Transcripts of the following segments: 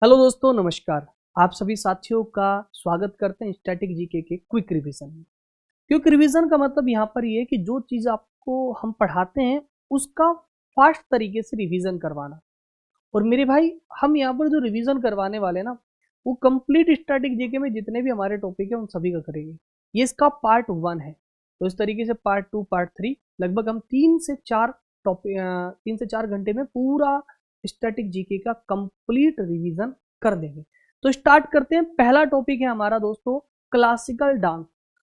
Hello दोस्तों, नमस्कार। आप सभी साथियों का स्वागत करते हैं स्टैटिक जीके के क्विक रिवीजन में। क्विक रिवीजन का मतलब यहाँ पर ये है कि जो चीज़ आपको हम पढ़ाते हैं उसका फास्ट तरीके से रिवीजन करवाना। और मेरे भाई, हम यहाँ पर जो रिवीजन करवाने वाले ना, वो कंप्लीट स्टैटिक जीके में जितने भी हमारे टॉपिक है उन सभी का करेंगे। ये इसका पार्ट 1 है। तो इस तरीके से पार्ट 2, पार्ट 3 लगभग हम 3 से 4 घंटे में पूरा स्टैटिक जीके का कंप्लीट रिवीजन कर देंगे। तो स्टार्ट करते हैं। पहला टॉपिक है हमारा दोस्तों, क्लासिकल डांस।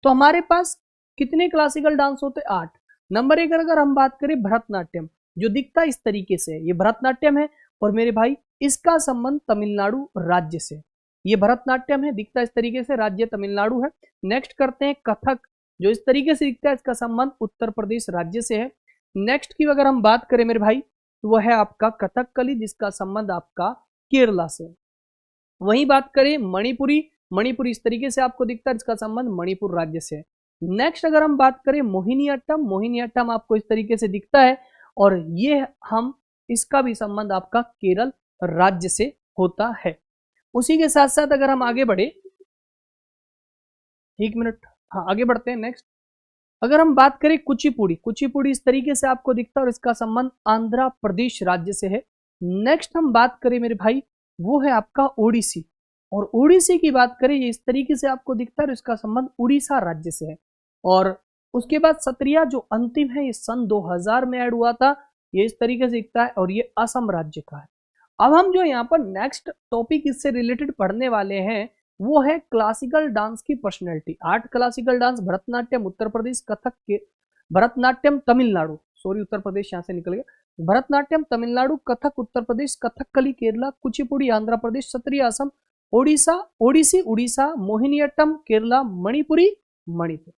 तो हमारे पास कितने क्लासिकल डांस होते हैं? 8। नंबर 1 अगर हम बात करें, भरतनाट्यम, जो दिखता है इस तरीके से, ये भरतनाट्यम है। और मेरे भाई, इसका संबंध तमिलनाडु राज्य से। ये भरतनाट्यम है, दिखता है इस तरीके से, राज्य तमिलनाडु है। नेक्स्ट करते हैं कथक, जो इस तरीके से दिखता है, इसका संबंध उत्तर प्रदेश राज्य से है। नेक्स्ट की अगर हम बात करें मेरे भाई, तो वह है आपका कथकली, जिसका संबंध आपका केरला से। वहीं बात करें मणिपुरी, मणिपुरी इस तरीके से आपको दिखता है, इसका संबंध मणिपुर राज्य से। नेक्स्ट अगर हम बात करें मोहिनीअट्टम, मोहिनीअट्टम आपको इस तरीके से दिखता है, और ये हम इसका भी संबंध आपका केरल राज्य से होता है। उसी के साथ साथ अगर हम आगे बढ़े, 1 मिनट, हाँ आगे बढ़ते हैं। नेक्स्ट अगर हम बात करें कुचिपुड़ी, कुचिपुड़ी इस तरीके से आपको दिखता है और इसका संबंध आंध्र प्रदेश राज्य से है। नेक्स्ट हम बात करें मेरे भाई, वो है आपका ओडिसी, और ओडिसी की बात करें, ये इस तरीके से आपको दिखता है और इसका संबंध उड़ीसा राज्य से है। और उसके बाद सत्रिया जो अंतिम है, ये सन 2000 में ऐड हुआ था, ये इस तरीके से दिखता है और ये असम राज्य का है। अब हम जो यहाँ पर नेक्स्ट टॉपिक इससे रिलेटेड पढ़ने वाले हैं, वो है क्लासिकल डांस की personality. 8 classical dance, Bharatanatyam Uttar Pradesh, Kathak के भरतनाट्यम तमिलनाडु, सॉरी उत्तर प्रदेश यहाँ से निकल गया, भरतनाट्यम तमिलनाडु, कथक उत्तर प्रदेश, कथकली केरला, कुचिपुड़ी आंध्र प्रदेश, सत्रिया असम, ओडिशा ओडिसी उड़ीसा, मोहिनीअट्टम केरला, मणिपुरी मणिपुर।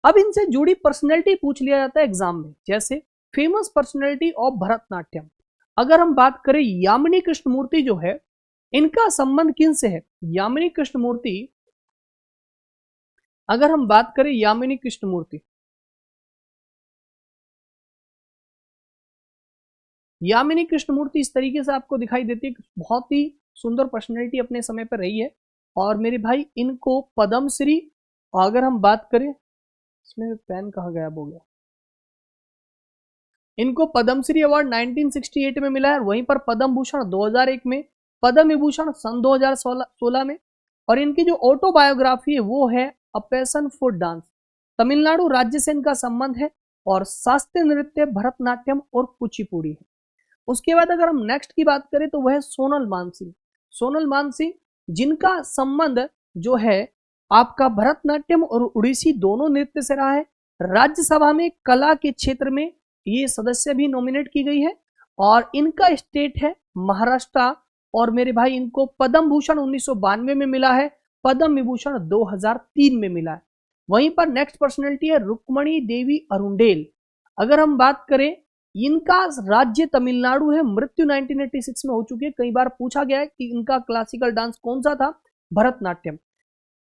अब इनसे जुड़ी पर्सनैलिटी पूछ लिया जाता है एग्जाम में, जैसे फेमस पर्सनैलिटी ऑफ भरतनाट्यम। अगर हम बात करें यामिनी कृष्णमूर्ति जो है, इनका संबंध किन से है? यामिनी कृष्णमूर्ति, अगर हम बात करें यामिनी कृष्णमूर्ति, यामिनी कृष्णमूर्ति इस तरीके से आपको दिखाई देती है, बहुत ही सुंदर पर्सनैलिटी अपने समय पर रही है। और मेरे भाई, इनको पद्मश्री, अगर हम बात करें, इसमें पेन कहाँ गायब हो गया, इनको पद्मश्री अवार्ड 1968 में मिला है, वहीं पर पद्म भूषण 2001 में, पद्म विभूषण सन 2016 में। और इनकी जो ऑटोबायोग्राफी है वो है a passion for dance. Tamil Nadu राज्य से इनका संबंध है, और शास्त्रीय नृत्य भरतनाट्यम और कुचिपुड़ी है। उसके बाद अगर हम नेक्स्ट की बात करें, तो वह है सोनल मानसिंह। सोनल मानसिंह, जिनका संबंध जो है आपका भरतनाट्यम और उड़ीसी दोनों नृत्य से रहा है। राज्यसभा में कला के क्षेत्र में ये सदस्य भी नॉमिनेट की गई है, और इनका स्टेट है महाराष्ट्र। और मेरे भाई, इनको पद्म भूषण 1992 में मिला है, पद्म विभूषण 2003 में मिला है। वहीं पर नेक्स्ट पर्सनैलिटी है रुक्मणी देवी अरुंडेल। अगर हम बात करें, इनका राज्य तमिलनाडु है, मृत्यु 1986 में हो चुकी है। कई बार पूछा गया है कि इनका क्लासिकल डांस कौन सा था? भरतनाट्यम।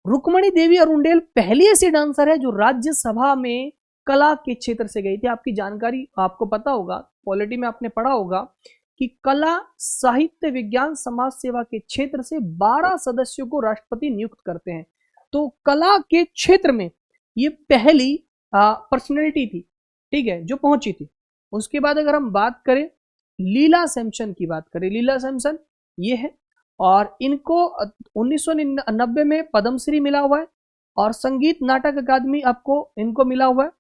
रुक्मणी देवी अरुंडेल पहली ऐसी डांसर है जो राज्यसभा में कला के क्षेत्र से गई थी। आपकी जानकारी, आपको पता होगा, पॉलिटी में आपने पढ़ा होगा कि कला, साहित्य, विज्ञान, समाज सेवा के क्षेत्र से 12 सदस्यों को राष्ट्रपति नियुक्त करते हैं। तो कला के क्षेत्र में ये पहली पर्सनैलिटी थी, ठीक है, जो पहुंची थी। उसके बाद अगर हम बात करें लीला सैमसन की, बात करें लीला सैमसन, ये है, और इनको 1990 में पद्मश्री मिला हुआ है, और संगीत नाटक अकादमी आपको इनको मिला हुआ है।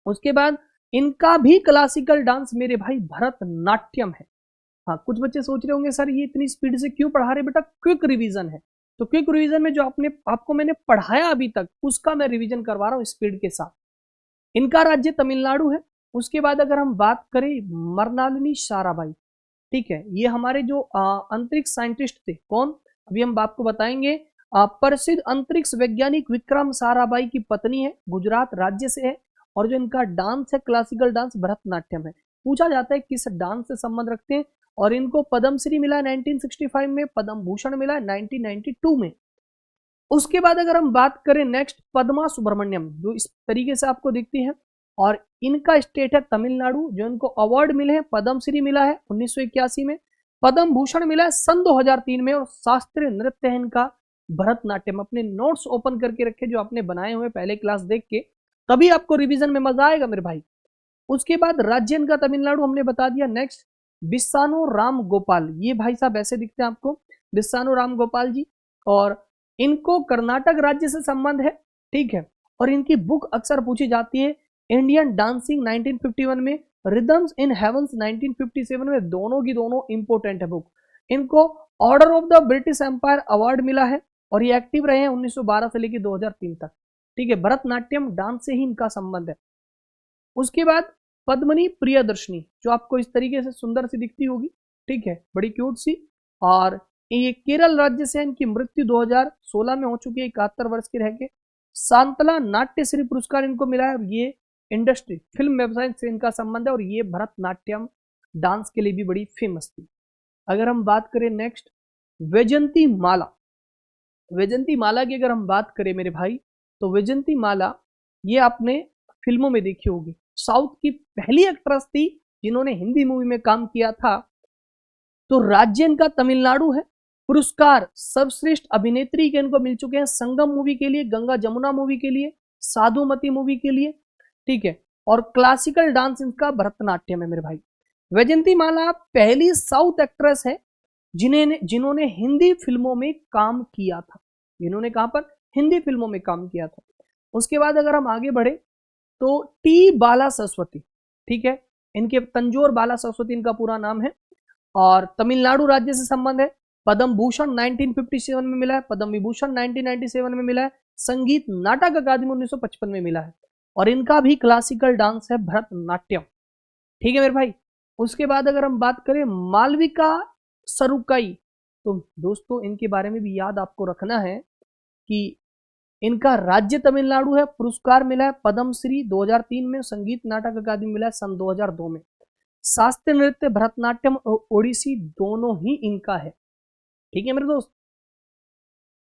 उसके बाद इनका भी क्लासिकल डांस मेरे भाई भरतनाट्यम है। हाँ, कुछ बच्चे सोच रहे होंगे सर ये इतनी स्पीड से क्यों पढ़ा रहे? बेटा, क्विक रिवीजन है, तो क्विक रिवीजन में जो आपको मैंने पढ़ाया अभी तक, उसका मैं रिवीजन करवा रहा हूँ स्पीड के साथ। इनका राज्य तमिलनाडु है। उसके बाद अगर हम बात करें मृणालिनी साराभाई, ठीक है, ये हमारे जो अंतरिक्ष साइंटिस्ट थे, कौन, अभी हम आपको बताएंगे। प्रसिद्ध अंतरिक्ष वैज्ञानिक विक्रम साराभाई की पत्नी है, गुजरात राज्य से है। और जो इनका डांस है क्लासिकल डांस भरतनाट्यम है। पूछा जाता है किस डांस से संबंध रखते हैं, और इनको पद्मश्री मिला है 1965 में, पद्म भूषण मिला है 1992 में। उसके बाद अगर हम बात करें नेक्स्ट, पद्मा सुब्रमण्यम, जो इस तरीके से आपको दिखती है, और इनका स्टेट है तमिलनाडु, जो इनको अवार्ड मिले हैं, पद्मश्री मिला है 1981 में, पद्म भूषण मिला है सन 2003 में, और शास्त्रीय नृत्य है इनका भरतनाट्यम। अपने नोट्स ओपन करके रखे जो आपने बनाए हुए पहले क्लास देख के, तभी आपको रिवीजन में मजा आएगा मेरे भाई। उसके बाद राज्य इनका तमिलनाडु हमने बता दिया। नेक्स्ट बिस्सानो राम गोपाल, ये भाई साहब ऐसे दिखते हैं आपको, बिस्सानो राम गोपाल जी, और इनको कर्नाटक राज्य से संबंध है, ठीक है। और इनकी बुक अक्सर पूछी जाती है, इंडियन डांसिंग 1951 में, रिदम्स इन हेवंस 1957 में, दोनों की दोनों इंपोर्टेंट है बुक। इनको order of the British Empire award मिला है, और ये एक्टिव रहे हैं 1912 से लेकर 2003 तक, ठीक है। भरतनाट्यम डांस से ही इनका संबंध है। उसके बाद पद्मनी प्रियदर्शनी, जो आपको इस तरीके से सुंदर सी दिखती होगी, ठीक है, बड़ी क्यूट सी, और ये केरल राज्य से, इनकी मृत्यु 2016 में हो चुकी है, 71 वर्ष के रह के। सांतला नाट्यश्री पुरस्कार इनको मिला है, ये इंडस्ट्री फिल्म व्यवसाय से इनका संबंध है, और ये भरतनाट्यम डांस के लिए भी बड़ी फेमस थी। अगर हम बात करें नेक्स्ट वैजयंती माला, वैजयंती माला की अगर हम बात करें मेरे भाई, तो वैजयंती माला ये आपने फिल्मों में देखी होगी, साउथ की पहली एक्ट्रेस थी जिन्होंने हिंदी मूवी में काम किया था। तो राज्य इनका तमिलनाडु है। पुरस्कार सर्वश्रेष्ठ अभिनेत्री के इनको मिल चुके हैं, संगम मूवी के लिए, गंगा जमुना मूवी के लिए, साधुमती मूवी के लिए, ठीक है। और क्लासिकल डांस इनका भरतनाट्यम है मेरे भाई। वैजयंती माला पहली साउथ एक्ट्रेस है जिन्होंने हिंदी फिल्मों में काम किया था, जिन्होंने कहां पर, हिंदी फिल्मों में काम किया था। उसके बाद अगर हम आगे बढ़े तो टी बाला सरस्वती, ठीक है, इनके तंजोर बाला सरस्वती इनका पूरा नाम है, और तमिलनाडु राज्य से संबंध है। पद्म भूषण 1957 में मिला है, पद्म विभूषण 1997 में मिला है, संगीत नाटक अकादमी 1955 में मिला है, और इनका भी क्लासिकल डांस है भरतनाट्यम, ठीक है मेरे भाई। उसके बाद अगर हम बात करें मालविका सरुकाई, तो दोस्तों इनके बारे में भी याद आपको रखना है कि इनका राज्य तमिलनाडु है, पुरस्कार मिला है पद्मश्री 2003 में, संगीत नाटक अकादमी मिला है सन 2002 में, शास्त्रीय नृत्य भरतनाट्यम और ओडिसी दोनों ही इनका है, ठीक है मेरे दोस्त।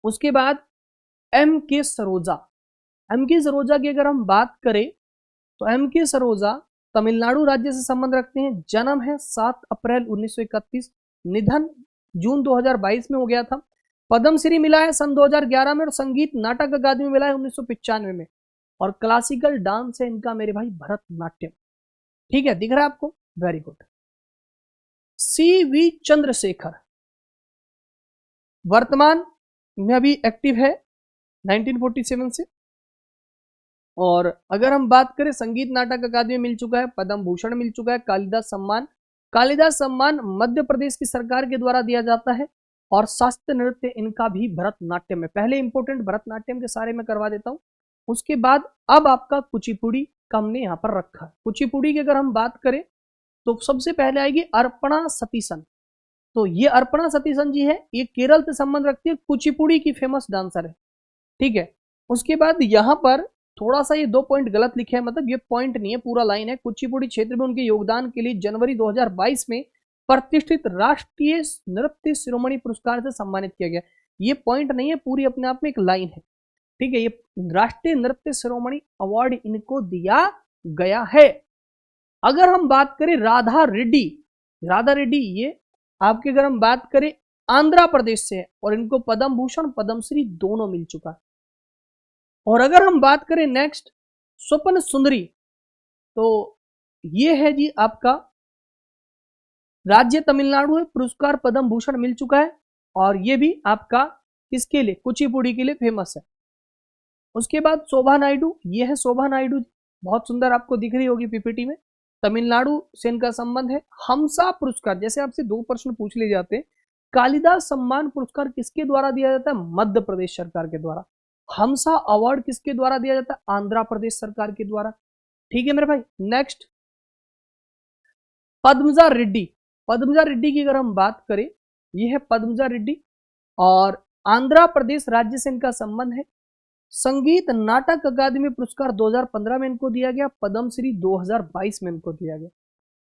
उसके बाद एम के सरोजा, एम के सरोजा की अगर हम बात करें तो एम के सरोजा तमिलनाडु राज्य से संबंध रखते हैं। जन्म है 7 अप्रैल 1931, निधन जून 2022 में हो गया था। पद्मश्री मिला है सन 2011 में, और संगीत नाटक अकादमी मिला है 1995 में, और क्लासिकल डांस है इनका मेरे भाई भरतनाट्यम, ठीक है, दिख रहा है आपको, वेरी गुड। सी वी चंद्रशेखर वर्तमान में अभी एक्टिव है 1947 से, और अगर हम बात करें संगीत नाटक अकादमी मिल चुका है, पद्म भूषण मिल चुका है, कालिदास सम्मान मध्य प्रदेश की सरकार के द्वारा दिया जाता है, और शास्त्रीय नृत्य इनका भी भरतनाट्यम में। पहले इंपोर्टेंट भरतनाट्यम के सारे में करवा देता हूं। उसके बाद अब आपका कुचिपुड़ी का हमने यहां पर रखा है। कुचिपुड़ी की अगर हम बात करें तो सबसे पहले आएगी अर्पणा सतीसन, तो ये अर्पणा सतीसन जी है, ये केरल से संबंध रखती है, कुचिपुड़ी की फेमस डांसर है, ठीक है। उसके बाद यहां पर थोड़ा सा ये 2 पॉइंट गलत लिखे हैं, मतलब ये पॉइंट नहीं है, पूरा लाइन है। कुचिपुड़ी क्षेत्र में उनके योगदान के लिए जनवरी 2022 में प्रतिष्ठित राष्ट्रीय नृत्य शिरोमणि पुरस्कार से सम्मानित किया गया। ये पॉइंट नहीं है, पूरी अपने आप में एक लाइन है, ठीक है। ये राष्ट्रीय नृत्य शिरोमणि अवार्ड इनको दिया गया है। अगर हम बात करें राधा रेड्डी ये आपके, अगर हम बात करें आंध्र प्रदेश से है, और इनको पद्म भूषण पद्मश्री दोनों मिल चुका है। और अगर हम बात करें नेक्स्ट स्वप्न सुंदरी, तो ये है जी आपका राज्य तमिलनाडु है, पुरस्कार पद्म भूषण मिल चुका है, और ये भी आपका किसके लिए, कुचिपुड़ी के लिए फेमस है। उसके बाद शोभा नायडू, ये है शोभा नायडू, बहुत सुंदर आपको दिख रही होगी पीपीटी में, तमिलनाडु से इनका संबंध है। हमसा पुरस्कार, जैसे आपसे 2 प्रश्न पूछ लिए जाते हैं, कालिदास सम्मान पुरस्कार किसके द्वारा दिया जाता है, मध्य प्रदेश सरकार के द्वारा। हमसा अवार्ड किसके द्वारा दिया जाता है, आंध्र प्रदेश सरकार के द्वारा, ठीक है मेरे भाई। नेक्स्ट पद्मजा रेड्डी की अगर हम बात करें, यह है पद्मजा रेड्डी, और आंध्र प्रदेश राज्य से इनका संबंध है। संगीत नाटक अकादमी पुरस्कार 2015 में इनको दिया गया, पद्मश्री 2022 में इनको दिया गया,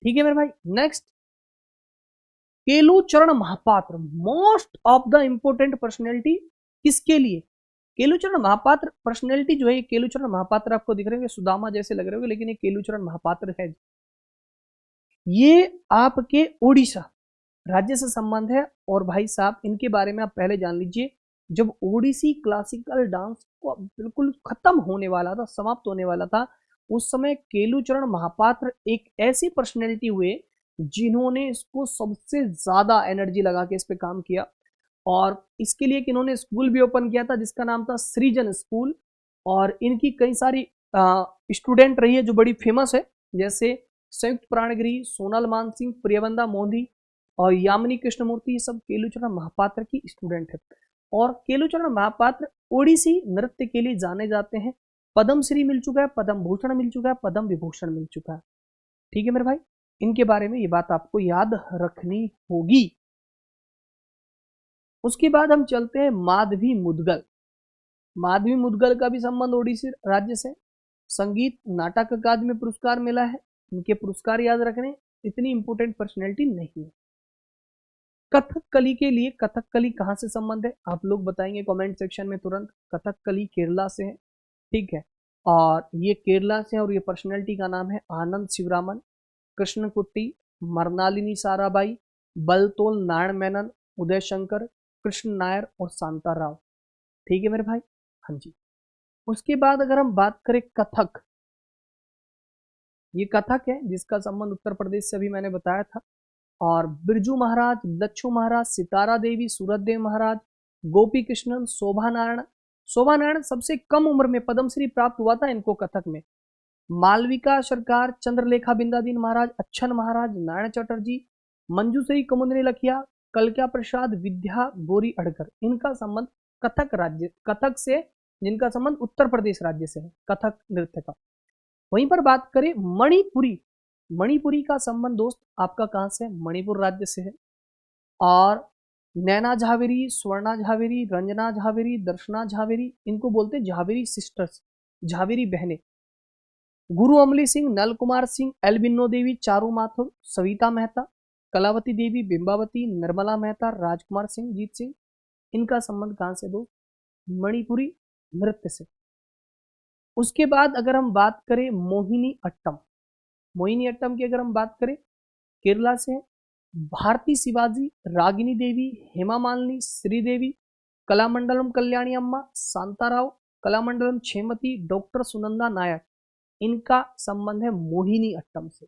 ठीक है मेरे भाई। Next Kelucharan Mohapatra, most of the important personality किसके लिए, केलुचरण महापात्र पर्सनैलिटी जो है, केलुचरण महापात्र आपको दिख रहे होंगे, सुदामा जैसे लग रहे होंगे, लेकिन ये केलुचरण महापात्र है, ये आपके ओडिशा राज्य से संबंध है। और भाई साहब इनके बारे में आप पहले जान लीजिए, जब ओडिसी क्लासिकल डांस को बिल्कुल खत्म होने वाला था, समाप्त होने वाला था, उस समय केलुचरण महापात्र एक ऐसी पर्सनैलिटी हुए जिन्होंने इसको सबसे ज्यादा एनर्जी लगा के इस पे काम किया। और इसके लिए इन्होंने स्कूल भी ओपन किया था जिसका नाम था सृजन स्कूल। और इनकी कई सारी स्टूडेंट रही है जो बड़ी फेमस है, जैसे संयुक्त प्राणगिरी, सोनल मानसिंह, प्रियवंदा मोदी और यामिनी कृष्णमूर्ति, ये सब केलुचरण महापात्र की स्टूडेंट है। और केलुचरण महापात्र ओडिसी नृत्य के लिए जाने जाते हैं। पद्म श्री मिल चुका है, पद्म भूषण मिल चुका है, पद्म विभूषण मिल चुका है। ठीक है मेरे भाई, इनके बारे में ये बात आपको याद रखनी होगी। उसके बाद हम चलते हैं माधवी मुदगल। माधवी मुदगल का भी संबंध ओडिसी राज्य से। संगीत नाटक अकादमी पुरस्कार मिला है, इनके पुरस्कार याद रखने, इतनी इंपोर्टेंट पर्सनैलिटी नहीं है। कथकली के लिए, कथकली कहाँ से संबंध है आप लोग बताएंगे कमेंट सेक्शन में तुरंत। कथकली केरला से है, ठीक है, और ये केरला से है। और ये पर्सनैलिटी का नाम है आनंद शिवरामन, कृष्णकुट्टी, मरनालिनी साराबाई, बलतोल नारायण मेनन, उदय शंकर, कृष्ण नायर और शांता राव। ठीक है मेरे भाई, हाँ जी। उसके बाद अगर हम बात करें कथक, ये कथक है जिसका संबंध उत्तर प्रदेश से अभी मैंने बताया था। और बिरजू महाराज, दक्षु महाराज, सितारा देवी, सूरत देव महाराज, गोपी कृष्णन, शोभा नारायण। शोभा नारायण सबसे कम उम्र में पद्मश्री प्राप्त हुआ था इनको कथक में। मालविका सरकार, चंद्रलेखा बिंदादीन महाराज, अच्छन महाराज, नारायण चटर्जी, मंजूश्री कुमुदनी लखिया, कलक्या प्रसाद, विद्या गौरी अड़कर, इनका संबंध कथक राज्य, कथक से, जिनका संबंध उत्तर प्रदेश राज्य से है कथक नृत्य का। वहीं पर बात करें मणिपुरी, मणिपुरी का संबंध दोस्त आपका कहां से है? मणिपुर राज्य से है। और नैना झावेरी, स्वर्णा झावेरी, रंजना झावेरी, दर्शना झावेरी, इनको बोलते हैं झावेरी सिस्टर्स, झावेरी बहनें। गुरु अमली सिंह, नल कुमार सिंह, एल्बिनो देवी, चारू माथुर, सविता मेहता, कलावती देवी, बिंबावती, निर्मला मेहता, राजकुमार सिंह, जीत सिंह, इनका संबंध कहां से दोस्त? मणिपुरी नृत्य से। उसके बाद अगर हम बात करें मोहिनी अट्टम, मोहिनी अट्टम की अगर हम बात करें, केरला से है। भारती शिवाजी, रागिनी देवी, हेमा मालिनी, श्रीदेवी, कलामंडलम कल्याणी अम्मा, शांताराव, कलामंडलम छेमती, डॉक्टर सुनंदा नायक, इनका संबंध है मोहिनी अट्टम से।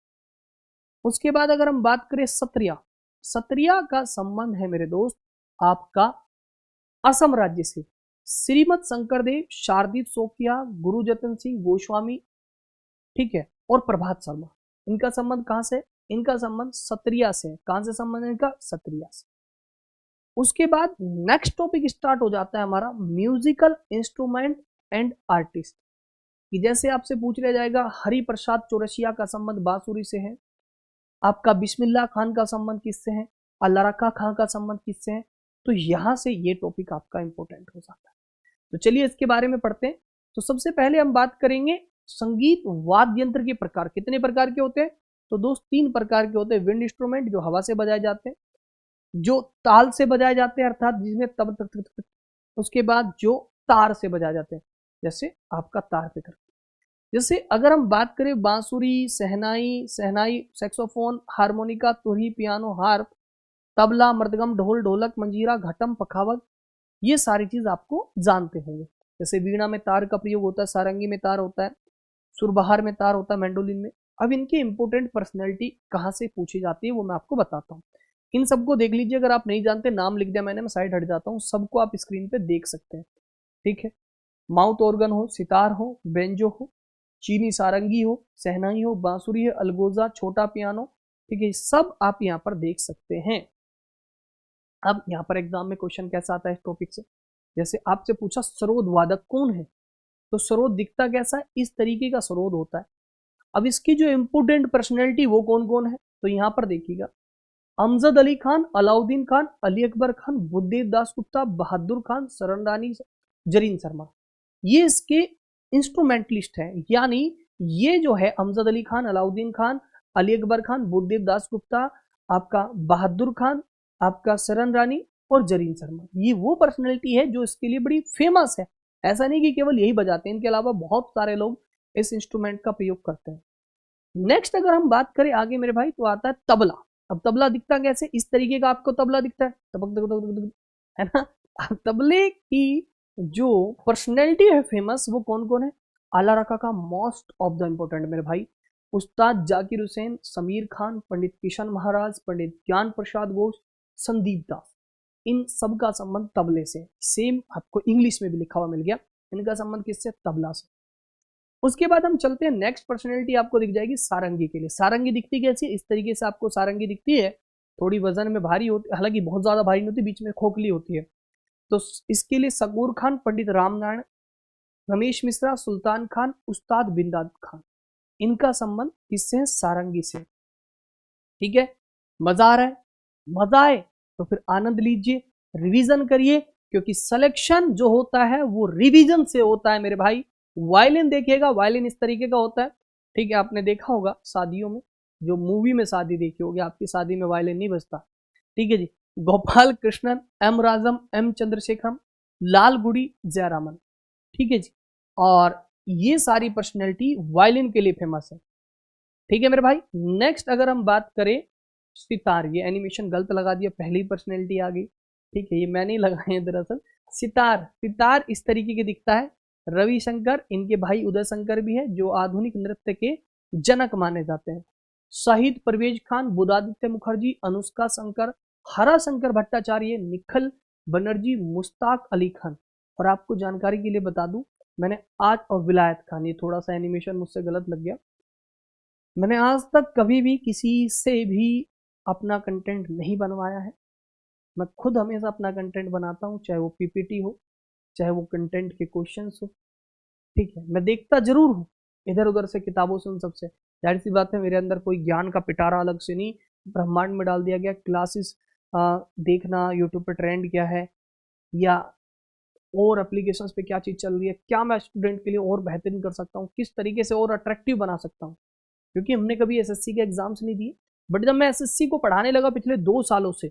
उसके बाद अगर हम बात करें सत्रिया, सत्रिया का संबंध है मेरे दोस्त आपका असम राज्य से। श्रीमद शंकरदेव, शारदीप सोकिया, गुरु जतन सिंह गोस्वामी, ठीक है, और प्रभात शर्मा, इनका संबंध कहां से? इनका संबंध सत्रिया से। कहां से संबंध है इनका? सत्रिया से। उसके बाद नेक्स्ट टॉपिक स्टार्ट हो जाता है हमारा म्यूजिकल इंस्ट्रूमेंट एंड आर्टिस्ट, कि जैसे आपसे पूछ लिया जाएगा हरि प्रसाद चौरसिया का संबंध बांसुरी से है, आपका बिस्मिल्लाह खान का संबंध किससे है, अल्लारका खान का संबंध किससे है, तो यहां से ये टॉपिक आपका इंपॉर्टेंट हो जाता है। तो चलिए इसके बारे में पढ़ते हैं। तो सबसे पहले हम बात करेंगे संगीत वाद्य यंत्र के प्रकार। कितने प्रकार के होते हैं? तो दोस्त 3 प्रकार के होते हैं। विंड इंस्ट्रूमेंट जो हवा से बजाए जाते हैं, जो ताल से बजाए जाते हैं अर्थात जिसमें तब तक, उसके बाद जो तार से बजाए जाते हैं जैसे आपका तार पे करते। जैसे अगर हम बात करें बांसुरी, सहनाई, सैक्सोफोन, हारमोनिका, तुरही, पियानो, हार्प, तबला, मृदंगम, ढोल, ढोलक, मंजीरा, घटम, पखावज, ये सारी चीज आपको जानते होंगे। जैसे वीणा में तार का प्रयोग होता है, सारंगी में तार होता है, सुरबहार में तार होता है, मैंडोलिन में। अब इनकी इंपोर्टेंट पर्सनैलिटी कहाँ से पूछी जाती है वो मैं आपको बताता हूँ। इन सबको देख लीजिए, अगर आप नहीं जानते नाम लिख दिया मैंने, मैं साइड हट जाता हूँ, सबको आप स्क्रीन पे देख सकते हैं, ठीक है। माउथ ऑर्गन हो, सितार हो, बेंजो हो, चीनी सारंगी हो, सहनाई हो, बांसुरी है, अलगोजा, छोटा पियानो, ठीक है, सब आप यहाँ पर देख सकते हैं। अब यहाँ पर एग्जाम में क्वेश्चन कैसा आता है इस टॉपिक से, जैसे आपसे पूछा सरोद वादक कौन है, तो सरोद दिखता कैसा है? इस तरीके का सरोद होता है। अब इसकी जो इंपोर्टेंट पर्सनैलिटी वो कौन कौन है, तो यहाँ पर देखिएगा, अमजद अली खान, अलाउद्दीन खान, अली अकबर खान, बुद्धदेव दास गुप्ता, बहादुर खान, सरन रानी, जरीन शर्मा, ये इसके इंस्ट्रूमेंटलिस्ट है। यानी ये जो है अमजद अली खान, अलाउद्दीन खान, अली अकबर खान, बुद्धदेव दास गुप्ता, आपका बहादुर खान, आपका सरन रानी और जरीन शर्मा, ये वो पर्सनैलिटी है जो इसके लिए बड़ी फेमस है। ऐसा नहीं कि केवल यही बजाते हैं, इनके अलावा बहुत सारे लोग इस इंस्ट्रूमेंट का प्रयोग करते हैं। नेक्स्ट अगर हम बात करें आगे मेरे भाई, तो आता है तबला। अब तबला दिखता कैसे, इस तरीके का आपको तबला दिखता है, तबक तबक तबक तबक, है ना। अब तबले की जो पर्सनैलिटी है फेमस, वो कौन कौन है? आला रखा का मोस्ट ऑफ द इम्पोर्टेंट मेरे भाई, उस्ताद जाकिर हुसैन, समीर खान, पंडित किशन महाराज, पंडित ज्ञान प्रसाद घोष, संदीप दास, इन सब का संबंध तबले से। सेम आपको इंग्लिश में भी लिखा हुआ मिल गया, इनका संबंध किससे? तबला से। उसके बाद हम चलते हैं, नेक्स्ट पर्सनैलिटी आपको दिख जाएगी सारंगी के लिए। सारंगी दिखती कैसी है? इस तरीके से आपको सारंगी दिखती है, थोड़ी वजन में भारी होती है, हालांकि बहुत ज्यादा भारी नहीं होती, बीच में खोखली होती है। तो इसके लिए सकूर खान, पंडित रामनारायण, रमेश मिश्रा, सुल्तान खान, उस्ताद बिंदाद खान, इनका संबंध किससे है? सारंगी से। ठीक है, मजा आ रहा है? मजा आए तो फिर आनंद लीजिए, रिवीजन करिए, क्योंकि सिलेक्शन जो होता है वो रिवीजन से होता है मेरे भाई। वायलिन देखिएगा, वायलिन इस तरीके का होता है, ठीक है, आपने देखा होगा शादियों में, जो मूवी में शादी देखी होगी, आपकी शादी में वायलिन नहीं बजता, ठीक है जी। गोपाल कृष्णन, एम राजम, एम चंद्रशेखरम, लाल गुड़ी, जयरामन, ठीक है जी। और ये सारी पर्सनैलिटी वायलिन के लिए फेमस है, ठीक है मेरे भाई। नेक्स्ट अगर हम बात करें सितार, ये एनिमेशन गलत लगा दिया, पहली पर्सनैलिटी आ गई, ठीक है, ये मैं नहीं लगाए दरअसल। सितार, सितार इस तरीके के दिखता है। रविशंकर, इनके भाई उदय शंकर भी है, जो आधुनिक नृत्य के जनक माने जाते हैं। शहीद परवेज खान, बुधादित्य मुखर्जी, अनुष्का शंकर, हरा शंकर भट्टाचार्य, निखिल बनर्जी, मुश्ताक अली खान। और आपको जानकारी के लिए बता दूं, मैंने आज, और विलायत खान, ये थोड़ा सा एनिमेशन मुझसे गलत लग गया, मैंने आज तक कभी भी किसी से भी अपना कंटेंट नहीं बनवाया है। मैं खुद हमेशा अपना कंटेंट बनाता हूँ, चाहे वो पीपीटी हो, चाहे वो कंटेंट के क्वेश्चंस हो, ठीक है। मैं देखता जरूर हूँ इधर उधर से, किताबों से, उन सबसे, जाहिर सी बात है, मेरे अंदर कोई ज्ञान का पिटारा अलग से नहीं ब्रह्मांड में डाल दिया गया। क्लासेस देखना, यूट्यूब पर ट्रेंड क्या है, या और एप्लीकेशंस पे क्या चीज़ चल रही है, क्या मैं स्टूडेंट के लिए और बेहतरीन कर सकता हूँ, किस तरीके से और अट्रैक्टिव बना सकता हूँ, क्योंकि हमने कभी एसएससी के एग्जाम्स नहीं दिए, बट जब मैं एसएससी को पढ़ाने लगा पिछले 2 सालों से,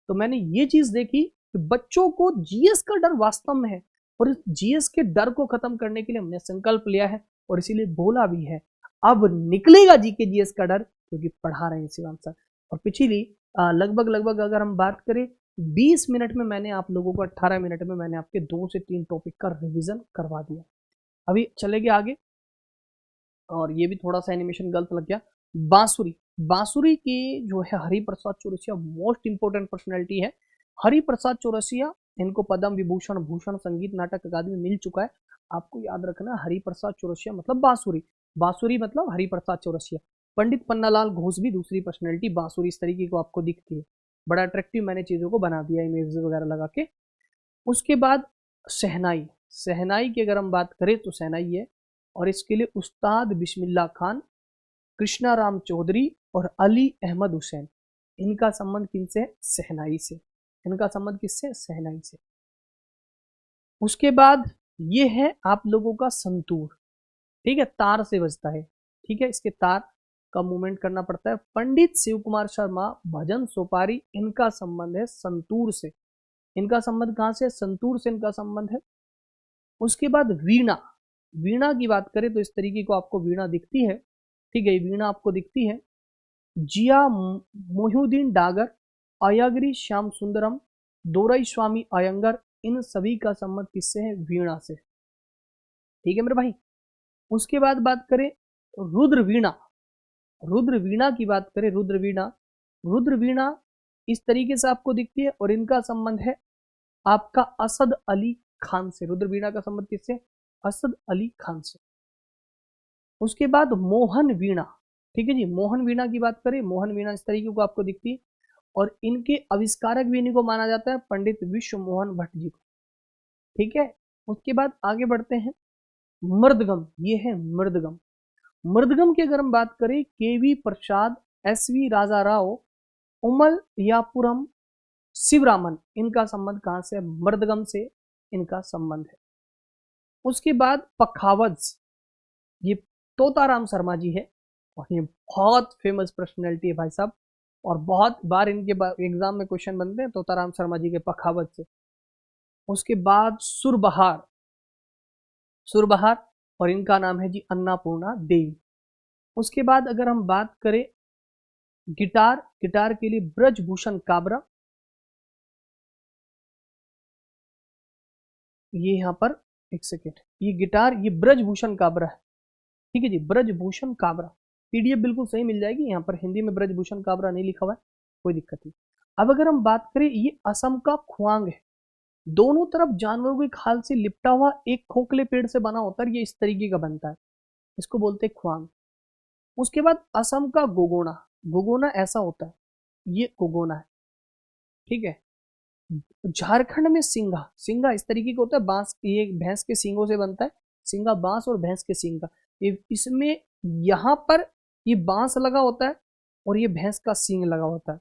तो मैंने ये चीज़ देखी कि बच्चों को जीएस का डर वास्तव में है, और इस जीएस के डर को खत्म करने के लिए हमने संकल्प लिया है, और इसीलिए बोला भी है, अब निकलेगा जीके जीएस का डर, क्योंकि पढ़ा रहे हैं शिवांश सर। और पिछली लगभग अगर हम बात करें 20 मिनट में मैंने आप लोगों को, 18 मिनट में मैंने आपके 2 से 3 टॉपिक का रिवीजन करवा दिया। अभी चलेंगे आगे, और ये भी थोड़ा सा एनिमेशन गलत लग गया। बांसुरी, बांसुरी की जो है Hariprasad Chaurasia, most important personality है। हरिप्रसाद चौरसिया, इनको पद्म विभूषण, भूषण, संगीत नाटक अकादमी मिल चुका है। आपको याद रखना, हरिप्रसाद चौरसिया मतलब बांसुरी, बांसुरी मतलब हरिप्रसाद चौरसिया। पंडित पन्नालाल घोष भी दूसरी पर्सनैलिटी, बांसुरी इस तरीके को आपको दिखती है। बड़ा अट्रैक्टिव मैंने चीज़ों को बना दिया इमेज वगैरह लगा के। उसके बाद शहनाई, शहनाई की अगर हम बात करें तो शहनाई है, और इसके लिए उस्ताद बिस्मिल्ला खान, कृष्णा राम चौधरी और अली अहमद हुसैन, इनका संबंध किनसे है? शहनाई से। इनका संबंध किससे? शहनाई से। उसके बाद ये है आप लोगों का संतूर, ठीक है, तार से बजता है, ठीक है, इसके तार का मूवमेंट करना पड़ता है। पंडित शिव कुमार शर्मा, भजन सोपारी, इनका संबंध है संतूर से। इनका संबंध कहां से? संतूर से इनका संबंध है। उसके बाद वीणा, वीणा की बात करें तो इस तरीके को आपको वीणा दिखती है, ठीक है, वीणा आपको दिखती है। जिया मोहुद्दीन डागर, अयगिरी श्याम सुंदरम, दोरई स्वामी अयंगर, इन सभी का संबंध किससे है? वीणा से, ठीक है मेरे भाई। उसके बाद बात करें रुद्र वीणा, रुद्र वीणा की बात करें, रुद्र वीणा, रुद्र वीणा इस तरीके से आपको दिखती है, और इनका संबंध है आपका असद अली खान से। रुद्र वीणा का संबंध किससे? असद अली खान से। उसके बाद मोहन वीणा, ठीक है जी, मोहन वीणा की बात करें, मोहन वीणा इस तरीके को आपको दिखती है, और इनके आविष्कारक भी इन्हीं को माना जाता है, पंडित विश्व मोहन भट्ट जी को, ठीक है। उसके बाद आगे बढ़ते हैं, मृदगम, ये है मृदगम। मृदगम की अगर हम बात करें, केवी प्रसाद, एसवी राजा राव, उमल यापुरम, शिवरामन, इनका संबंध कहां से? मृदगम से इनका संबंध है। उसके बाद पखावज, ये तोताराम शर्मा जी है, और ये बहुत फेमस पर्सनैलिटी है भाई साहब, और बहुत बार इनके एग्जाम में क्वेश्चन बनते हैं तोताराम शर्मा जी के पखावज से। उसके बाद सुरबहार, सुरबहार, और इनका नाम है जी अन्नपूर्णा देवी। उसके बाद अगर हम बात करें गिटार, गिटार के लिए ब्रजभूषण काबरा, ये यहाँ पर एक सेकेंड, ये गिटार ये ब्रजभूषण काबरा है, ठीक है जी, ब्रजभूषण काबरा। पीडीएफ बिल्कुल सही मिल जाएगी, यहाँ पर हिंदी में ब्रजभूषण काबरा नहीं लिखा हुआ है, कोई दिक्कत नहीं। अब अगर हम बात करें, ये असम का ख्वांग है, दोनों तरफ जानवरों की खाल से लिपटा हुआ एक खोखले पेड़ से बना होता है, ये इस तरीके का बनता है, इसको बोलते हैं ख्वांग। उसके बाद असम का गोगोना, गोगोना ऐसा होता है, ये गोगोना है, ठीक है। झारखंड में सिंगा, सिंगा इस तरीके का होता है, बांस, ये भैंस के सींगों से बनता है, सिंगा बांस और भैंस के सींग का, ये इसमें यहाँ पर ये बांस लगा होता है और ये भैंस का सींग लगा होता है।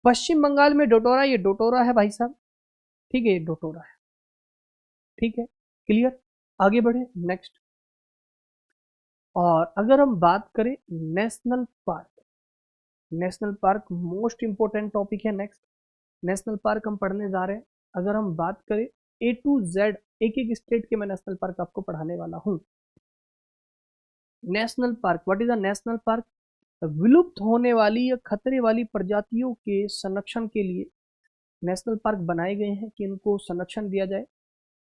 पश्चिम बंगाल में डोटोरा, ये डोटोरा है भाई साहब, ठीक है, ये डोटोरा है, ठीक है, क्लियर। आगे बढ़े नेक्स्ट। और अगर हम बात करें national park, national park most important topic है नेक्स्ट, नेशनल पार्क हम पढ़ने जा रहे हैं। अगर हम बात करें A to Z, एक एक स्टेट के मैं नेशनल पार्क आपको पढ़ाने वाला हूं। National park, what is a national park? विलुप्त होने वाली या खतरे वाली प्रजातियों के संरक्षण के लिए नेशनल पार्क बनाए गए हैं कि इनको संरक्षण दिया जाए,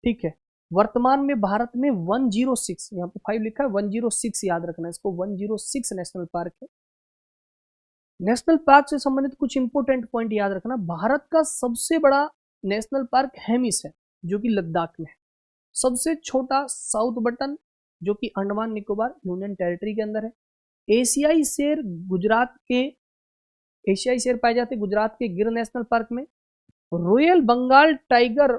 ठीक है। वर्तमान में भारत में 106, यहाँ पे 5 लिखा है, 106 याद रखना, इसको 106 नेशनल पार्क है। नेशनल पार्क से संबंधित कुछ इंपोर्टेंट पॉइंट याद रखना। भारत का सबसे बड़ा नेशनल पार्क हेमिस है, जो कि लद्दाख में है। सबसे छोटा साउथ बटन, जो कि अंडमान निकोबार यूनियन टेरिटरी के अंदर है। एशियाई शेर गुजरात के, एशियाई शेर पाए जाते गुजरात के गिर नेशनल पार्क में। रॉयल बंगाल टाइगर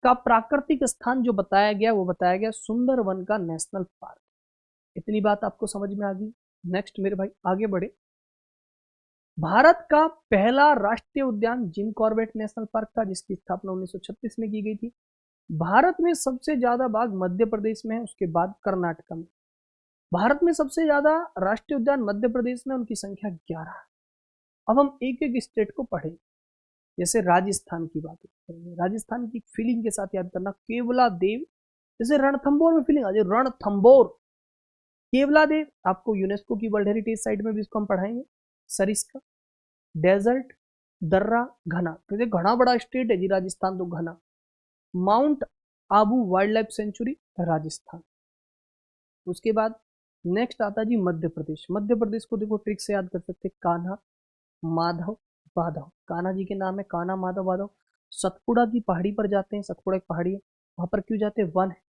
का प्राकृतिक स्थान जो बताया गया, वो बताया गया सुंदरवन का नेशनल पार्क। इतनी बात आपको समझ में आ गई। नेक्स्ट मेरे भाई आगे बढ़े। भारत का पहला राष्ट्रीय उद्यान जिम कॉर्बेट नेशनल पार्क था, जिसकी स्थापना 1936 में की गई थी। भारत में सबसे ज्यादा बाघ मध्य प्रदेश में है, उसके बाद कर्नाटक में। भारत में सबसे ज्यादा राष्ट्रीय उद्यान मध्य प्रदेश में, उनकी संख्या 11 है। अब हम एक एक स्टेट को पढ़े, जैसे राजस्थान की बात करेंगे। राजस्थान की फीलिंग के साथ याद करना, केवला देव, जैसे रणथंबोर में फीलिंग आ जाए, रणथंबोर, केवला देव, आपको यूनेस्को की वर्ल्ड हेरिटेज साइट में भी इसको हम पढ़ाएंगे। सरिस्का, डेजर्ट, दर्रा, घना, क्योंकि घना बड़ा स्टेट है जी राजस्थान, तो घना। Mount Abu wild life sanctuary Rajasthan. उसके बाद नेक्स्ट आता है जी मध्य प्रदेश। मध्य प्रदेश को देखो ट्रिक से याद कर सकते, कान्हा, माधव, बाधव, कान्हा जी के नाम है, कान्हा, माधव, बाधव। सतपुड़ा की पहाड़ी पर जाते हैं, सतपुड़ा एक पहाड़ी है, वहां पर क्यों जाते हैं? वन है,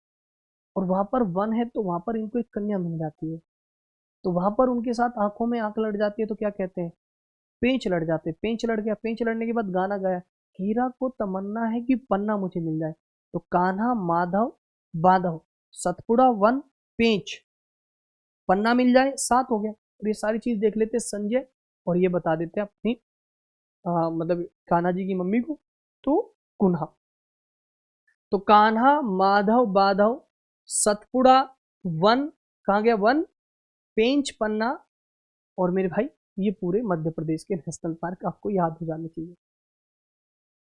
और वहां पर वन है तो वहां पर इनको एक कन्या मिल जाती है, तो वहां पर उनके साथ आंखों में आंख लड़ जाती है, तो क्या कहते हैं? पेंच लड़ जाते हैं। पेंच लड़ गया, पेंच लड़ने के बाद गाना गाया, हीरा को तमन्ना है कि पन्ना मुझे मिल जाए। तो कान्हा, माधव, बाधव, सतपुड़ा, वन, पेंच, पन्ना मिल जाए, 7 हो गया। और ये सारी चीज देख लेते संजय, और ये बता देते हैं अपनी मतलब कान्हा जी की मम्मी को, तो कुन्हा। तो कान्हा, माधव, बाधव, सतपुड़ा, वन, कहाँ गया वन, पेंच, पन्ना, और मेरे भाई ये पूरे मध्य प्रदेश के नेशनल पार्क आपको याद हो जाने चाहिए।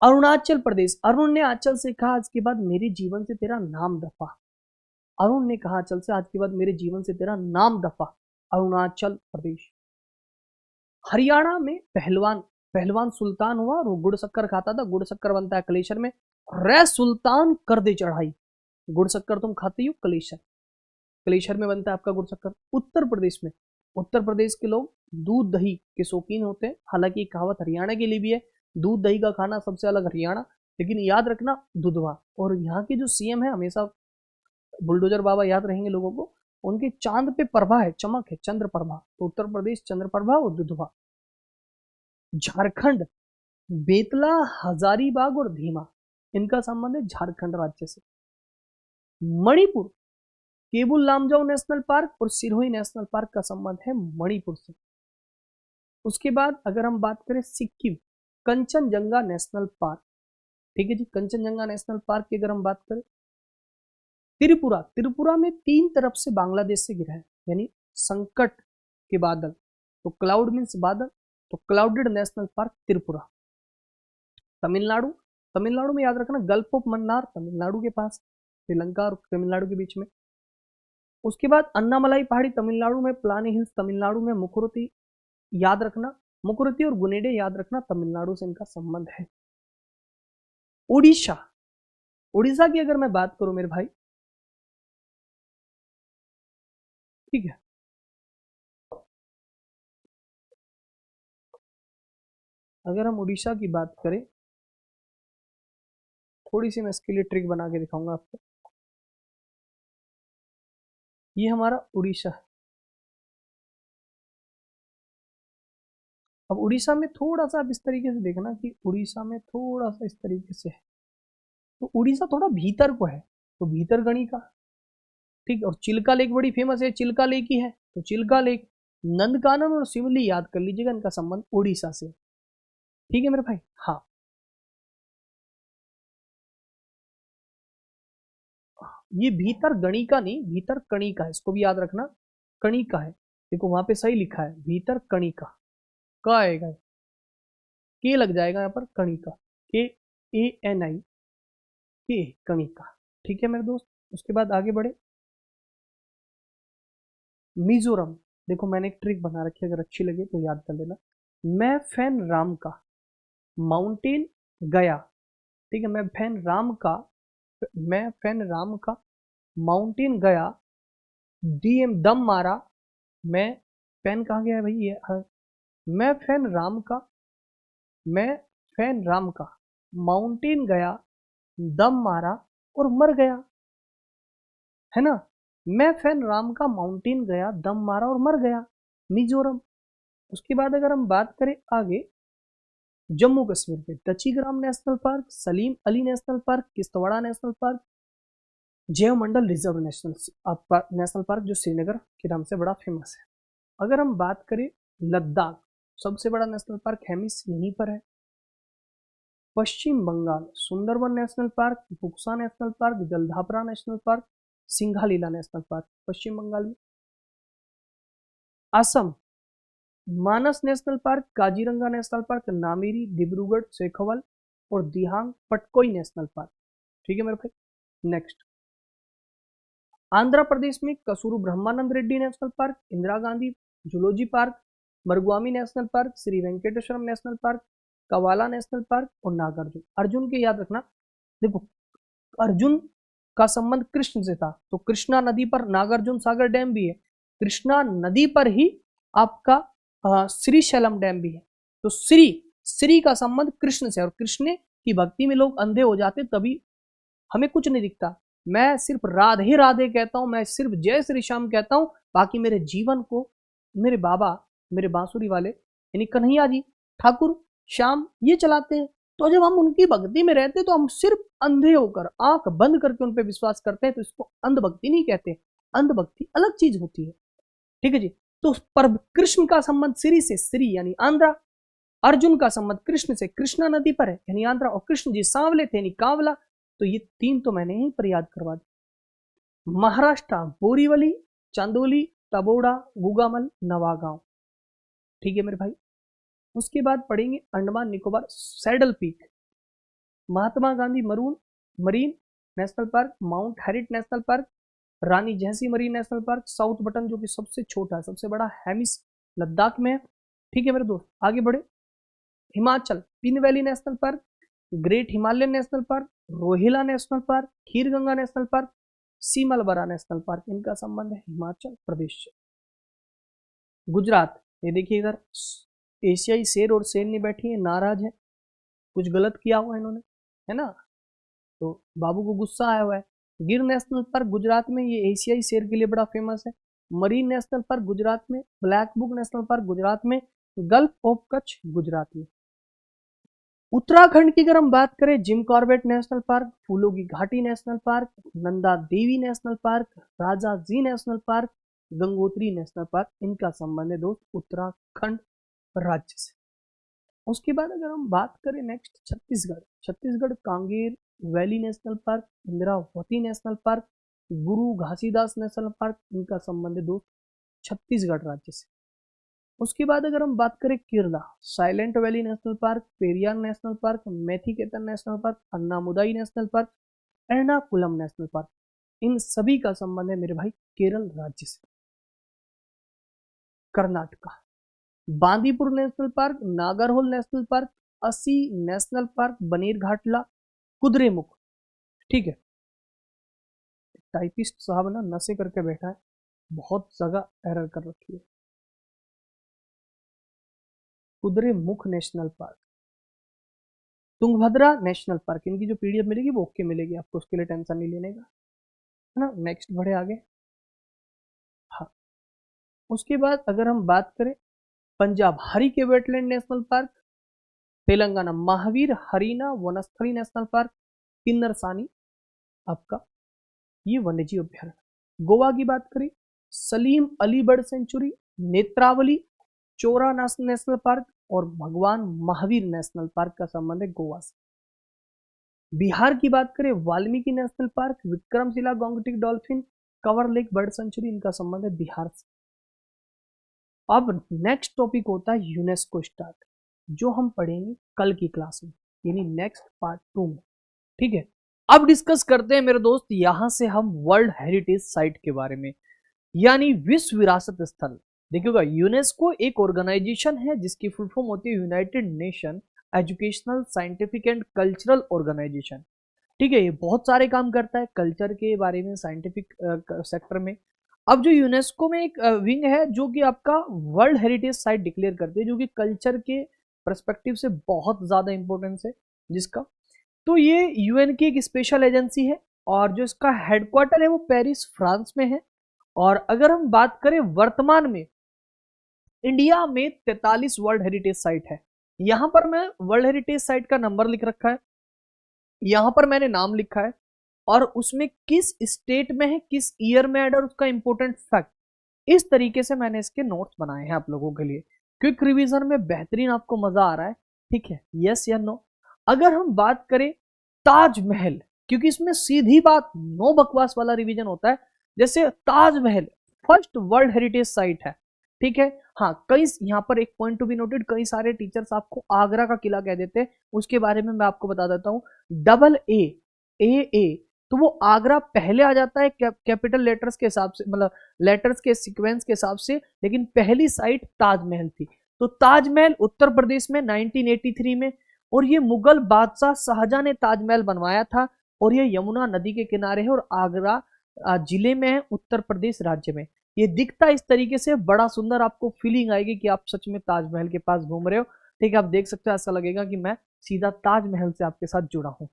अरुणाचल प्रदेश, अरुण ने आंचल से कहा आज के बाद मेरे जीवन से तेरा नाम दफा। अरुण ने कहा आंचल से आज के बाद मेरे जीवन से तेरा नाम दफा, अरुणाचल प्रदेश। हरियाणा में पहलवान, पहलवान सुल्तान हुआ और वो गुड़ शक्कर खाता था, गुड़ शक्कर बनता है कलेशर में, रे सुल्तान कर दे चढ़ाई। गुड़ शक्कर तुम खाते हो, कलेशर, कलेशर में बनता है आपका गुड़ शक्कर। उत्तर प्रदेश में, उत्तर प्रदेश के लोग दूध दही के शौकीन होते हैं, हालांकि कहावत हरियाणा के लिए भी है, दूध दही का खाना सबसे अलग हरियाणा, लेकिन याद रखना दुधवा। और यहाँ के जो सीएम है हमेशा बुलडोजर बाबा याद रहेंगे लोगों को, उनके चांद पे प्रभा है, चमक है, चंद्र प्रभा। तो उत्तर प्रदेश चंद्र प्रभा और दुधवा। झारखंड, बेतला, हजारीबाग और धीमा, इनका संबंध है झारखंड राज्य से। मणिपुर, केबुल लामजाओ नेशनल पार्क और सिरोही नेशनल पार्क का संबंध है मणिपुर से। उसके बाद अगर हम बात करें सिक्किम, कंचनजंगा नेशनल पार्क, ठीक है जी, कंचनजंगा नेशनल पार्क की अगर हम बात करें। त्रिपुरा, त्रिपुरा में 3 तरफ से बांग्लादेश से घिरा है, यानी संकट के बादल, तो क्लाउड मीन्स बादल, तो clouded national park Tripura. Tamil Nadu, Tamil Nadu में याद रखना गल्फ ऑफ मन्नार तमिलनाडु के पास, श्रीलंका और तमिलनाडु के बीच में। उसके बाद अन्नामलाई पहाड़ी तमिलनाडु में, प्लानी हिल्स तमिलनाडु में, मुकुरुती याद रखना, मुकुरुती और गुनेडे याद रखना, तमिलनाडु से इनका संबंध है। उड़ीसा, उड़ीसा की अगर मैं बात करूं मेरे भाई, ठीक है, अगर हम उड़ीसा की बात करें, थोड़ी सी मैं इसके लिए ट्रिक बना के दिखाऊंगा आपको। ये हमारा उड़ीसा है। अब उड़ीसा में थोड़ा सा आप इस तरीके से देखना कि उड़ीसा में थोड़ा सा इस तरीके से है, तो उड़ीसा थोड़ा भीतर को है, तो भीतर गणिका, ठीक। और चिल्का लेक बड़ी फेमस है, चिल्का लेक ही है, तो चिल्का लेक, नंदकानन और सिमली याद कर लीजिएगा, इनका संबंध उड़ीसा से, ठीक है मेरे भाई। हाँ, ये भीतर गणिका नहीं, भीतर कणिका है, इसको भी याद रखना, कणिका है, देखो वहां पे सही लिखा है, भीतर कणिका, का आएगा, के लग जाएगा यहाँ पर, कणिका, के ए एन आई, के, कणिका, ठीक है मेरे दोस्त। उसके बाद आगे बढ़े, मिजोरम, देखो मैंने एक ट्रिक बना रखी है, अगर अच्छी लगे तो याद कर लेना। मैं फैन राम का, माउंटेन गया, ठीक है, मैं फैन राम का माउंटेन गया, डीएम दम मारा, मैं फैन कहाँ गया है भाई ये, हाँ, मैं फैन राम का, मैं फैन राम का माउंटेन गया, दम मारा और मर गया, है ना। मैं फैन राम का माउंटेन गया, दम मारा और मर गया, मिजोरम। उसके बाद अगर हम बात करें आगे, जम्मू कश्मीर के Dachigam national park, Salim Ali national park, Kishtwar national park, जैव मंडल रिजर्व नेशनल पार्क जो श्रीनगर के नाम से बड़ा फेमस है। अगर हम बात करें लद्दाख, सबसे बड़ा नेशनल पार्क हेमिस यहीं पर है। Paschim Bangal, Sundarban national park, Buxa national park, Jaldapara national park, Singalila national park, Paschim Bangal में। Assam, Manas national park, Kaziranga national park, Nameri, Dibrugarh, Shekhawal और दिहांग पटकोई नेशनल पार्क, ठीक है मेरे भाई। नेक्स्ट, आंध्र प्रदेश में Kasuru Brahmananda Reddy national park, Indira Gandhi zoology park, Marguami national park, Shri Venkateshwaram national park, Kawal national park और नागार्जुन। अर्जुन के याद रखना, देखो अर्जुन का संबंध कृष्ण से था, तो कृष्णा नदी पर नागार्जुन सागर डैम भी है, कृष्णा नदी पर ही आपका श्रीशैलम डैम भी है। तो श्री का संबंध कृष्ण से, और कृष्ण की भक्ति में लोग अंधे हो जाते, तभी हमें कुछ नहीं दिखता। मैं सिर्फ राधे राधे कहता हूं, मैं सिर्फ जय श्री श्याम कहता हूं, बाकी मेरे जीवन को मेरे बाबा, मेरे बांसुरी वाले यानी कन्हैया जी, ठाकुर, श्याम ये चलाते हैं। तो जब हम उनकी भक्ति में रहते हैं तो हम सिर्फ अंधे होकर आंख बंद करके उन पर विश्वास करते हैं, तो इसको अंधभक्ति नहीं कहते, अंधभक्ति अलग चीज होती है, ठीक है जी। तो पर कृष्ण का संबंध श्री से, श्री यानी आंध्रा, अर्जुन का संबंध कृष्ण से, कृष्णा नदी पर है यानी आंध्रा, और कृष्ण जी सांवले थे यानी कांवला। तो ये तीन तो मैंने यहीं पर याद करवा दी। महाराष्ट्र, बोरीवली, चांदोली, तबोड़ा, गुगामल, नवागांव, ठीक है मेरे भाई। उसके बाद पढ़ेंगे Andaman Nicobar, saddle peak, Mahatma Gandhi marine national park, mount Harriet national park, Rani Jhansi marine national park, south button जो कि सबसे छोटा है, सबसे बड़ा हेमिस लद्दाख में है, ठीक है मेरे दोस्त। आगे बढ़े, Himachal, Pin valley national park, great Himalayan national park, Rohila national park, Khirganga national park, Simalbara national park, इनका संबंध है हिमाचल प्रदेश से। गुजरात, ये देखिए इधर एशियाई शेर और शेरनी बैठी है, नाराज है, कुछ गलत किया हुआ है इन्होंने, है ना, तो बाबू को गुस्सा आया हुआ है। गिर नेशनल पार्क गुजरात में, ये एशियाई शेर के लिए बड़ा फेमस है। मरीन नेशनल पार्क गुजरात में, black book national park Gujarat में, गल्फ ऑफ कच्छ गुजरात में। उत्तराखंड की अगर हम बात करें, जिम कॉर्बेट नेशनल पार्क, फूलों की घाटी national park, Nanda Devi national park, Raja ji national park, Gangotri national park, इनका संबंध है दोस्त उत्तराखंड राज्य से। उसके बाद अगर हम बात करें next, Chhattisgarh Kanger valley national park, Indravati national park, गुरु घासीदास नेशनल पार्क, इनका संबंध है दोस्त छत्तीसगढ़ राज्य से। उसके बाद अगर हम बात करें Kerala, silent valley national park, Periyar national park, Mathikettan national park, Anamudi national park, Ernakulam national park, इन सभी का संबंध है मेरे भाई केरल राज्य से। Karnataka, Bandipur national park, Nagarhole national park, अस्सी नेशनल पार्क, बनीरघाटला, कुद्रेमुख। ठीक है, टाइपिस्ट साहब ना नशे करके बैठा है, बहुत जगह एरर कर रखी है। Kudremukh national park, Tungabhadra national park, इनकी जो पीडीएफ मिलेगी वो ओके मिलेगी आपको, उसके लिए टेंशन नहीं लेने का, है ना। नेक्स्ट बढ़े आगे। हाँ, उसके बाद अगर हम बात करें Punjab Harike wetland national park, Telangana Mahavir Harina Vanasthali national park, Kinnerasani आपका ये वन्यजीव अभ्यारण्य। गोवा की बात करें Salim Ali bird sanctuary, Netravali, Chorao national park और भगवान महावीर नेशनल पार्क का संबंध है गोवा से। बिहार की बात करें Valmiki national park, Vikramshila gangetic dolphin, Kanwar lake bird sanctuary, इनका संबंध है बिहार से। अब नेक्स्ट टॉपिक होता है यूनेस्को स्टार्ट, जो हम पढ़ेंगे कल की क्लास में, यानी नेक्स्ट पार्ट 2 में। ठीक है, अब डिस्कस करते हैं मेरे दोस्त यहां से हम वर्ल्ड हेरिटेज साइट के बारे में, यानी विश्व विरासत स्थल। देखिएगा, यूनेस्को एक ऑर्गेनाइजेशन है जिसकी फुल फॉर्म होती है United Nation Educational Scientific and Cultural Organisation. ठीक है, ये बहुत सारे काम करता है कल्चर के बारे में, साइंटिफिक सेक्टर में। अब जो यूनेस्को में एक विंग है जो कि आपका वर्ल्ड हेरिटेज साइट डिक्लेयर करती है, जो कि कल्चर के पर्सपेक्टिव से बहुत ज्यादा इंपॉर्टेंस है जिसका। तो ये यूएन की एक स्पेशल एजेंसी है और जो इसका हेडक्वार्टर है वो पेरिस फ्रांस में है। और अगर हम बात करें वर्तमान में इंडिया में 43 वर्ल्ड हेरिटेज साइट है। यहां पर मैं वर्ल्ड हेरिटेज साइट का नंबर लिख रखा है, यहां पर मैंने नाम लिखा है और उसमें किस स्टेट में है, किस ईयर में ऐड और उसका इंपॉर्टेंट फैक्ट, इस तरीके से मैंने इसके नोट्स बनाए हैं आप लोगों के लिए। क्विक रिवीजन में बेहतरीन आपको मजा आ रहा है, ठीक है, यस या नो। अगर हम बात करें ताजमहल, क्योंकि इसमें सीधी बात नो बकवास वाला रिवीजन होता है, जैसे Taj Mahal first world heritage site है, ठीक है। हाँ, कई यहाँ पर एक पॉइंट टू बी नोटेड, कई सारे टीचर्स आपको आगरा का किला कह देते हैं, उसके बारे में मैं आपको बता देता हूँ। डबल ए ए तो वो आगरा पहले आ जाता है कैपिटल लेटर्स के हिसाब से, मतलब लेटर्स के सीक्वेंस के हिसाब से, लेकिन पहली साइट ताजमहल थी। तो ताजमहल उत्तर प्रदेश में 1983 में, और ये मुगल बादशाह शाहजहां ने ताजमहल बनवाया था, और ये यमुना नदी के किनारे है और आगरा जिले में है, उत्तर प्रदेश राज्य में। ये दिखता इस तरीके से, बड़ा सुंदर, आपको फीलिंग आएगी कि आप सच में ताजमहल के पास घूम रहे हो। ठीक है, आप देख सकते हो, ऐसा लगेगा कि मैं सीधा ताजमहल से आपके साथ जुड़ा हूं।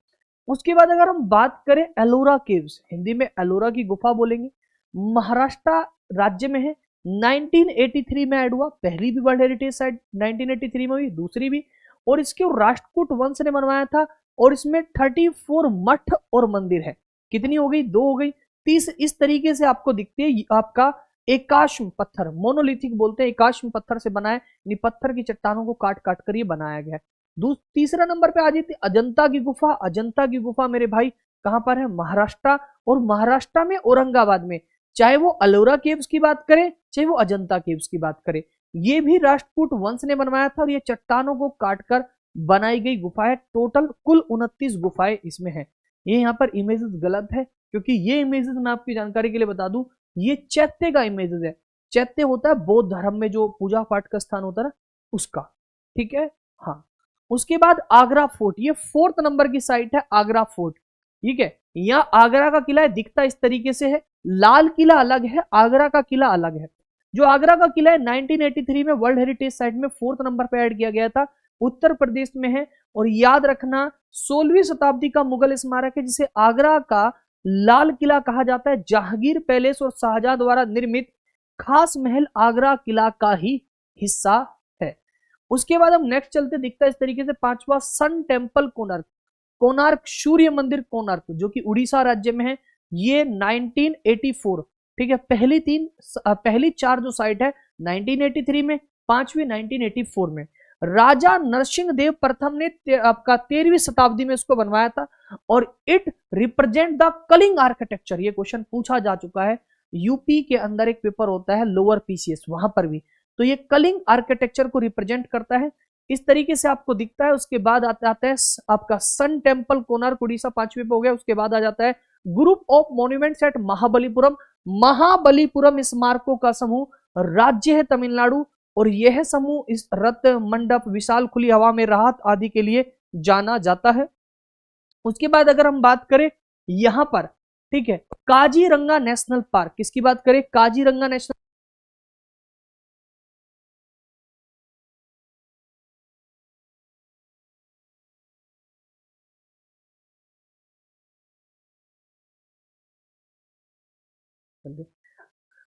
उसके बाद अगर हम बात करें एलोरा केव्स, हिंदी में एलोरा की गुफा बोलेंगे, महाराष्ट्र राज्य में है, 1983 में ऐड हुआ, पहली भी वर्ल्ड हेरिटेज साइट 1983 में हुई, दूसरी भी, और इसके राष्ट्रकूट वंश ने बनवाया था, और इसमें 34 मठ और मंदिर है। कितनी हो गई? 2 हो गई। 30 इस तरीके से आपको दिखती है। आपका एकाश्म पत्थर, मोनोलिथिक बोलते हैं, एकाश्म पत्थर से बना है, पत्थर की चट्टानों को काट काट कर ये बनाया गया है। तीसरा नंबर पे आ जाती है अजंता की गुफा। अजंता की गुफा मेरे भाई कहां पर है? महाराष्ट्र, और महाराष्ट्र में औरंगाबाद में। चाहे वो अलोरा केव्स की बात करें, चाहे वो अजंता केव्स की बात करें, ये भी राष्ट्रकूट वंश ने बनवाया था, और ये चट्टानों को काटकर बनाई गई गुफा है। टोटल कुल 29 गुफाएं इसमें है। ये यहाँ पर इमेजेस गलत है, क्योंकि ये इमेजेस मैं आपकी जानकारी के लिए बता दूं, ये चैत्य का इमेजेस है। चैत्य होता है बौद्ध धर्म में जो पूजा पाठ का स्थान होता है उसका, ठीक है। हाँ, उसके बाद आगरा फोर्ट, ये 4th नंबर की साइट है आगरा फोर्ट, ठीक है। यहाँ आगरा का किला है, दिखता इस तरीके से है, लाल किला अलग है, आगरा का किला अलग है। जो आगरा का किला है 1983 में वर्ल्ड हेरिटेज साइट में 4th नंबर पर ऐड किया गया था, उत्तर प्रदेश में है। और याद रखना 16वीं शताब्दी का मुगल स्मारक है, जिसे आगरा का लाल किला कहा जाता है। जहांगीर पैलेस और शाहजहां द्वारा निर्मित खास महल आगरा किला का ही हिस्सा है। उसके बाद हम नेक्स्ट चलते, दिखता है इस तरीके से। 5वां सन टेम्पल कोणार्क, कोणार्क सूर्य मंदिर कोणार्क, जो कि उड़ीसा राज्य में है। ये 1984, ठीक है। पहली 4 जो साइट है 1983 में, 5वीं 1984 में। राजा नरसिंह देव प्रथम ने आपका 13वीं शताब्दी में इसको बनवाया था, और it represent the Kalinga architecture. ये क्वेश्चन पूछा जा चुका है, यूपी के अंदर एक पेपर होता है लोअर पीसीएस, वहां पर भी, तो ये कलिंग आर्किटेक्चर को रिप्रेजेंट करता है, इस तरीके से आपको दिखता है। उसके बाद आता है आपका सन टेम्पल कोणार्क, उड़ीसा 5वें पे हो गया। उसके बाद आ जाता है group of monuments eight Mahabalipuram. Mahabalipuram स्मारकों का समूह, राज्य है तमिलनाडु, और यह समूह इस रत मंडप, विशाल खुली हवा में राहत आदि के लिए जाना जाता है। उसके बाद अगर हम बात करें यहां पर, ठीक है, काजीरंगा नेशनल पार्क, किसकी बात करें, Kaziranga national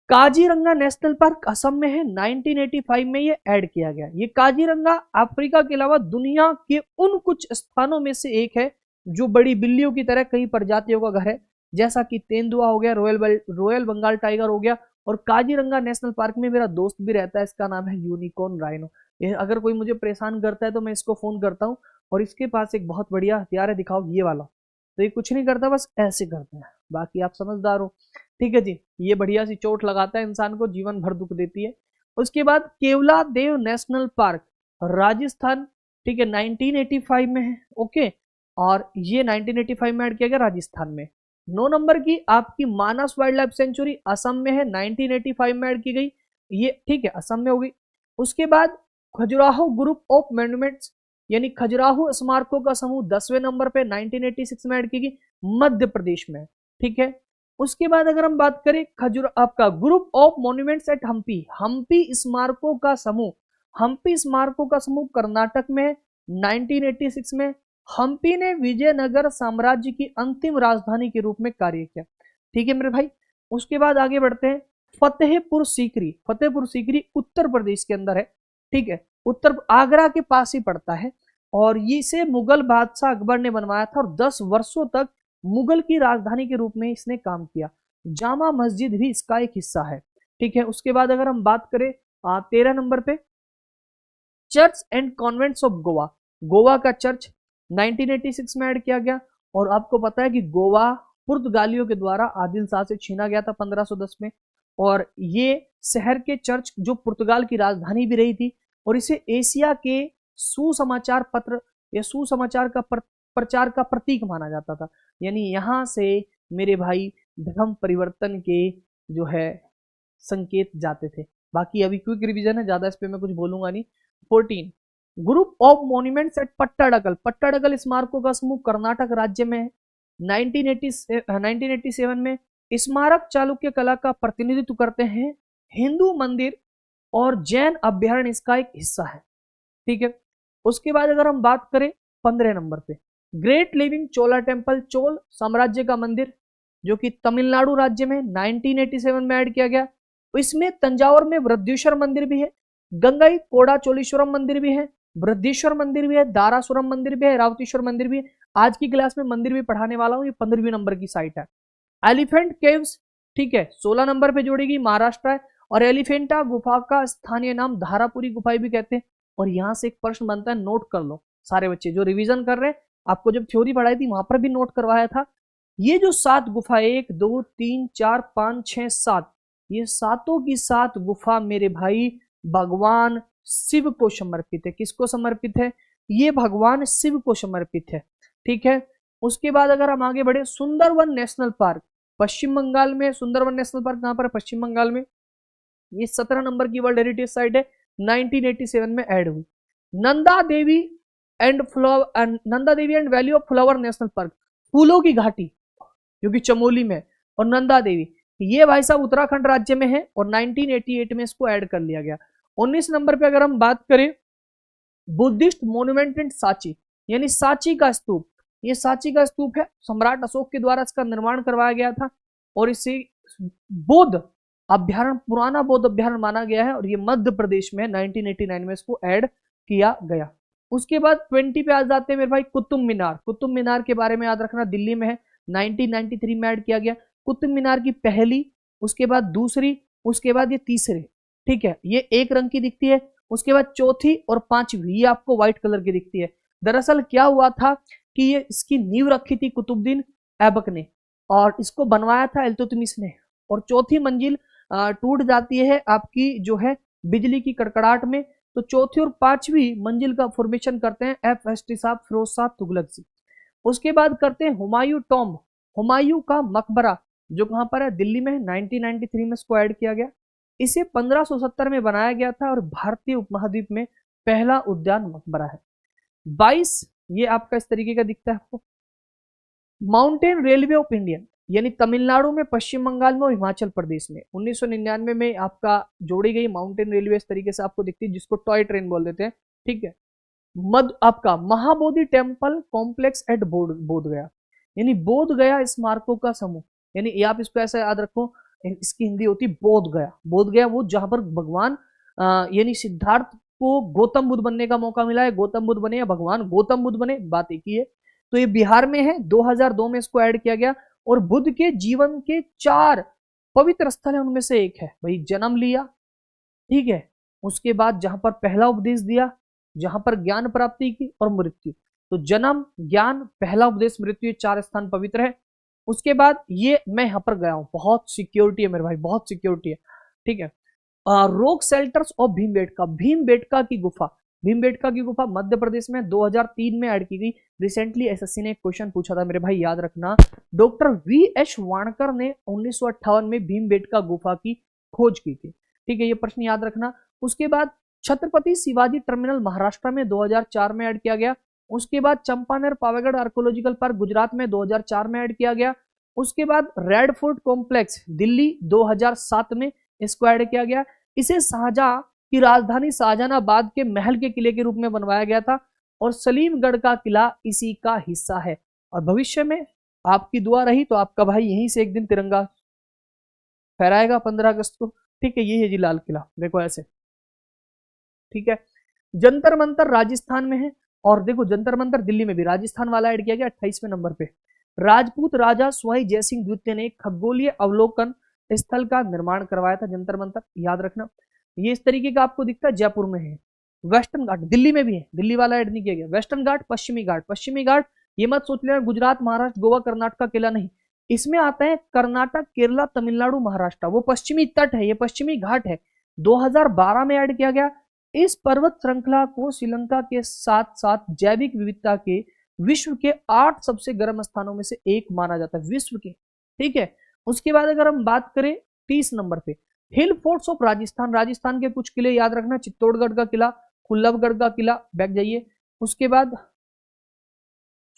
Kaziranga national park Assam में है। 1985 में ये ऐड किया गया। ये काजीरंगा अफ्रीका के अलावा दुनिया के उन कुछ स्थानों में से एक है जो बड़ी बिल्लियों की तरह कई प्रजातियों का घर है, जैसा कि तेंदुआ हो गया, रॉयल बंगाल टाइगर हो गया, और काजीरंगा नेशनल पार्क में मेरा दोस्त भी रहता है, इसका नाम है यूनिकॉर्न राइनो। अगर कोई मुझे परेशान करता है तो मैं इसको फोन करता हूँ, और इसके पास एक बहुत बढ़िया हथियार है, दिखाओ ये वाला। तो ये कुछ नहीं करता, बस ऐसे करता है, बाकी आप समझदार हो, ठीक है जी। ये बढ़िया सी चोट लगाता है इंसान को, जीवन भर दुख देती है। उसके बाद केवला देव नेशनल पार्क राजस्थान, ठीक है, 1985 में है, ओके, और ये 1985 में ऐड किया गया राजस्थान में। 9 नंबर की आपकी मानस वाइल्ड लाइफ सेंचुरी असम में है, 1985 में ऐड की गई, ये ठीक है असम में हो गई। उसके बाद खजुराहो ग्रुप ऑफ मॉन्यूमेंट्स, यानी खजुराहो स्मारकों का समूह 10वें नंबर पे 1986 में ऐड की गई, मध्य प्रदेश में, ठीक है। उसके बाद अगर हम बात करें आपका group of monuments at Hampi, Hampi स्मारकों का समूह, हम्पी स्मारकों का समूह कर्नाटक में 1986 में। हम्पी ने विजयनगर साम्राज्य की अंतिम राजधानी के रूप में कार्य किया, ठीक है मेरे भाई। उसके बाद आगे बढ़ते हैं, फतेहपुर सीकरी, फतेहपुर सीकरी उत्तर प्रदेश के अंदर है, ठीक है, उत्तर आगरा के पास ही पड़ता है, और इसे मुगल बादशाह अकबर ने बनवाया था, और 10 वर्षों तक मुगल की राजधानी के रूप में इसने काम किया। जामा मस्जिद भी इसका एक हिस्सा है, ठीक है। उसके बाद अगर हम बात करें 13 नंबर पे, church and convents of Goa, Goa का चर्च 1986 में ऐड किया गया, और आपको पता है कि गोवा पुर्तगालियों के द्वारा आदिल शाह से छीना गया था 1510 में, और ये शहर के चर्च जो पुर्तगाल की राजधानी भी रही थी, और इसे एशिया के सुसमाचार पत्र या सुसमाचार का प्रचार का प्रतीक माना जाता था। यानी यहां से मेरे भाई धर्म परिवर्तन के जो है संकेत जाते थे। बाकी अभी क्विक रिवीजन है, ज्यादा इस पे मैं कुछ बोलूंगा नहीं। 14 group of monuments eight Pattadakal, Pattadakal स्मारकों का समूह कर्नाटक राज्य में है। 1987 में स्मारक चालुक्य कला का प्रतिनिधित्व करते हैं, हिंदू मंदिर और जैन अभ्यारण्य इसका एक हिस्सा है, ठीक है। उसके बाद अगर हम बात करें 15 नंबर पे, ग्रेट लिविंग चोला टेम्पल, चोल साम्राज्य का मंदिर जो कि तमिलनाडु राज्य में 1987 में ऐड किया गया। इसमें तंजावर में वृद्धेश्वर मंदिर भी है, गंगई कोड़ा चोलीश्वरम मंदिर भी है, वृद्धेश्वर मंदिर भी है, दारासुरम मंदिर भी है, रावतीश्वर मंदिर भी है। आज की क्लास में मंदिर भी पढ़ाने वाला हूं, ये 15वीं नंबर की साइट है। एलिफेंट केव्स, ठीक है, 16 नंबर पे जोड़ेगी, महाराष्ट्र है, और एलिफेंटा गुफा का स्थानीय नाम धारापुरी गुफाएं भी कहते हैं। और यहां से एक प्रश्न बनता है, नोट कर लो सारे बच्चे जो रिवीजन कर रहे हैं, आपको जब थ्योरी पढ़ाई थी वहां पर भी नोट करवाया था। ये जो 7 गुफा, 1 2 3 4 5 6 7, ये सातों की 7 गुफा मेरे भाई भगवान शिव को समर्पित है। किसको समर्पित है? ये भगवान शिव को समर्पित है, ठीक है। उसके बाद अगर हम आगे बढ़े, सुंदरवन नेशनल पार्क पश्चिम बंगाल में, सुंदरवन नेशनल पार्क कहां पर है? पश्चिम बंगाल में। ये 17 नंबर की वर्ल्ड हेरिटेज साइट है, 1987 में ऐड हुई। Nanda Devi and valley of flower national park, फूलों की घाटी जो कि चमोली में, और नंदा देवी ये भाई साहब उत्तराखंड राज्य में है, और 1988 में इसको ऐड कर लिया गया। 19 नंबर पे अगर हम बात करें, बुद्धिस्ट मोन्यूमेंट इन सांची, यानी सांची का स्तूप, ये सांची का स्तूप है, सम्राट अशोक के द्वारा इसका निर्माण करवाया गया था, और इसे बौद्ध अभ्यारण्य, पुराना बौद्ध अभ्यारण्य माना गया है, और ये मध्य प्रदेश में 1989 में इसको ऐड किया गया। उसके बाद 20 पे आ जाते हैं मेरे भाई, कुतुब मीनार। कुतुब मीनार के बारे में याद रखना, दिल्ली में है, 1993 में ऐड किया गया। कुतुब मीनार की पहली, उसके बाद दूसरी, उसके बाद ये तीसरे, ठीक है, ये एक रंग की दिखती है। उसके बाद चौथी और पांचवी ये आपको व्हाइट कलर की दिखती है। दरअसल क्या हुआ था कि ये इसकी नींव रखी थी कुतुबुद्दीन ऐबक ने, और इसको बनवाया था इल्तुतमिश ने, और चौथी मंजिल टूट जाती है आपकी जो है बिजली की कड़कड़ाहट में, तो चौथी और पांचवी मंजिल का फॉर्मेशन करते हैं FST साहब, फिरोज शाह तुगलक जी। उसके बाद करते हैं हुमायूं टॉम्ब, हुमायूं का मकबरा जो कहां पर है? दिल्ली में, 1993 में इसको ऐड किया गया। इसे 1570 में बनाया गया था और भारतीय उपमहाद्वीप में पहला उद्यान मकबरा है। 22 ये आपका इस तरीके का दिखता है आपको। माउंटेन रेलवे ऑफ इंडिया, यानी तमिलनाडु में, पश्चिम बंगाल में और हिमाचल प्रदेश में 1999 में आपका जोड़ी गई माउंटेन रेलवे इस तरीके से आपको दिखती है, जिसको टॉय ट्रेन बोल देते हैं, ठीक है। आपका महाबोधि टेम्पल कॉम्प्लेक्स एट बोध गया, यानी बोध गया स्मारकों का समूह, यानी आप इसको ऐसा याद रखो, इसकी हिंदी होती बोध गया। बोध गया वो जहां पर भगवान यानी सिद्धार्थ को गौतम बुद्ध बनने का मौका मिला है, गौतम बुद्ध बने या भगवान गौतम बुद्ध बने, बात एक ही है। तो ये बिहार में है, 2002 में इसको ऐड किया गया, और बुद्ध के जीवन के 4 पवित्र स्थल है, उनमें से एक है भाई जन्म लिया, ठीक है, उसके बाद जहां पर पहला उपदेश दिया, जहां पर ज्ञान प्राप्ति की, और मृत्यु। तो जन्म, ज्ञान, पहला उपदेश, मृत्यु, 4 स्थान पवित्र है। उसके बाद ये मैं यहां पर गया हूं, बहुत सिक्योरिटी है मेरे भाई, बहुत सिक्योरिटी है, ठीक है। Rock shelters of Bhimbetka, Bhimbetka की गुफा, भीमबेटका की गुफा मध्य प्रदेश में 2003 में ऐड की गई। रिसेंटली एसएससी ने एक क्वेश्चन पूछा था मेरे भाई, याद रखना, डॉक्टर वीएच वाणकर ने 1958 में भीमबेटका गुफा की खोज की थी, ठीक है, ये प्रश्न याद रखना। उसके बाद छत्रपति शिवाजी टर्मिनल महाराष्ट्र में 2004 में ऐड किया गया। उसके बाद चंपानेर पावागढ़ आर्कोलॉजिकल पार्क गुजरात में 2004 में ऐड किया गया। उसके बाद रेड फोर्ट कॉम्प्लेक्स दिल्ली 2007 में इसको ऐड किया गया। इसे शाहजहां की राजधानी शाहजहानाबाद के महल के किले के रूप में बनवाया गया था, और सलीमगढ़ का किला इसी का हिस्सा है। और भविष्य में आपकी दुआ रही तो आपका भाई यहीं से एक दिन तिरंगा फहराएगा 15 अगस्त को, ठीक है। ये है जी लाल किला, देखो ऐसे, ठीक है। जंतर मंतर राजस्थान में है, और देखो जंतर मंतर दिल्ली में भी, राजस्थान वाला ऐड किया गया 28वें नंबर पे। राजपूत राजा स्वाई जयसिंह द्वितीय ने खगोलीय अवलोकन स्थल का निर्माण करवाया था, जंतर मंतर, याद रखना। ये इस तरीके का आपको दिखता है, जयपुर में है। वेस्टर्न घाट दिल्ली में भी है, दिल्ली वाला ऐड नहीं किया गया। वेस्टर्न घाट, पश्चिमी घाट, पश्चिमी घाट ये मत सोच लेना गुजरात, महाराष्ट्र, गोवा, कर्नाटक का किला नहीं, इसमें आता है कर्नाटक, केरला, तमिलनाडु, महाराष्ट्र, वो पश्चिमी तट है, ये पश्चिमी घाट है, 2012 में ऐड किया गया। इस पर्वत श्रृंखला को श्रीलंका के साथ साथ जैविक विविधता के विश्व के 8 सबसे गर्म स्थानों में से एक माना जाता है, विश्व के, ठीक है। उसके बाद अगर हम बात करें 30 नंबर पे, हिल फोर्ट्स ऑफ राजस्थान, राजस्थान के कुछ किले याद रखना, चित्तौड़गढ़ का किला, कुल्लभगढ़ का किला, बैक जाइए। उसके बाद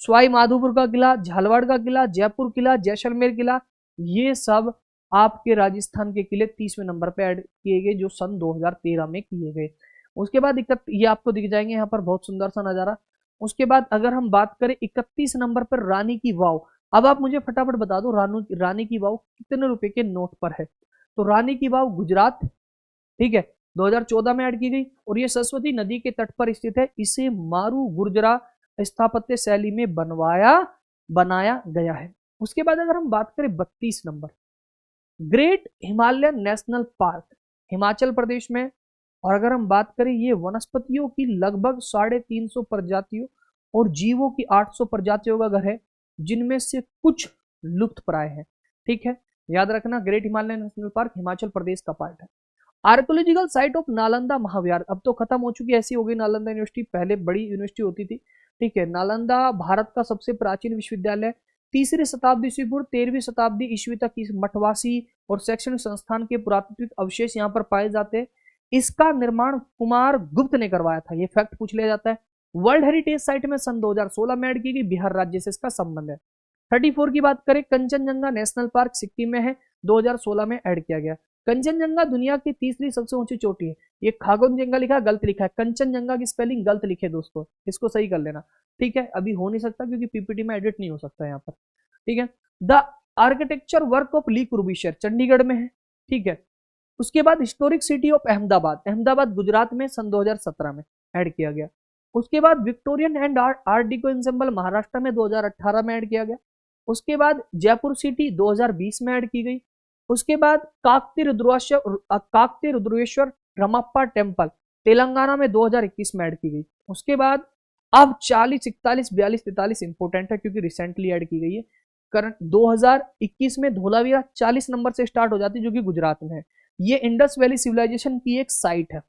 सवाई माधोपुर का किला, झालवाड़ का किला, जयपुर किला, जैसलमेर किला, ये सब आपके राजस्थान के किले 30वें नंबर पे ऐड किए गए, जो सन 2013 में किए गए। उसके बाद ये आपको दिख जाएंगे यहाँ पर, बहुत सुंदर सा नजारा। उसके बाद अगर हम बात करें 31 नंबर पर रानी की वाव, अब आप मुझे फटाफट बता दो रानी की वाव कितने रुपए के नोट पर है। तो रानी की वाव गुजरात, ठीक है, 2014 में ऐड की गई, और ये सरस्वती नदी के तट पर स्थित है। इसे मारू गुर्जरा स्थापत्य शैली में बनाया गया है। उसके बाद अगर हम बात करें 32 number, great Himalayan national park, Himachal Pradesh में, और अगर हम बात करें ये वनस्पतियों की लगभग 350 प्रजातियों और जीवों की 800 प्रजातियों का घर है, जिनमें से कुछ लुप्त प्राय है, ठीक है, याद रखना। Great Himalayan national park Himachal Pradesh का पार्ट है। Archaeological site of Nalanda Mahavihara, अब तो खत्म हो चुकी है, ऐसी हो गई नालंदा यूनिवर्सिटी, पहले बड़ी यूनिवर्सिटी होती थी, ठीक है। नालंदा भारत का सबसे प्राचीन विश्वविद्यालय, 3री शताब्दी से पूर्व 13वीं शताब्दी ईस्वी तक इस मठवासी और शैक्षणिक संस्थान के पुरातात्विक अवशेष यहाँ पर पाए जाते हैं। इसका निर्माण कुमार गुप्त ने करवाया था, ये फैक्ट पूछ लिया जाता है। वर्ल्ड हेरिटेज साइट में सन 2016 में ऐड की गई, बिहार राज्य से इसका संबंध है। 34 की बात करें, कंचनजंगा नेशनल पार्क सिक्किम में है, 2016 में ऐड किया गया। कंचनजंगा दुनिया की 3री सबसे ऊंची चोटी है, ये खागोनजंगा लिखा है, गलत लिखा है, कंचनजंगा की स्पेलिंग गलत लिखे दोस्तों, इसको सही कर लेना, ठीक है। अभी हो नहीं सकता क्योंकि पीपीटी में एडिट नहीं हो सकता यहाँ पर, ठीक है। The architecture work of le Corbusier Chandigarh में है, ठीक है। उसके बाद historic city of Ahmedabad, Ahmedabad Gujarat में सन 2017 में ऐड किया गया। उसके बाद Victorian and art deco ensemble Maharashtra में 2018 में ऐड किया गया। उसके बाद जयपुर सिटी 2020 में ऐड की गई। उसके बाद काकती रुद्रेश्वर रमप्पा टेम्पल तेलंगाना में 2021 में ऐड की गई। उसके बाद अब 40, 41, 42, 43 इंपोर्टेंट है क्योंकि रिसेंटली ऐड की गई है। करंट 2021 में धोलावीरा 40 नंबर से स्टार्ट हो जाती है, जो कि गुजरात में है। ये इंडस वैली सिविलाइजेशन की एक साइट है।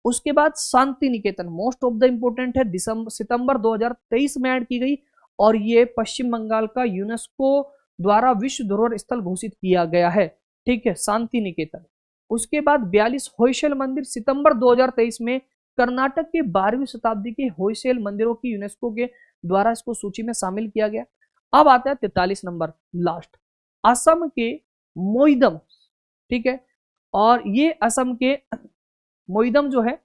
उसके बाद Shanti Niketan most of the important है, सितंबर 2023 में ऐड की गई, और ये पश्चिम बंगाल का यूनेस्को द्वारा विश्व धरोहर स्थल घोषित किया गया है, ठीक है, शांति निकेतन। उसके बाद 42 होयसल मंदिर सितंबर 2023 में कर्नाटक के 12वीं शताब्दी के होयसल मंदिरों की यूनेस्को के द्वारा इसको सूची में शामिल किया गया। अब आता है 43 नंबर लास्ट, असम के मोइदम, ठीक है, और ये असम के मोइदम जो है,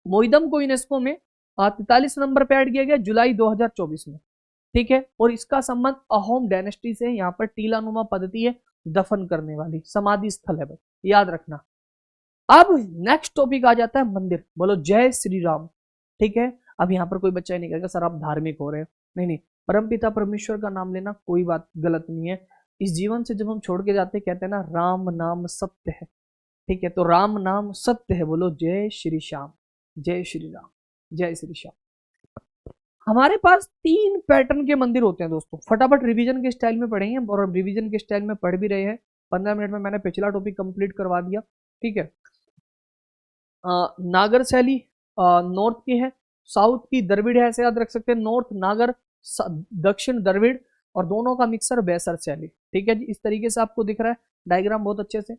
मोइदम को यूनेस्को में 43 नंबर पे ऐड किया गया जुलाई 2024 में, ठीक है, और इसका संबंध अहोम डायनेस्टी से। यहाँ पर टीलानुमा पद्धति है, दफन करने वाली समाधि स्थल है, याद रखना। अब नेक्स्ट टॉपिक आ जाता है मंदिर, बोलो जय श्री राम, ठीक है। अब यहाँ पर कोई बच्चा ही नहीं कहेगा सर आप धार्मिक हो रहे हो, नहीं नहीं, परमपिता परमेश्वर का नाम लेना कोई बात गलत नहीं है। इस जीवन से जब हम छोड़ के जाते कहते हैं ना राम नाम सत्य है, ठीक है, तो राम नाम सत्य है, बोलो जय श्री श्याम, जय श्री राम, जय श्री श्याम। हमारे पास 3 पैटर्न के मंदिर होते हैं दोस्तों, फटाफट रिवीजन के स्टाइल में पढ़ेंगे और रिवीजन के स्टाइल में पढ़ भी रहे हैं। 15 मिनट में मैंने पिछला टॉपिक कंप्लीट करवा दिया, ठीक है। नागर शैली नॉर्थ की है, साउथ की द्रविड़ है, ऐसे याद रख सकते हैं, नॉर्थ नागर, दक्षिण द्रविड़, और दोनों का मिक्सर बैसर शैली, ठीक है जी। इस तरीके से आपको दिख रहा है डायग्राम बहुत अच्छे से।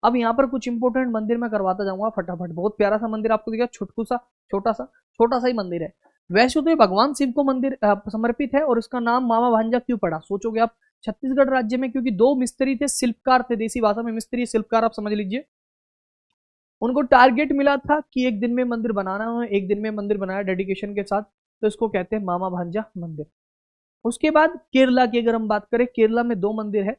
अब यहाँ पर कुछ इंपोर्टेंट मंदिर मैं करवाता जाऊंगा फटाफट। बहुत प्यारा सा मंदिर आपको दिखा, छोटा सा ही मंदिर है। वैसे तो ये भगवान शिव को मंदिर समर्पित है, और इसका नाम मामा भांजा क्यों पड़ा सोचोगे आप? छत्तीसगढ़ राज्य में क्योंकि 2 मिस्त्री थे, शिल्पकार थे, देसी भाषा में मिस्त्री शिल्पकार आप समझ लीजिए। उनको टारगेट मिला था कि एक दिन में मंदिर बनाना है, एक दिन में मंदिर बनाया डेडिकेशन के साथ, तो इसको कहते हैं मामा भांजा मंदिर। उसके बाद केरला की अगर हम बात करें, केरला में 2 मंदिर है।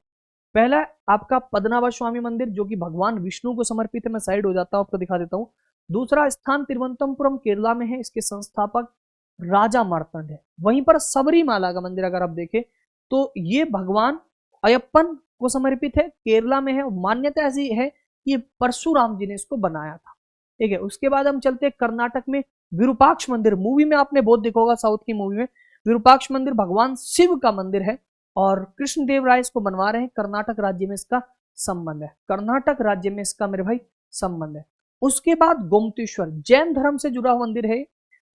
पहला आपका पद्मनाभ स्वामी मंदिर जो कि भगवान विष्णु को समर्पित है, मैं साइड हो जाता हूं आपको दिखा देता हूं। दूसरा स्थान तिरुवनंतपुरम केरला में है, इसके संस्थापक राजा मार्तंड है। वहीं पर सबरीमाला का मंदिर अगर आप देखें तो ये भगवान अयप्पन को समर्पित है, केरला में है। मान्यता ऐसी है कि परशुराम जी ने इसको बनाया था, ठीक है। उसके बाद हम चलते हैं कर्नाटक में, विरूपाक्ष मंदिर, मूवी में आपने बहुत देखा होगा, साउथ की मूवी में विरूपाक्ष मंदिर भगवान शिव का मंदिर है, और कृष्णदेव राय इसको बनवा रहे हैं। कर्नाटक राज्य में इसका संबंध है, कर्नाटक राज्य में इसका मेरे भाई संबंध है। उसके बाद गोमतेश्वर जैन धर्म से जुड़ा हुआ मंदिर है,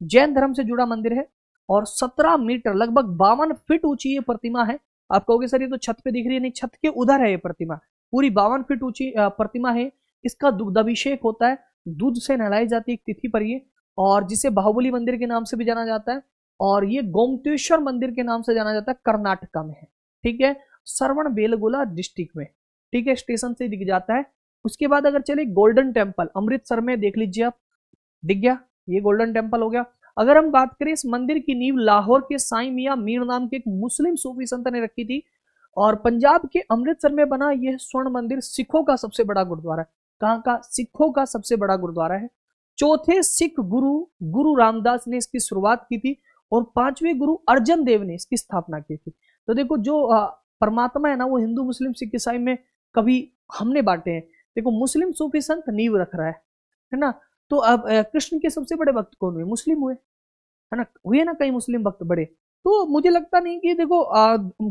जैन धर्म से जुड़ा मंदिर है, और 17 मीटर लगभग 52 फीट ऊंची ये प्रतिमा है। आप कहोगे सर ये तो छत पे दिख रही है, नहीं, छत के उधर है ये प्रतिमा, पूरी 52 फीट ऊंची प्रतिमा है। इसका दुग्धाभिषेक होता है, दूध से नहलाई जाती है एक तिथि पर ये, और जिसे बाहुबली मंदिर के नाम से भी जाना जाता है, और ये गोमतेश्वर मंदिर के नाम से जाना जाता है, कर्नाटका में है, ठीक है, श्रवण बेलगोला डिस्ट्रिक्ट में, ठीक है, स्टेशन से दिख जाता है। उसके बाद अगर चले गोल्डन टेम्पल अमृतसर में, देख लीजिए आप, दिख गया, ये गोल्डन टेम्पल हो गया। अगर हम बात करें, इस मंदिर की नींव लाहौर के साईं मियां मीर नाम के एक मुस्लिम सूफी संत ने रखी थी, और पंजाब के अमृतसर में बना यह स्वर्ण मंदिर सिखों का सबसे बड़ा गुरुद्वारा है। कहां का? सिखों का सबसे बड़ा गुरुद्वारा है। चौथे सिख गुरु रामदास ने इसकी शुरुआत की थी, और 5वें गुरु अर्जन देव ने इसकी स्थापना की थी। तो देखो जो परमात्मा है ना, वो हिंदू मुस्लिम सिख ईसाई में कभी हमने बांटे हैं। देखो मुस्लिम सूफी संत नींव रख रहा है ना, तो अब कृष्ण के सबसे बड़े भक्त कौन हुए? मुस्लिम हुए, है ना, हुए ना कई मुस्लिम भक्त बड़े। तो मुझे लगता नहीं कि देखो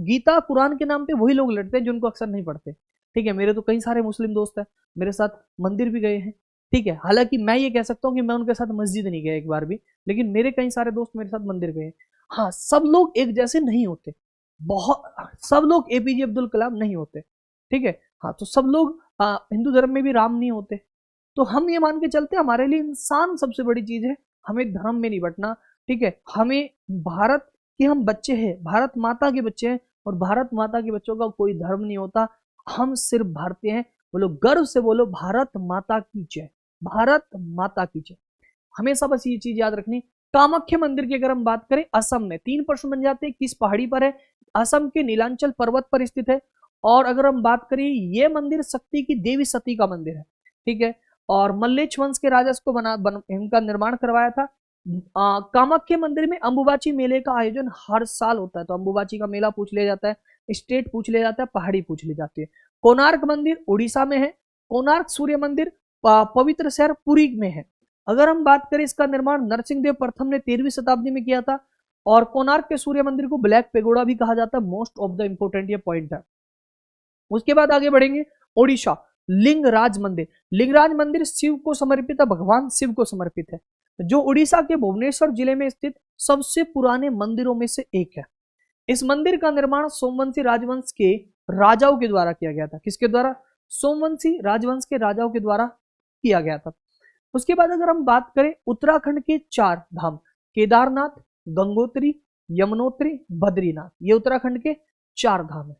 गीता कुरान के नाम पे वही लोग लड़ते हैं जिनको अक्सर नहीं पढ़ते, ठीक है। मेरे तो कई सारे मुस्लिम दोस्त हैं, मेरे साथ मंदिर भी गए हैं, ठीक है। हालांकि मैं ये कह सकता हूँ कि मैं उनके साथ मस्जिद नहीं गया एक बार भी, लेकिन मेरे कई सारे दोस्त मेरे साथ मंदिर गए। हाँ, सब लोग एक जैसे नहीं होते, बहुत सब लोग एपीजे अब्दुल कलाम नहीं होते, ठीक है। हाँ, तो सब लोग हिंदू धर्म में भी राम नहीं होते। तो हम ये मान के चलते हमारे लिए इंसान सबसे बड़ी चीज है, हमें धर्म में नहीं बंटना, ठीक है। हमें भारत के हम बच्चे हैं, भारत माता के बच्चे हैं, और भारत माता के बच्चों का कोई धर्म नहीं होता, हम सिर्फ भारतीय हैं। बोलो गर्व से, बोलो भारत माता की जय, भारत माता की जय। हमेशा बस ये चीज याद रखनी। कामाख्या मंदिर की अगर हम बात करें, असम में 3 प्रश्न बन जाते हैं, किस पहाड़ी पर है? असम के नीलांचल पर्वत पर स्थित है। और अगर हम बात करें, ये मंदिर शक्ति की देवी सती का मंदिर है, ठीक है, और मल्लेश वंश के राजा इसको इनका निर्माण करवाया था। कामाख्या मंदिर में अंबुबाची मेले का आयोजन हर साल होता है, तो अंबुबाची का मेला पूछ लिया जाता है, स्टेट पूछ लिया जाता है, पहाड़ी पूछ ली जाती है। कोणार्क मंदिर उड़ीसा में है। कोणार्क सूर्य मंदिर पवित्र शहर पुरी में है। अगर हम बात करें, इसका निर्माण नरसिंह देव प्रथम ने 13वीं शताब्दी में किया था, और कोणार्क के सूर्य मंदिर को ब्लैक पेगोडा भी कहा जाता है। मोस्ट ऑफ द इंपोर्टेंट ये पॉइंट है। उसके बाद आगे बढ़ेंगे, ओडिशा लिंगराज मंदिर। लिंगराज मंदिर शिव को समर्पित है, भगवान शिव को समर्पित है, जो उड़ीसा के भुवनेश्वर जिले में स्थित सबसे पुराने मंदिरों में से एक है। इस मंदिर का निर्माण सोमवंशी राजवंश के राजाओं के द्वारा किया गया था। किसके द्वारा? सोमवंशी राजवंश के राजाओं के द्वारा किया गया था। उसके बाद अगर हम बात करें उत्तराखंड के 4 धाम, केदारनाथ, गंगोत्री, यमुनोत्री, बद्रीनाथ, ये उत्तराखंड के 4 धाम है।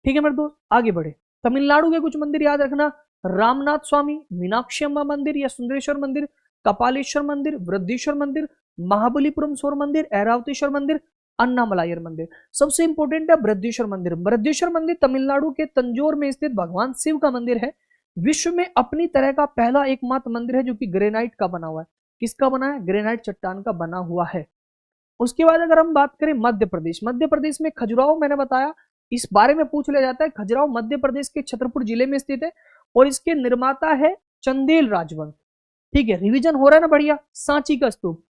ठीक है मेरे दोस्त, आगे बढ़े। तमिलनाडु के कुछ मंदिर याद रखना, रामनाथ स्वामी, मीनाक्षी अम्मा मंदिर या सुंदरेश्वर मंदिर, कपालेश्वर मंदिर, वृद्धेश्वर मंदिर, महाबलीपुरम शोर मंदिर, ऐरावतेश्वर मंदिर, अन्नामलायर मंदिर। सबसे इंपॉर्टेंट है वृद्धेश्वर मंदिर। वृद्धेश्वर मंदिर तमिलनाडु के तंजौर में स्थित भगवान शिव का मंदिर है। विश्व में अपनी तरह का पहला एकमात्र मंदिर है जो कि ग्रेनाइट का बना हुआ है। किसका बना है? ग्रेनाइट चट्टान का बना हुआ है। उसके बाद अगर हम बात करें मध्य प्रदेश, मध्य प्रदेश में खजुराहो, मैंने बताया इस बारे में पूछ लिया जाता है। खजुराहो मध्य प्रदेश के छतरपुर जिले में स्थित है और इसके निर्माता है चंदेल राजवंश। ठीक है, रिवीजन हो रहा है ना बढ़िया। सांची का स्तूप,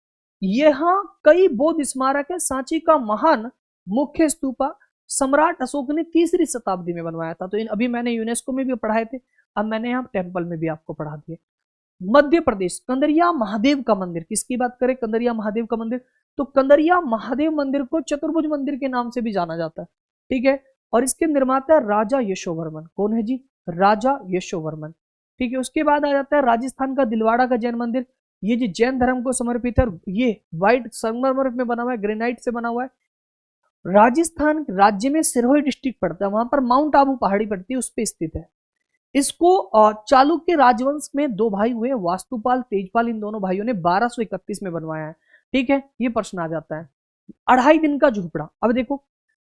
यहाँ कई बौद्ध स्मारक है। सांची का महान मुख्य स्तूपा सम्राट अशोक ने 3री शताब्दी में बनवाया था। तो अभी मैंने यूनेस्को में भी पढ़ाए थे, अब मैंने यहाँ टेम्पल में भी आपको पढ़ा दिए। मध्य प्रदेश कंदरिया महादेव का मंदिर, किसकी बात करें? कंदरिया महादेव का मंदिर। तो कंदरिया महादेव मंदिर को चतुर्भुज मंदिर के नाम से भी जाना जाता है। ठीक है, और इसके निर्माता राजा यशोवर्मन। कौन है जी? राजा यशोवर्मन। ठीक है, उसके बाद आ जाता है राजस्थान का दिलवाड़ा का जैन मंदिर। ये जो जैन धर्म को समर्पित है, ये व्हाइट संगमरमर में बना हुआ है, ग्रेनाइट से बना हुआ है। राजस्थान राज्य में सिरोही डिस्ट्रिक्ट पड़ता है, वहां पर माउंट आबू पहाड़ी पड़ती है, उस पर स्थित है। इसको चालुक्य राजवंश में 2 भाई हुए, वास्तुपाल, तेजपाल, इन दोनों भाइयों ने 1231 में बनवाया है। ठीक है, ये प्रश्न आ जाता है। 2.5 दिन का झोपड़ा। अब देखो,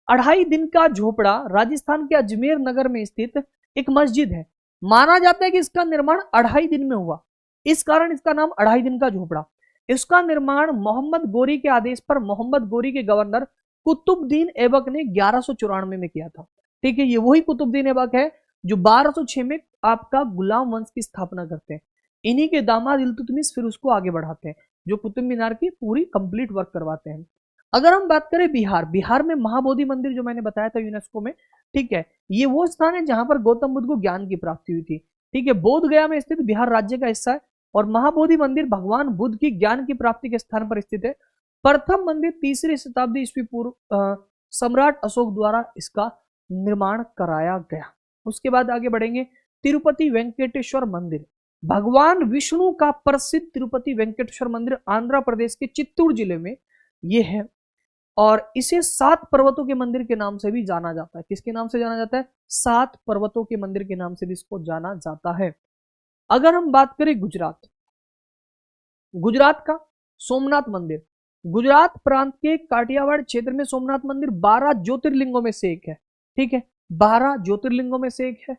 2.5 दिन का झोपड़ा राजस्थान के अजमेर नगर में स्थित एक मस्जिद है। माना जाता है कि इसका निर्माण 2.5 दिन में हुआ, इस कारण इसका नाम 2.5 दिन का झोपड़ा। इसका निर्माण मोहम्मद गोरी के आदेश पर मोहम्मद गोरी के गवर्नर कुतुबुद्दीन ऐबक ने 1194 में किया था। ठीक है, ये वही कुतुबुद्दीन ऐबक है जो 1206 में आपका गुलाम वंश की स्थापना करते हैं। इन्हीं के दामाद इल्तुतमिश फिर उसको आगे बढ़ाते हैं, जो कुतुब मीनार की पूरी कंप्लीट वर्क करवाते हैं। अगर हम बात करें बिहार, बिहार में महाबोधि मंदिर जो मैंने बताया था यूनेस्को में। ठीक है, ये वो स्थान है जहां पर गौतम बुद्ध को ज्ञान की प्राप्ति हुई थी। ठीक है, बोध गया में स्थित बिहार राज्य का हिस्सा है और महाबोधि मंदिर भगवान बुद्ध की ज्ञान की प्राप्ति के स्थान पर स्थित है। प्रथम मंदिर 3री शताब्दी ईस्वी पूर्व सम्राट अशोक द्वारा इसका निर्माण कराया गया। उसके बाद आगे बढ़ेंगे। तिरुपति वेंकटेश्वर मंदिर, भगवान विष्णु का प्रसिद्ध तिरुपति वेंकटेश्वर मंदिर आंध्र प्रदेश के चित्तूर जिले में ये है और इसे 7 पर्वतों के मंदिर के नाम से भी जाना जाता है। किसके नाम से जाना जाता है? 7 पर्वतों के मंदिर के नाम से भी इसको जाना जाता है। अगर हम बात करें गुजरात, गुजरात का सोमनाथ मंदिर, गुजरात प्रांत के काठियावाड़ क्षेत्र में सोमनाथ मंदिर 12 ज्योतिर्लिंगों में से एक है। ठीक है, 12 ज्योतिर्लिंगों में से एक है।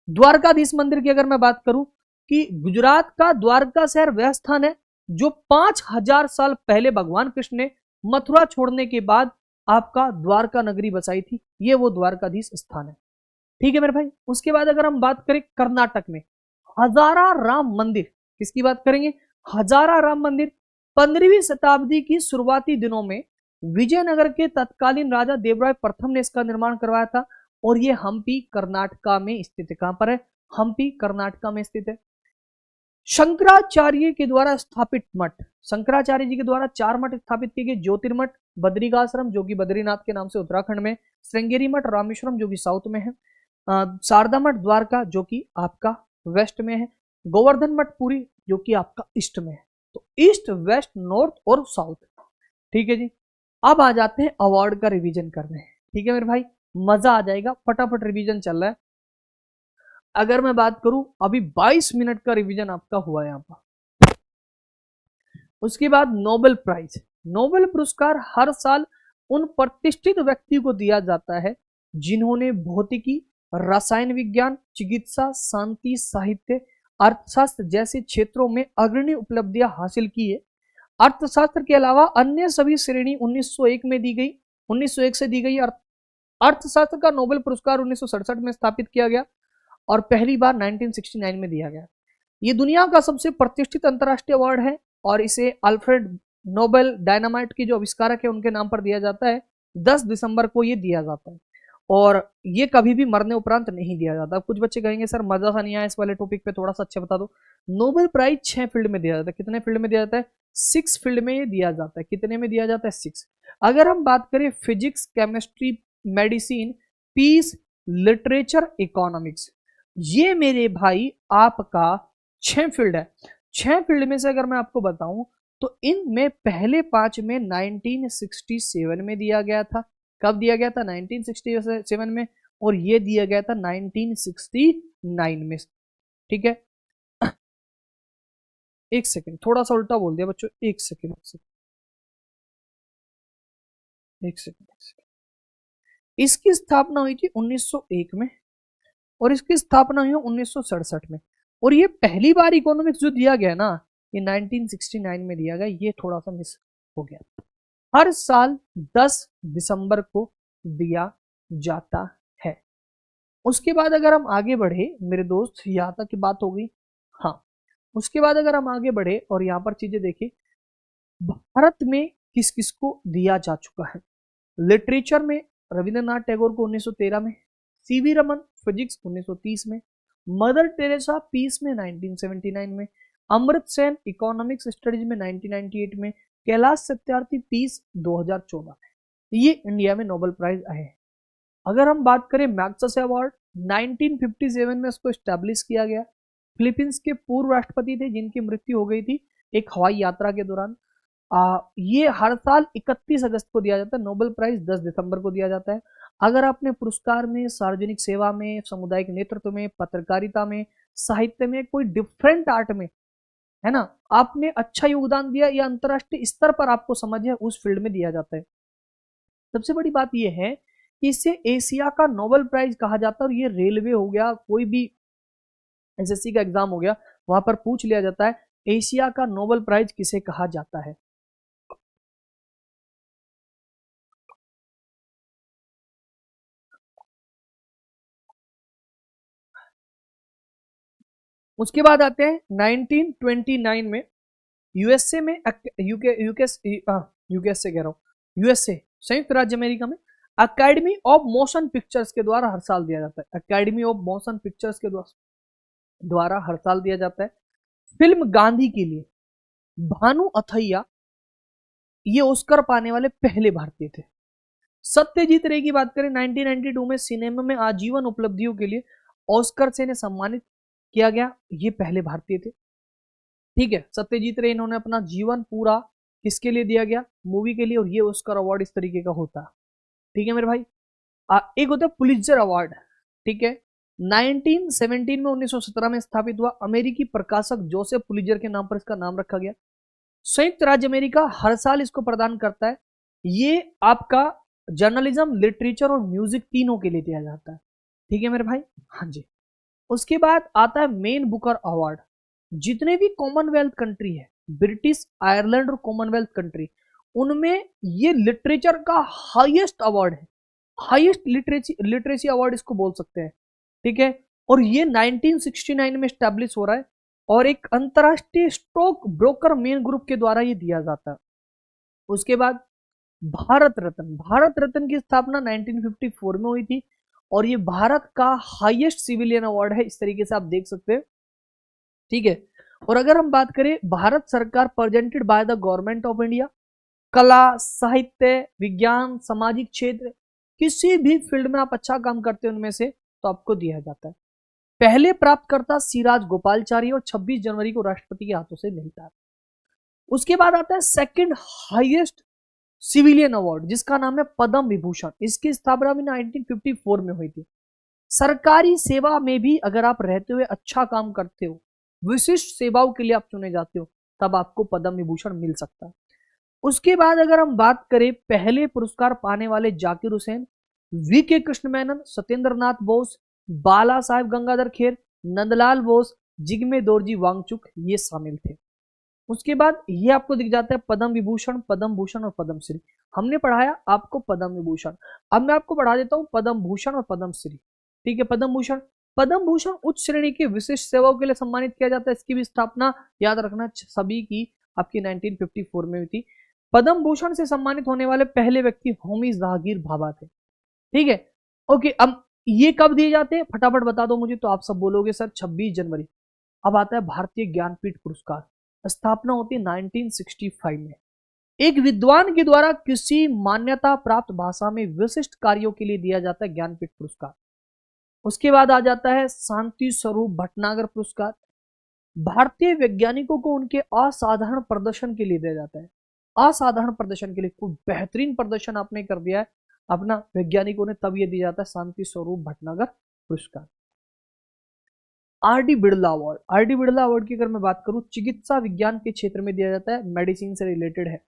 द्वारकाधीश मंदिर की अगर मैं बात करूं कि गुजरात का द्वारका शहर वह स्थान है जो 5000 साल पहले भगवान कृष्ण ने मथुरा छोड़ने के बाद आपका द्वारका नगरी बसाई थी, ये वो द्वारकाधीश स्थान है। ठीक है मेरे भाई। उसके बाद अगर हम बात करें कर्नाटक में हजारा राम मंदिर, किसकी बात करेंगे? हजारा राम मंदिर 15वीं शताब्दी की शुरुआती दिनों में विजयनगर के तत्कालीन राजा देवराय प्रथम ने इसका निर्माण करवाया था और ये हम्पी कर्नाटका में स्थित है। कहां पर है? हम्पी कर्नाटका में स्थित है। शंकराचार्य के द्वारा स्थापित मठ, शंकराचार्य जी के द्वारा 4 मठ स्थापित किए गए। ज्योतिर्मठ, बद्रिकाश्रम जो कि बद्रीनाथ के नाम से उत्तराखंड में, श्रृंगेरी मठ रामेश्वरम जो कि साउथ में है, शारदा मठ द्वारका जो कि आपका वेस्ट में है, गोवर्धन मठ पुरी जो कि आपका ईस्ट में है। तो ईस्ट, वेस्ट, नॉर्थ और साउथ। ठीक है जी, अब आ जाते हैं अवार्ड का रिवीजन करने। ठीक है मेरे भाई, मजा आ जाएगा, फटाफट रिवीजन चल रहा है। अगर मैं बात करूं, अभी 22 मिनट का रिवीजन आपका हुआ है यहां पर। उसके बाद नोबेल प्राइज, नोबेल पुरस्कार हर साल उन प्रतिष्ठित व्यक्ति को दिया जाता है जिन्होंने भौतिकी, रसायन विज्ञान, चिकित्सा, शांति, साहित्य, अर्थशास्त्र जैसे क्षेत्रों में अग्रणी उपलब्धियां हासिल की है। अर्थशास्त्र के अलावा अन्य सभी श्रेणी 1901 में दी गई, 1901 से दी गई। अर्थशास्त्र का नोबेल पुरस्कार 1967 में स्थापित किया गया और पहली बार 1969 में दिया गया। ये दुनिया का सबसे प्रतिष्ठित अंतर्राष्ट्रीय अवार्ड है और इसे अल्फ्रेड नोबेल डायनामाइट के जो आविष्कारक है उनके नाम पर दिया जाता है। 10 दिसंबर को ये दिया जाता है और ये कभी भी मरने उपरांत नहीं दिया जाता। कुछ बच्चे कहेंगे सर मजा सा नहीं आया इस वाले टॉपिक पे, थोड़ा सा अच्छा बता दो। नोबेल प्राइज 6 फील्ड में दिया जाता है। कितने फील्ड में दिया जाता है? 6 फील्ड में ये दिया जाता है। कितने में दिया जाता है? 6। अगर हम बात करें physics, chemistry, medicine, peace, literature, economics, ये मेरे भाई आपका 6 फील्ड है। 6 फील्ड में से अगर मैं आपको बताऊं तो इनमें पहले 5 में 1967 में दिया गया था। कब दिया गया था? 1967 में। और ये दिया गया था 1969 में। ठीक है, एक सेकंड, थोड़ा सा उल्टा बोल दिया बच्चों, एक सेकंड, एक सेकंड, एक सेकंड, एक सेकंड। इसकी स्थापना हुई थी 1901 में और इसकी स्थापना हुई 1967 में। और ये पहली बार इकोनॉमिक्स जो दिया गया ना, ये 1969 में दिया गया, ये थोड़ा सा मिस हो गया। हर साल 10 दिसंबर को दिया जाता है। उसके बाद अगर हम आगे बढ़े मेरे दोस्त, यहां तक की बात हो गई। हाँ, उसके बाद अगर हम आगे बढ़े और यहां पर चीजें देखें, भारत में किस किस को दिया जा चुका है। लिटरेचर में रविंद्रनाथ टैगोर को 1913 में, सीवी रमन फिजिक्स 1930 में, मदर टेरेसा पीस में 1979 में, अमृत सेन इकोनॉमिक्स स्टडीज में 1998 में, कैलाश सत्यार्थी पीस 2014 में। ये इंडिया में नोबेल प्राइज आए हैं। अगर हम बात करें मैग्सेसे अवार्ड, 1957 में इसको स्टैब्लिश किया गया। फिलीपींस के पूर्व राष्ट्रपति थे जिनकी मृत्यु हो गई थी एक हवाई यात्रा के दौरान। ये हर साल 31 अगस्त को दिया जाता है। नोबेल प्राइज 10 दिसंबर को दिया जाता है। अगर आपने पुरस्कार में, सार्वजनिक सेवा में, सामुदायिक नेतृत्व में, पत्रकारिता में, साहित्य में, कोई डिफरेंट आर्ट में, है ना, आपने अच्छा योगदान दिया या अंतर्राष्ट्रीय स्तर पर आपको समझ है, उस फील्ड में दिया जाता है। सबसे बड़ी बात यह है कि इसे एशिया का नोबेल प्राइज कहा जाता है। और ये रेलवे हो गया, कोई भी एसएससी का एग्जाम हो गया, वहां पर पूछ लिया जाता है एशिया का नोबेल प्राइज किसे कहा जाता है। उसके बाद आते हैं 1929 में यूएसए में, यूके से कह रहा हूं, यूएसए संयुक्त राज्य अमेरिका में अकेडमी ऑफ मोशन पिक्चर्स के द्वारा हर साल दिया जाता है। अकेडमी ऑफ मोशन पिक्चर्स के द्वारा हर साल दिया जाता है। फिल्म गांधी के लिए भानु अथैया ये ऑस्कर पाने वाले पहले भारतीय थे। सत्यजीत रे की बात करें, 1992 में सिनेमा में आजीवन उपलब्धियों के लिए ऑस्कर से इन्हें सम्मानित किया गया, ये पहले भारतीय थे। ठीक है, सत्यजीत रे, इन्होंने अपना जीवन पूरा किसके लिए दिया गया? मूवी के लिए। और ये ऑस्कर अवार्ड इस तरीके का होता है। ठीक है मेरे भाई। एक होता है पुलित्जर अवार्ड। ठीक है, 1917 में 1917 में स्थापित हुआ। अमेरिकी प्रकाशक जोसेफ पुलित्जर के नाम पर इसका नाम रखा गया। संयुक्त राज्य अमेरिका हर साल इसको प्रदान करता है। ये आपका जर्नलिज्म, लिटरेचर और म्यूजिक तीनों के लिए दिया जाता है। ठीक है मेरे भाई। हाँ जी। उसके बाद आता है मेन बुकर अवार्ड। जितने भी कॉमनवेल्थ कंट्री है, ब्रिटिश, आयरलैंड और कॉमनवेल्थ कंट्री, उनमें ये लिटरेचर का हाईएस्ट अवार्ड है। हाईएस्ट लिटरेसी अवार्ड इसको बोल सकते हैं। ठीक है, और ये 1969 में स्टैब्लिश हो रहा है और एक अंतरराष्ट्रीय स्टॉक ब्रोकर मेन ग्रुप के द्वारा ये दिया जाता है। उसके बाद भारत रत्न। भारत रत्न की स्थापना 1954 में हुई थी और ये भारत का हाईएस्ट सिविलियन अवार्ड है, इस तरीके से आप देख सकते हैं। ठीक है, और अगर हम बात करें भारत सरकार presented by the government of India, कला, साहित्य, विज्ञान, सामाजिक क्षेत्र, किसी भी फील्ड में आप अच्छा काम करते हैं उनमें से तो आपको दिया जाता है। पहले प्राप्तकर्ता सिराज गोपालचारी और 26 जनवरी को राष्ट्रपति के हाथों से मिलता है। उसके बाद आता है सेकंड हाईएस्ट सिविलियन अवार्ड जिसका नाम है पद्म विभूषण। इसकी स्थापना भी 1954 में हुई थी। सरकारी सेवा में भी अगर आप रहते हुए अच्छा काम करते हो, विशिष्ट सेवाओं के लिए आप चुने जाते हो, तब आपको पद्म विभूषण मिल सकता है। उसके बाद अगर हम बात करें पहले पुरस्कार पाने वाले, जाकिर हुसैन, वी के कृष्ण मेनन, सत्येंद्र नाथ बोस, बाला साहेब गंगाधर खेर, नंदलाल बोस, जिग्मे दोरजी वांगचुक, ये शामिल थे। उसके बाद ये आपको दिख जाता है पद्म विभूषण, पद्म भूषण और पद्मश्री। हमने पढ़ाया आपको पद्म विभूषण, अब मैं आपको पढ़ा देता हूं पद्म भूषण और पद्मश्री। ठीक है, पद्म भूषण, पद्म भूषण उच्च श्रेणी की विशिष्ट सेवाओं के लिए सम्मानित किया जाता है। इसकी भी स्थापना याद रखना सभी की आपकी 1954 में हुई थी। पद्म भूषण से सम्मानित होने वाले पहले व्यक्ति होमी जहांगीर भाभा थे। ठीक है, ओके। अब ये कब दिए जाते हैं फटाफट बता दो मुझे, तो आप सब बोलोगे सर 26 जनवरी। अब आता है भारतीय ज्ञानपीठ पुरस्कार। स्थापना होती है 1965 में। एक विद्वान के द्वारा किसी मान्यता प्राप्त भाषा में विशिष्ट कार्यों के लिए दिया जाता है ज्ञानपीठ पुरस्कार। उसके बाद आ जाता है शांति स्वरूप भटनागर पुरस्कार। भारतीय वैज्ञानिकों को उनके असाधारण प्रदर्शन के लिए दिया जाता है। असाधारण प्रदर्शन के लिए, कोई बेहतरीन प्रदर्शन आपने कर दिया है अपना वैज्ञानिकों ने, तब ये दिया जाता है शांति स्वरूप भटनागर पुरस्कार। R D Birla award, R D Birla award की अगर मैं बात करूं, चिकित्सा विज्ञान के क्षेत्र में दिया जाता है, मेडिसिन से रिलेटेड है।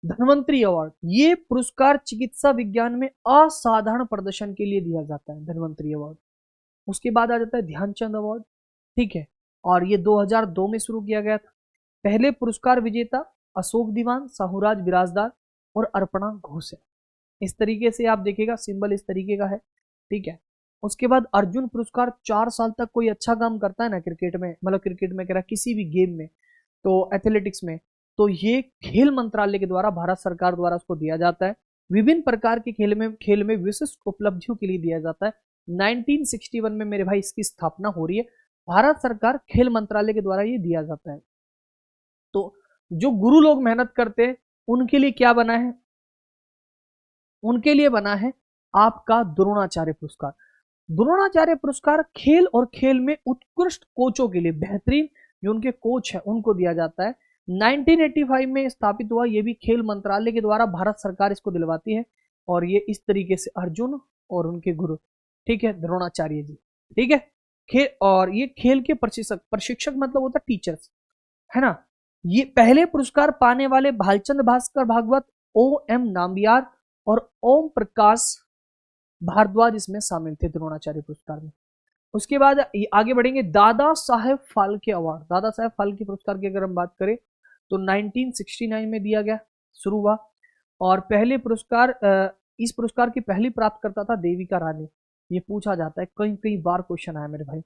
धन्वंतरी अवार्ड, ये पुरस्कार चिकित्सा विज्ञान में असाधारण प्रदर्शन के लिए दिया जाता है, धन्वंतरी अवार्ड। उसके बाद आ जाता है ध्यानचंद अवार्ड, ठीक है, और ये 2002 में शुरू किया गया था। पहले पुरस्कार विजेता अशोक दीवान, साहूराज बिराजदार और अर्पणा घोष है। इस तरीके से आप देखिएगा, सिंबल इस तरीके का है, ठीक है। उसके बाद अर्जुन पुरस्कार, 4 साल तक कोई अच्छा काम करता है ना क्रिकेट में, मतलब क्रिकेट में कह रहा किसी भी गेम में, तो एथलेटिक्स में, तो ये खेल मंत्रालय के द्वारा, भारत सरकार द्वारा उसको दिया जाता है। विभिन्न प्रकार के खेल में विशिष्ट उपलब्धियों के लिए दिया जाता है। 1961 में मेरे भाई इसकी स्थापना हो रही है, भारत सरकार खेल मंत्रालय के द्वारा ये दिया जाता है। तो जो गुरु लोग मेहनत करते हैं उनके लिए क्या बना है, उनके लिए बना है आपका द्रोणाचार्य पुरस्कार। द्रोणाचार्य पुरस्कार खेल और खेल में उत्कृष्ट कोचों के लिए, बेहतरीन जो उनके कोच है उनको दिया जाता है। 1985 में स्थापित हुआ, ये भी खेल मंत्रालय के द्वारा भारत सरकार इसको दिलवाती है। और ये इस तरीके से अर्जुन और उनके गुरु, ठीक है, द्रोणाचार्य जी, ठीक है। खेल, और ये खेल के प्रशिक्षक मतलब होता है टीचर्स, है ना। ये पहले पुरस्कार पाने वाले भालचंद्र भास्कर भागवत, ओ एम नाम्बियार और ओम प्रकाश भारद्वाज इसमें शामिल थे द्रोणाचार्य पुरस्कार में। उसके बाद आगे बढ़ेंगे, दादा साहेब फाल्के अवार्ड। दादा साहेब फाल्के पुरस्कार की अगर हम बात करें तो 1969 में दिया गया, शुरू हुआ। और पहले पुरस्कार, इस पुरस्कार की पहली प्राप्तकर्ता था देविका रानी। ये पूछा जाता है, कई कई बार क्वेश्चन आया मेरे भाई।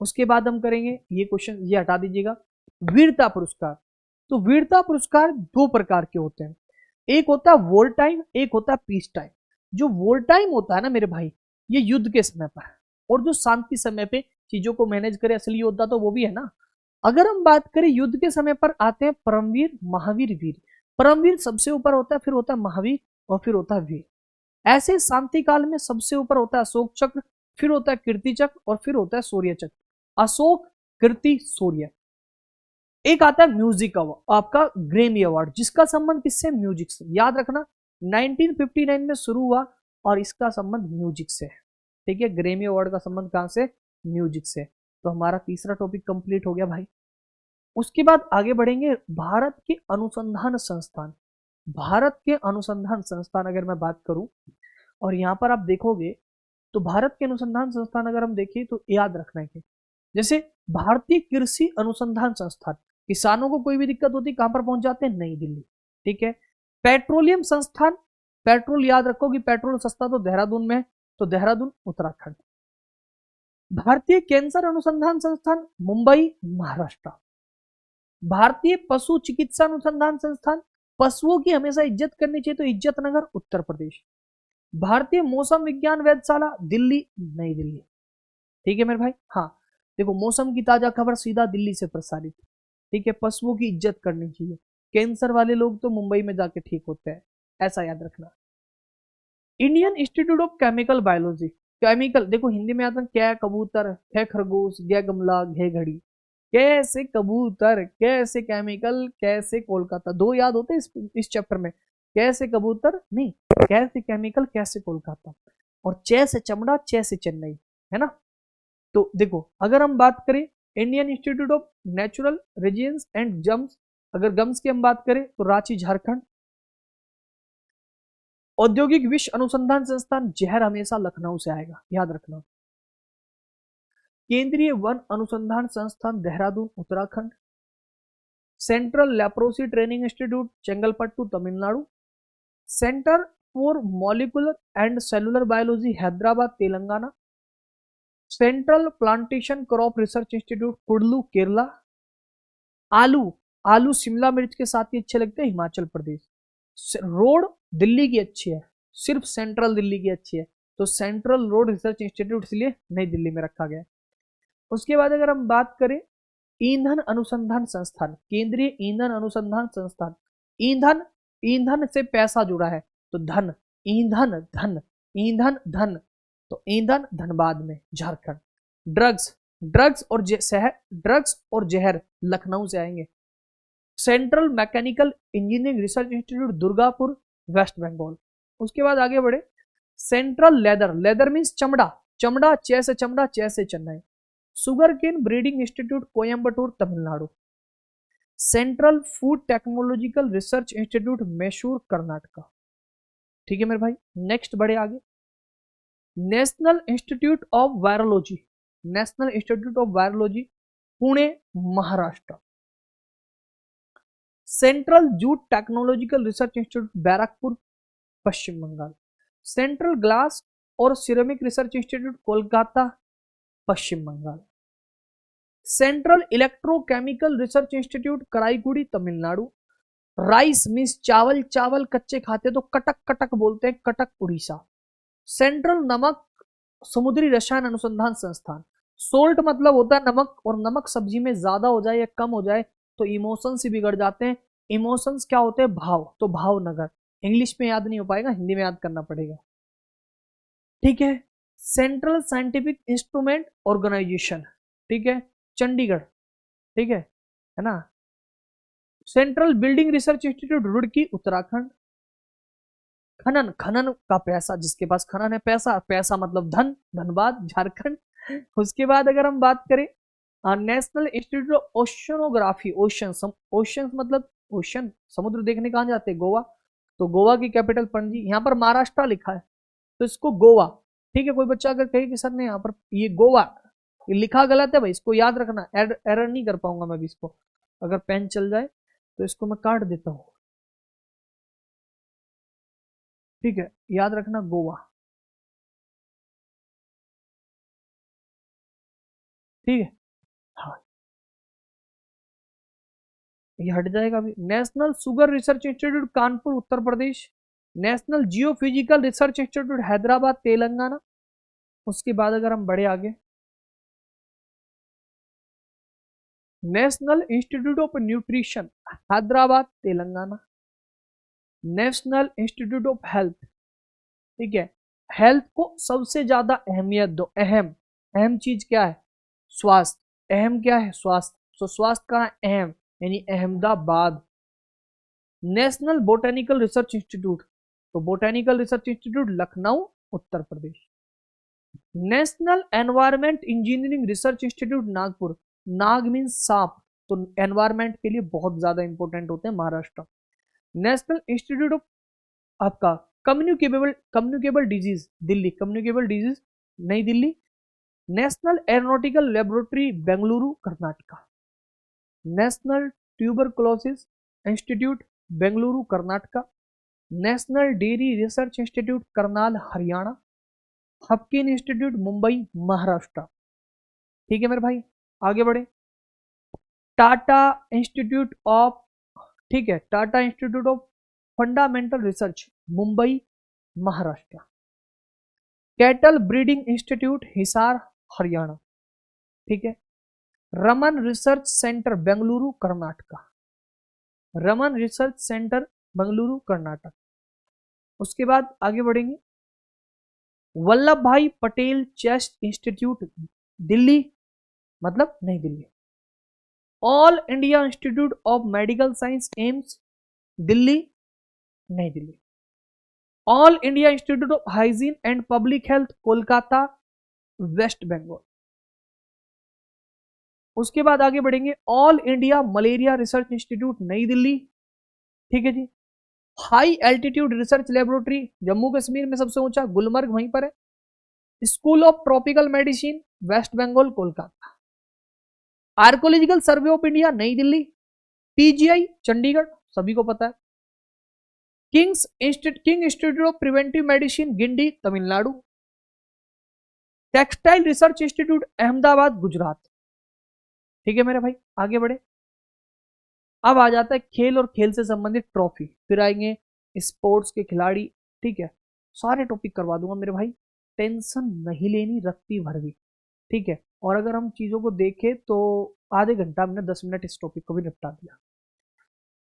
उसके बाद हम करेंगे ये क्वेश्चन, ये हटा दीजिएगा, वीरता पुरस्कार। तो वीरता पुरस्कार 2 प्रकार के होते हैं, एक होता है वॉर टाइम, एक होता है पीस टाइम। जो वॉर टाइम होता है ना मेरे भाई, ये युद्ध के समय पर, और जो शांति समय पे चीजों को मैनेज करे असली योद्धा तो वो भी है ना। अगर हम बात करें युद्ध के समय पर, आते हैं परमवीर, महावीर, वीर। परमवीर सबसे ऊपर होता है, फिर होता है महावीर और फिर होता है वीर। ऐसे शांति काल में सबसे ऊपर होता है अशोक चक्र, फिर होता है कीर्ति चक्र और फिर होता है शौर्य चक्र। अशोक, कीर्ति, शौर्य। एक आता है म्यूजिक अवार्ड, आपका ग्रेमी अवार्ड, जिसका संबंध किससे, म्यूजिक से। याद रखना 1959 में शुरू हुआ और इसका संबंध म्यूजिक से है, ठीक है। ग्रेमी अवार्ड का संबंध कहां से, म्यूजिक से। तो हमारा तीसरा टॉपिक कंप्लीट हो गया भाई। उसके बाद आगे बढ़ेंगे, भारत के अनुसंधान संस्थान। भारत के अनुसंधान संस्थान अगर मैं बात करूं, और यहां पर आप देखोगे तो भारत के अनुसंधान संस्थान अगर हम देखें तो याद रखना है कि जैसे भारतीय कृषि अनुसंधान संस्थान, किसानों को कोई भी दिक्कत होती कहां पर पहुंच जाते हैं, नई दिल्ली, ठीक है। पेट्रोलियम संस्थान, पेट्रोल याद रखो कि पेट्रोल सस्ता तो देहरादून में है, तो देहरादून उत्तराखंड। भारतीय कैंसर अनुसंधान संस्थान, मुंबई, महाराष्ट्र। भारतीय पशु चिकित्सा अनुसंधान संस्थान, पशुओं की हमेशा इज्जत करनी चाहिए तो इज्जत नगर, उत्तर प्रदेश। भारतीय मौसम विज्ञान वेधशाला, दिल्ली, नई दिल्ली, ठीक है मेरे भाई। हाँ देखो, मौसम की ताजा खबर सीधा दिल्ली से प्रसारित, ठीक है। पशुओं की इज्जत करनी चाहिए, कैंसर वाले लोग तो मुंबई में जाके ठीक होते हैं, ऐसा याद रखना। Indian institute of chemical biology, chemical देखो हिंदी में आता है, क्या कबूतर, है खरगोश, गया गमला, घे घड़ी। कैसे कबूतर, कैसे केमिकल, कैसे कोलकाता, 2 याद होते हैं इस चैप्टर में। कैसे कबूतर नहीं, कैसे केमिकल, कैसे कोलकाता, और चे से चमड़ा, चे से चेन्नई, है ना। तो देखो अगर हम बात करें Indian institute of natural resins and gems, अगर गम्स की हम बात करें तो रांची, झारखंड। औद्योगिक विश्व अनुसंधान संस्थान, जहर हमेशा लखनऊ से आएगा, याद रखना। केंद्रीय वन अनुसंधान संस्थान, Dehradun, Uttarakhand. Central leprosy training institute, Chengalpattu, Tamil Nadu. Centre for molecular and cellular biology, Hyderabad, Telangana. Central plantation crop research institute, Kudlu, Kerala. आलू, आलू शिमला मिर्च के साथ ही अच्छे लगते हैं, हिमाचल प्रदेश। रोड दिल्ली की अच्छी है, सिर्फ सेंट्रल दिल्ली की अच्छी है, तो सेंट्रल रोड रिसर्च इंस्टीट्यूट इसलिए नई दिल्ली में रखा गया है। उसके बाद अगर हम बात करें ईंधन अनुसंधान संस्थान, केंद्रीय ईंधन अनुसंधान संस्थान। ईंधन, ईंधन से पैसा जुड़ा है तो धन, ईंधन धन, ईंधन धन, तो ईंधन धनबाद में, झारखंड। ड्रग्स और जहर लखनऊ से आएंगे। Central Mechanical Engineering research Institute Durgapur, West Bengal. उसके बाद आगे बढ़े, सेंट्रल लेदर मीन्स चमड़ा, चे से चमड़ा, चे से Chennai. Sugar cane breeding institute Coimbatore, Tamil Nadu. Central food technological research institute Mysore, Karnataka. ठीक है मेरे भाई, नेक्स्ट बढ़े आगे, national institute of virology, Pune, Maharashtra. Central jute technological research institute, Barrackpore, Paschim Bengal. Central glass और ceramic research institute, Kolkata, Paschim Bengal. Central electrochemical research institute, Karaikudi, Tamil Nadu. Rice means चावल कच्चे खाते तो कटक कटक बोलते हैं, कटक, उड़ीसा। सेंट्रल नमक समुद्री रसायन अनुसंधान संस्थान। सोल्ट मतलब होता है नमक, और नमक सब्जी में ज्यादा हो जाए या कम हो जाए तो इमोशंस ही बिगड़ जाते हैं। इमोशंस क्या होते हैं? भाव, तो भावनगर। इंग्लिश में याद नहीं हो पाएगा, हिंदी में याद करना पड़ेगा। ठीक है, सेंट्रल साइंटिफिक इंस्ट्रूमेंट ऑर्गेनाइजेशन, ठीक है, चंडीगढ़, ठीक है ना। Central building research institute, Roorkee, Uttarakhand. खनन का पैसा, जिसके पास खनन है, पैसा मतलब धन, धनबाद, झारखंड। उसके बाद अगर हम बात करें national institute of oceanography, ocean मतलब ओशन, समुद्र देखने कहाँ जाते हैं? गोवा। तो गोवा की कैपिटल पणजी, यहाँ पर महाराष्ट्र लिखा है तो इसको गोवा। ठीक है, कोई बच्चा अगर कहे कि सर ने यहाँ पर ये गोवा, ये लिखा गलत है भाई, इसको याद रखना, एरर नहीं कर पाऊंगा मैं भी इसको, अगर पेन चल जाए तो इसको मैं काट देता हूँ। ठीक है, याद रखना गोवा। ठीक है, हाँ ये हट जाएगा अभी। National sugar research institute, Kanpur, Uttar Pradesh. National geophysical research institute, Hyderabad, Telangana. उसके बाद अगर हम बढ़े आगे, national institute of nutrition, Hyderabad, Telangana. National institute of health, ठीक है, हेल्थ को सबसे ज्यादा अहमियत दो। अहम चीज क्या है? स्वास्थ्य। अहम क्या है? स्वास्थ्य। तो स्वास्थ्य का अहम यानी Ahmedabad. National botanical research institute, तो botanical research institute, Lucknow, Uttar Pradesh. National environment engineering research institute, Nagpur. नाग मीन्स सांप, तो एनवायरमेंट के लिए बहुत ज्यादा इंपॉर्टेंट होते हैं, महाराष्ट्र। नेशनल इंस्टीट्यूट ऑफ आपका communicable disease, Delhi, communicable disease, Nai Delhi. National aeronautical laboratory, Bengaluru, Karnataka. National tuberculosis institute, Bengaluru, Karnataka. National dairy research institute, Karnal, Haryana. Haffkine institute, Mumbai, Maharashtra. ठीक है मेरे भाई, आगे बढ़े। टाटा इंस्टीट्यूट ऑफ, ठीक है, Tata institute of fundamental research, Mumbai, Maharashtra. Cattle breeding institute, Hisar, Haryana. ठीक है, Raman research centre, Bengaluru, Karnataka. Raman research centre, Bengaluru, Karnataka. उसके बाद आगे बढ़ेंगे, वल्लभ भाई पटेल चेस्ट इंस्टीट्यूट, दिल्ली, मतलब Nai Delhi. All India institute of medical science, AIIMS, Delhi, Nai Delhi. All India institute of hygiene and public health, Kolkata, west Bengal. उसके बाद आगे बढ़ेंगे, all India malaria research institute, Nai Delhi. ठीक है जी। High altitude research laboratory, Jammu Kashmir में सबसे ऊंचा, गुलमर्ग वहीं पर है। School of tropical medicine, west Bengal, Kolkata. Archaeological survey of India, Nai Delhi. PGI, Chandigarh, सभी को पता है। King institute of preventive medicine, Guindy, Tamil Nadu. Textile research institute, Ahmedabad, Gujarat. ठीक है मेरे भाई, आगे बढ़े। अब आ जाता है खेल और खेल से संबंधित ट्रॉफी, फिर आएंगे स्पोर्ट्स के खिलाड़ी। ठीक है, सारे टॉपिक करवा दूंगा मेरे भाई, टेंशन नहीं लेनी रत्ती भर भी। ठीक है, और अगर हम चीजों को देखें तो आधे घंटा हमने 10 मिनट इस टॉपिक को भी निपटा दिया।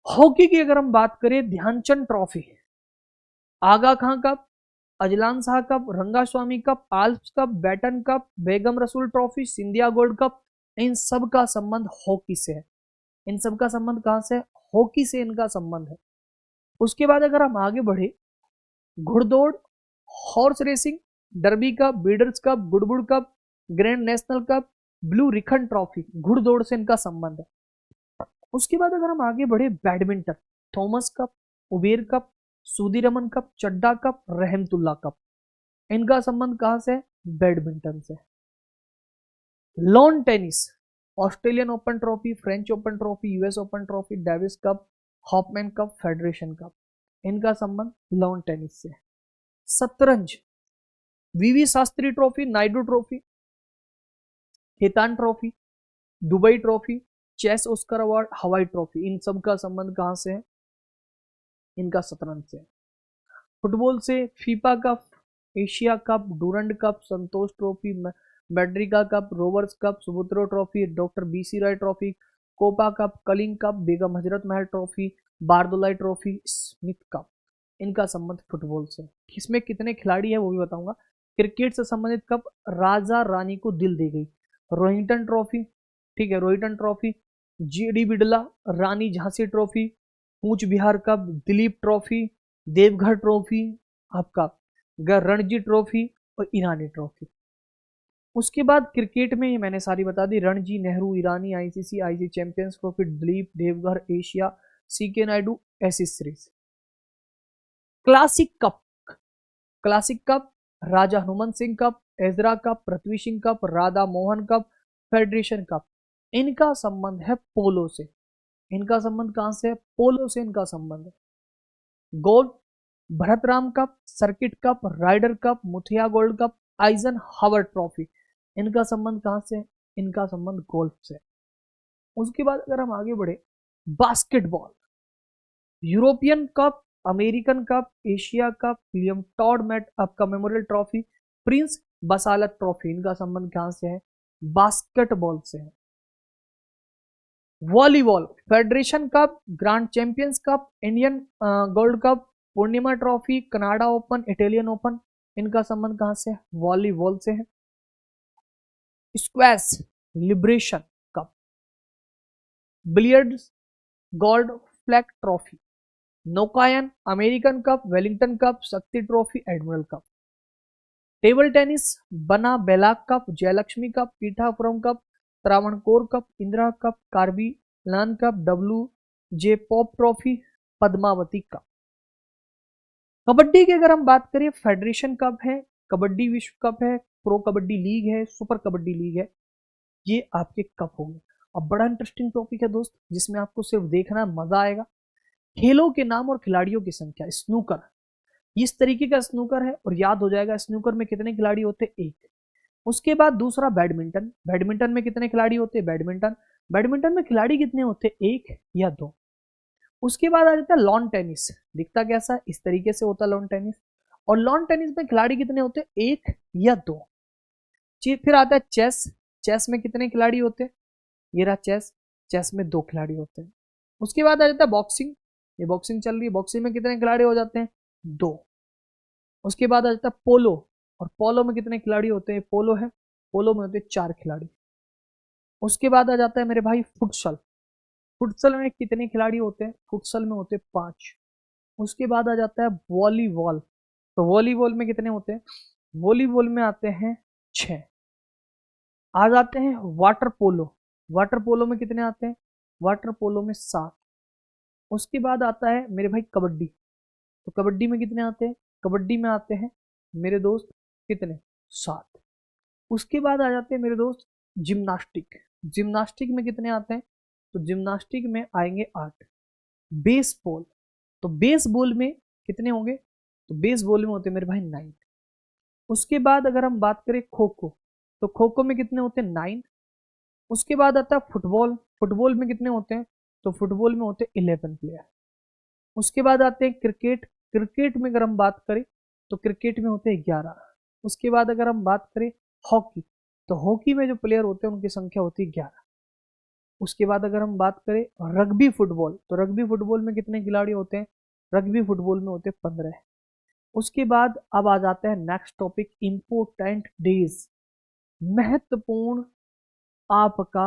हॉकी की अगर हम बात करें, Dhyanchand trophy, Aga Khan cup, Azlan Shah cup, Rangaswamy cup, Alps cup, Beighton cup, Begum Rasul trophy, Scindia gold cup, इन सब का संबंध हॉकी से है। इन सब का संबंध कहां से है? हॉकी से इनका संबंध है। उसके बाद अगर हम आगे बढ़े, घुड़दौड़, horse racing, derby cup, breeders cup, Goodwood cup, grand national cup, blue riband trophy, घुड़दौड़ से इनका संबंध है। उसके बाद अगर हम आगे बढ़े, badminton, Thomas cup, Uber cup, Sudirman cup, Chadha cup, Rahmatullah cup, इनका संबंध कहां से है? बैडमिंटन से। Lawn tennis, Australian open trophy, French open trophy, US open trophy, Davis cup, Hopman cup, federation cup, इनका संबंध लॉन टेनिस से। शतरंज, V V Shastri trophy, Naidu trophy, Khaitan trophy, Dubai trophy, chess Oscar award, Hawaii trophy, इन सब का संबंध कहां से है? इनका शतरंज से। फुटबॉल से FIFA cup, Asia cup, Durand cup, Santosh trophy, Merdeka cup, Rovers cup, Subroto trophy, doctor B C Roy trophy, Copa cup, Kalinga cup, Begum Hazrat Mahal trophy, Bordoloi trophy, Smith cup, इनका संबंध फुटबॉल से। इसमें कितने खिलाड़ी है वो भी बताऊंगा। क्रिकेट से संबंधित कप, राजा रानी को दिल दी गई, रोहिंटन ट्रॉफी, ठीक है, Rohinton trophy, G D Birla, Rani Jhansi trophy, Cooch Behar cup, Duleep trophy, Deodhar trophy, आपका रणजी ट्रॉफी और ईरानी ट्रॉफी। उसके बाद क्रिकेट में मैंने सारी बता दी, Ranji, Nehru, Irani, ICC, ICC champions trophy, Duleep, Deodhar, Asia, C K Naidu, Ashes series. Classic cup, classic cup, Raja Hanumant Singh cup, Ezra cup, Prithvi Singh cup, Radha Mohan cup, federation cup, इनका संबंध है पोलो से। इनका संबंध कहां से है? पोलो से इनका संबंध है। Gold, Bharatram cup, circuit cup, Ryder cup, Muthiah gold cup, Eisenhower trophy, इनका संबंध कहां से? इनका संबंध गोल्फ से। उसके बाद अगर हम आगे बढ़े, basketball, European cup, American cup, Asia cup, Liam Todd Matt आपका memorial trophy, prince Basalat trophy, इनका संबंध कहां से है? बास्केटबॉल से है। Volleyball, federation cup, grand champions cup, Indian gold cup, Purnima trophy, Canada open, Italian open, इनका संबंध कहां से है? वॉलीबॉल से है। Squash, liberation cup, billiards, gold flag trophy, नौकायन, American cup, Wellington cup, Shakti trophy, admiral cup. Table tennis, बना बेलाक cup, Jayalakshmi cup, Pithapuram cup, Travancore cup, Indira cup, Corbillon cup, W J Pope trophy, Padmavati cup. Kabaddi की अगर हम बात करें, फेडरेशन कप है, कबड्डी विश्व cup है, प्रो कबड्डी लीग है, सुपर कबड्डी लीग है, ये आपके कप होंगे। अब बड़ा इंटरेस्टिंग टॉपिक है दोस्त, जिसमें आपको सिर्फ देखना मजा आएगा। खेलों के नाम और खिलाड़ियों की संख्या। स्नूकर, इस तरीके का स्नूकर है और याद हो जाएगा, स्नूकर में कितने खिलाड़ी होते? एक। उसके बाद दूसरा बैडमिंटन, बैडमिंटन में कितने खिलाड़ी होते? बैडमिंटन, बैडमिंटन में खिलाड़ी कितने होते? एक या दो। उसके बाद आ जाता है लॉन टेनिस, दिखता कैसा? इस तरीके से होता लॉन टेनिस। और लॉन टेनिस में खिलाड़ी कितने होते? एक या दो। फिर आता है चेस, चेस में कितने खिलाड़ी होते? ये रहा चेस, चेस में दो खिलाड़ी होते हैं। उसके बाद आ जाता है बॉक्सिंग, ये बॉक्सिंग चल रही है, बॉक्सिंग में कितने खिलाड़ी हो जाते हैं? दो। उसके बाद आ जाता है पोलो, और पोलो में कितने खिलाड़ी होते हैं? पोलो है, पोलो में होते हैं चार खिलाड़ी। उसके बाद आ जाता है मेरे भाई फुटसल, फुटसल में कितने खिलाड़ी होते हैं? फुटसल में होते हैं पांच। उसके बाद आ जाता है वॉलीबॉल, तो वॉलीबॉल में कितने होते हैं? वॉलीबॉल में आते हैं छह। आ जाते हैं वाटर पोलो, वाटर पोलो में कितने आते हैं? वाटर पोलो में सात। उसके बाद आता है मेरे भाई कबड्डी, तो कबड्डी में कितने आते हैं? कबड्डी में आते हैं मेरे दोस्त कितने? सात। उसके बाद आ जाते हैं मेरे दोस्त जिम्नास्टिक, जिम्नास्टिक में कितने आते हैं? तो जिम्नास्टिक में आएंगे आठ। बेसबॉल, तो बेसबॉल में कितने होंगे? तो बेसबॉल में होते हैं मेरे भाई नाइन। उसके बाद अगर हम बात करें खो खो, तो खो खो में कितने होते हैं? नाइन। उसके बाद आता है फुटबॉल, फुटबॉल में कितने होते हैं? तो फुटबॉल में होते हैं 11 प्लेयर। उसके बाद आते हैं क्रिकेट, क्रिकेट में अगर हम बात करें तो क्रिकेट में होते हैं 11। उसके बाद अगर हम बात करें हॉकी, तो हॉकी में जो प्लेयर होते हैं उनकी संख्या होती है 11। उसके बाद अगर हम बात करें रग्बी फुटबॉल, तो रग्बी फुटबॉल में कितने खिलाड़ी होते हैं? रग्बी फुटबॉल में होते हैं 15। उसके बाद अब आ जाते हैं नेक्स्ट टॉपिक, इंपोर्टेंट डेज, महत्वपूर्ण आपका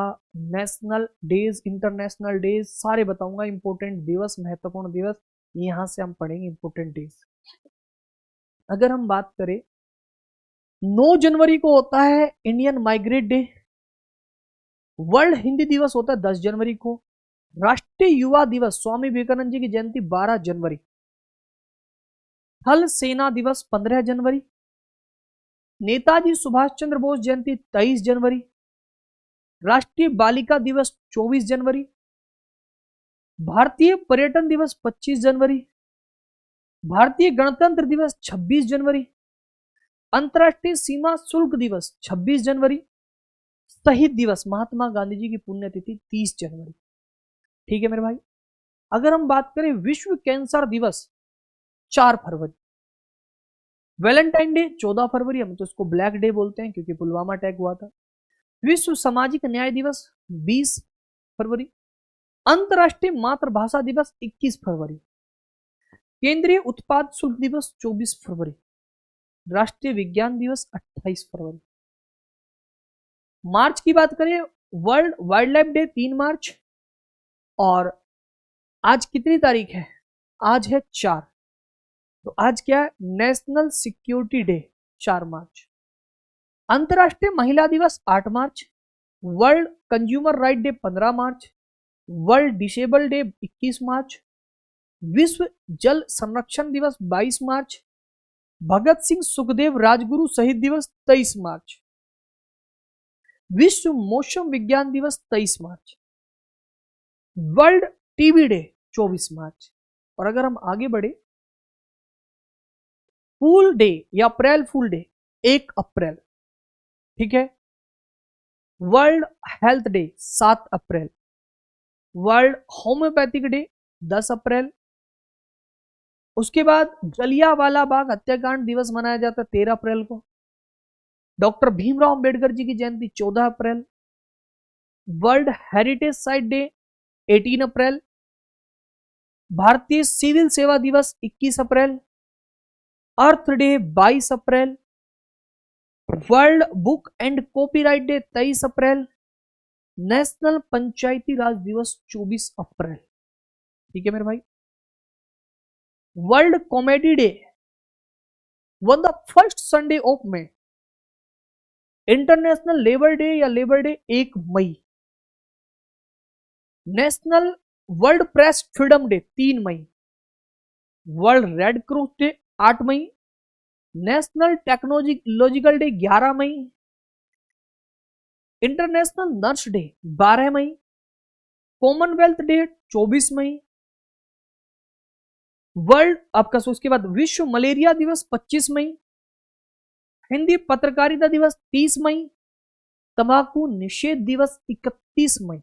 नेशनल डेज, इंटरनेशनल डेज सारे बताऊंगा, इंपोर्टेंट दिवस, महत्वपूर्ण दिवस, यहां से हम पढ़ेंगे इंपोर्टेंट डेज। अगर हम बात करें 9 जनवरी को होता है Indian migrate day, world Hindi दिवस होता है 10 जनवरी को, राष्ट्रीय युवा दिवस स्वामी विवेकानंद जी की जयंती 12 जनवरी, थल सेना दिवस 15 जनवरी, नेताजी सुभाष चंद्र बोस जयंती 23 जनवरी, राष्ट्रीय बालिका दिवस 24 जनवरी, भारतीय पर्यटन दिवस 25 जनवरी, भारतीय गणतंत्र दिवस 26 जनवरी, अंतर्राष्ट्रीय सीमा शुल्क दिवस 26 जनवरी, शहीद दिवस महात्मा गांधी जी की पुण्यतिथि 30 जनवरी। ठीक है मेरे भाई। अगर हम बात करें विश्व कैंसर दिवस 4 फरवरी, वैलेंटाइन डे 14 फरवरी, हम तो इसको ब्लैक डे बोलते हैं क्योंकि पुलवामा अटैक हुआ था, विश्व सामाजिक न्याय दिवस 20 फरवरी, अंतर्राष्ट्रीय मातृभाषा दिवस 21 फरवरी, केंद्रीय उत्पाद शुल्क दिवस 24 फरवरी, राष्ट्रीय विज्ञान दिवस 28 फरवरी। मार्च की बात करें, वर्ल्ड वाइल्ड लाइफ डे 3 मार्च, और आज कितनी तारीख है, आज है 4, तो आज क्या है, नेशनल सिक्योरिटी डे 4 मार्च, अंतर्राष्ट्रीय महिला दिवस 8 मार्च, वर्ल्ड कंज्यूमर राइट डे 15 मार्च, वर्ल्ड डिसेबल डे 21 मार्च, विश्व जल संरक्षण दिवस 22 मार्च, भगत सिंह सुखदेव राजगुरु शहीद दिवस 23 मार्च, विश्व मौसम विज्ञान दिवस 23 मार्च, वर्ल्ड टीबी डे 24 मार्च। और अगर हम आगे बढ़े, फूल डे या अप्रैल फूल डे 1 अप्रैल, ठीक है, वर्ल्ड हेल्थ डे 7 अप्रैल, वर्ल्ड होम्योपैथिक डे 10 अप्रैल, उसके बाद जलियांवाला बाग हत्याकांड दिवस मनाया जाता है 13 अप्रैल को, डॉक्टर भीमराव अंबेडकर जी की जयंती 14 April, world heritage site day 18 April, भारतीय सिविल सेवा दिवस 21 अप्रैल, earth day 22 April, world book and copyright day 23 April, national panchayati raj दिवस 24 अप्रैल। ठीक है मेरे भाई। World comedy day one the first Sunday of May, international labour day या लेबर डे 1 मई, national world press freedom day 3 मई, वर्ल्ड रेड क्रॉस डे 8 मई, national technological day 11 मई, international nurse day 12 मई, Commonwealth day 24 मई, world आपका उसके बाद विश्व malaria दिवस 25 मई, हिंदी पत्रकारिता दिवस 30 मई, तंबाकू निषेध दिवस 31 मई।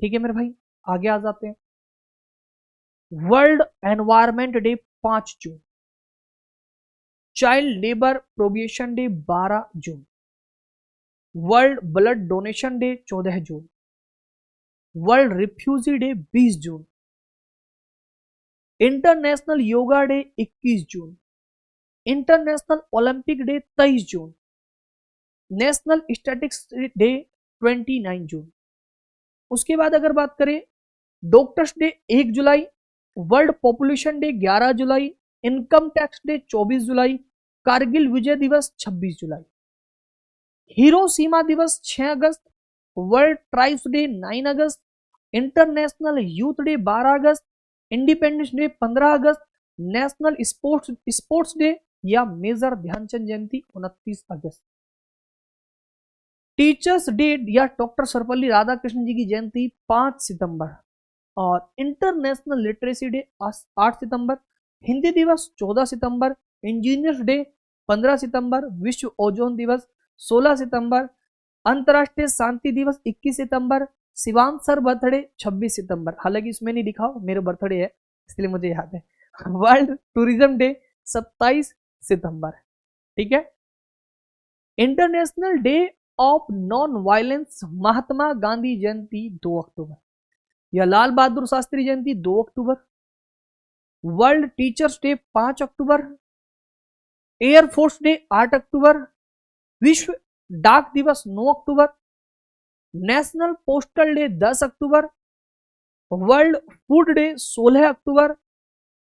ठीक है मेरे भाई, आगे आ जाते हैं। वर्ल्ड एनवायरमेंट डे 5 जून, चाइल्ड लेबर प्रोहिबिशन डे 12 जून, वर्ल्ड ब्लड डोनेशन डे 14 जून, वर्ल्ड रिफ्यूजी डे 20 जून, इंटरनेशनल योगा डे 21 जून, इंटरनेशनल ओलंपिक डे 23 जून, नेशनल स्टैटिस्टिक्स डे 29 जून। उसके बाद अगर बात करें डॉक्टर्स डे 1 जुलाई, वर्ल्ड पॉपुलेशन डे 11 जुलाई, इनकम टैक्स डे 24 जुलाई, कारगिल विजय दिवस 26 जुलाई, Hiroshima दिवस 6 अगस्त, world tribes day 9 अगस्त, international youth day 12 अगस्त, independence day 15 अगस्त, national sports day या major Dhyanchand जयंती 29 अगस्त, teachers day या doctor Sarvepalli Radhakrishnan जी की जयंती 5 सितंबर, और इंटरनेशनल लिटरेसी डे 8 सितंबर, हिंदी दिवस 14 सितंबर, इंजीनियर्स डे 15 सितंबर, विश्व ओजोन दिवस 16 सितंबर, अंतरराष्ट्रीय शांति दिवस 21 सितंबर, शिवांग सर बर्थडे 26 सितंबर, हालांकि इसमें नहीं लिखा, मेरे बर्थडे है इसलिए मुझे याद है। वर्ल्ड टूरिज्म डे 27 सितंबर। ठीक है। International day of non violence Mahatma Gandhi जयंती 2 अक्टूबर, या लाल बहादुर शास्त्री जयंती 2 अक्टूबर, वर्ल्ड टीचर्स डे 5 अक्टूबर, एयरफोर्स डे 8 अक्टूबर, विश्व डाक दिवस 9 अक्टूबर, नेशनल पोस्टल डे 10 अक्टूबर, वर्ल्ड फूड डे 16 अक्टूबर,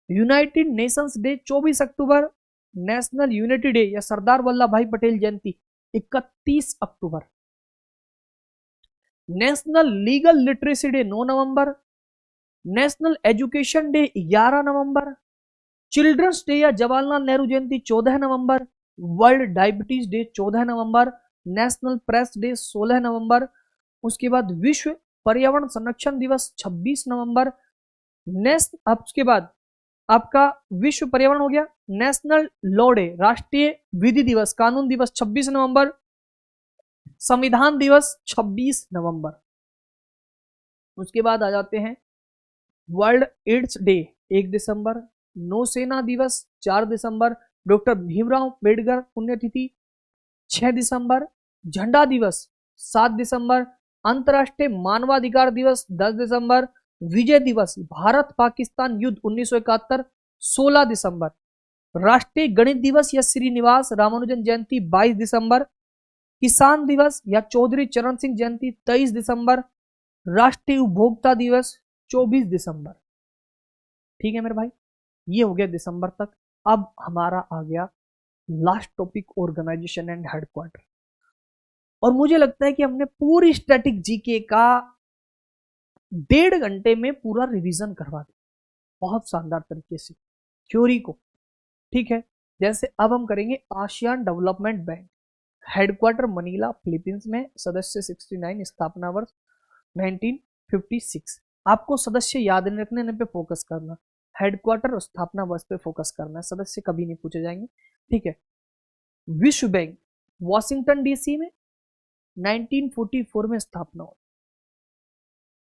यूनाइटेड नेशंस डे 24 अक्टूबर, नेशनल यूनिटी डे या सरदार वल्लभ भाई पटेल जयंती 31 अक्टूबर, नेशनल लीगल लिटरेसी डे 9 नवंबर, नेशनल एजुकेशन डे 11 नवंबर, चिल्ड्रंस डे या जवाहरलाल नेहरू जयंती 14 नवंबर, वर्ल्ड डायबिटीज डे 14 नवंबर, नेशनल प्रेस डे 16 नवंबर, उसके बाद विश्व पर्यावरण संरक्षण दिवस 26 नवंबर, उसके बाद आपका विश्व पर्यावरण हो गया, नेशनल लॉ डे राष्ट्रीय विधि दिवस कानून दिवस 26 नवंबर, संविधान दिवस 26 नवंबर। उसके बाद आ जाते हैं वर्ल्ड एड्स डे 1 दिसंबर, नौसेना दिवस 4 दिसंबर, डॉक्टर भीमराव अंबेडकर पुण्यतिथि 6 दिसंबर, झंडा दिवस 7 दिसंबर, अंतर्राष्ट्रीय मानवाधिकार दिवस 10 दिसंबर, विजय दिवस भारत पाकिस्तान युद्ध 1971 16 दिसंबर, राष्ट्रीय गणित दिवस या श्रीनिवास रामानुजन जयंती 22 दिसंबर, किसान दिवस या चौधरी चरण सिंह जयंती 23 दिसंबर, राष्ट्रीय उपभोक्ता दिवस 24 दिसंबर। ठीक है मेरे भाई, ये हो गया दिसंबर तक। अब हमारा आ गया last topic, organisation and headquarter. और मुझे लगता है कि हमने पूरी स्टैटिक जीके का 1.5 घंटे में पूरा रिवीजन करवा दिया, बहुत शानदार तरीके से थ्योरी को। ठीक है, जैसे अब हम करेंगे ASEAN development bank, headquarter Manila Philippines में, सदस्य 69, स्थापना वर्ष 1956। आपको सदस्य याद रखने पे फोकस करना, हेडक्वार्टर और स्थापना वर्ष पे फोकस करना है, सदस्य कभी नहीं पूछे जाएंगे। ठीक है, विश्व बैंक वॉशिंगटन डीसी में 1944 में स्थापना हुई।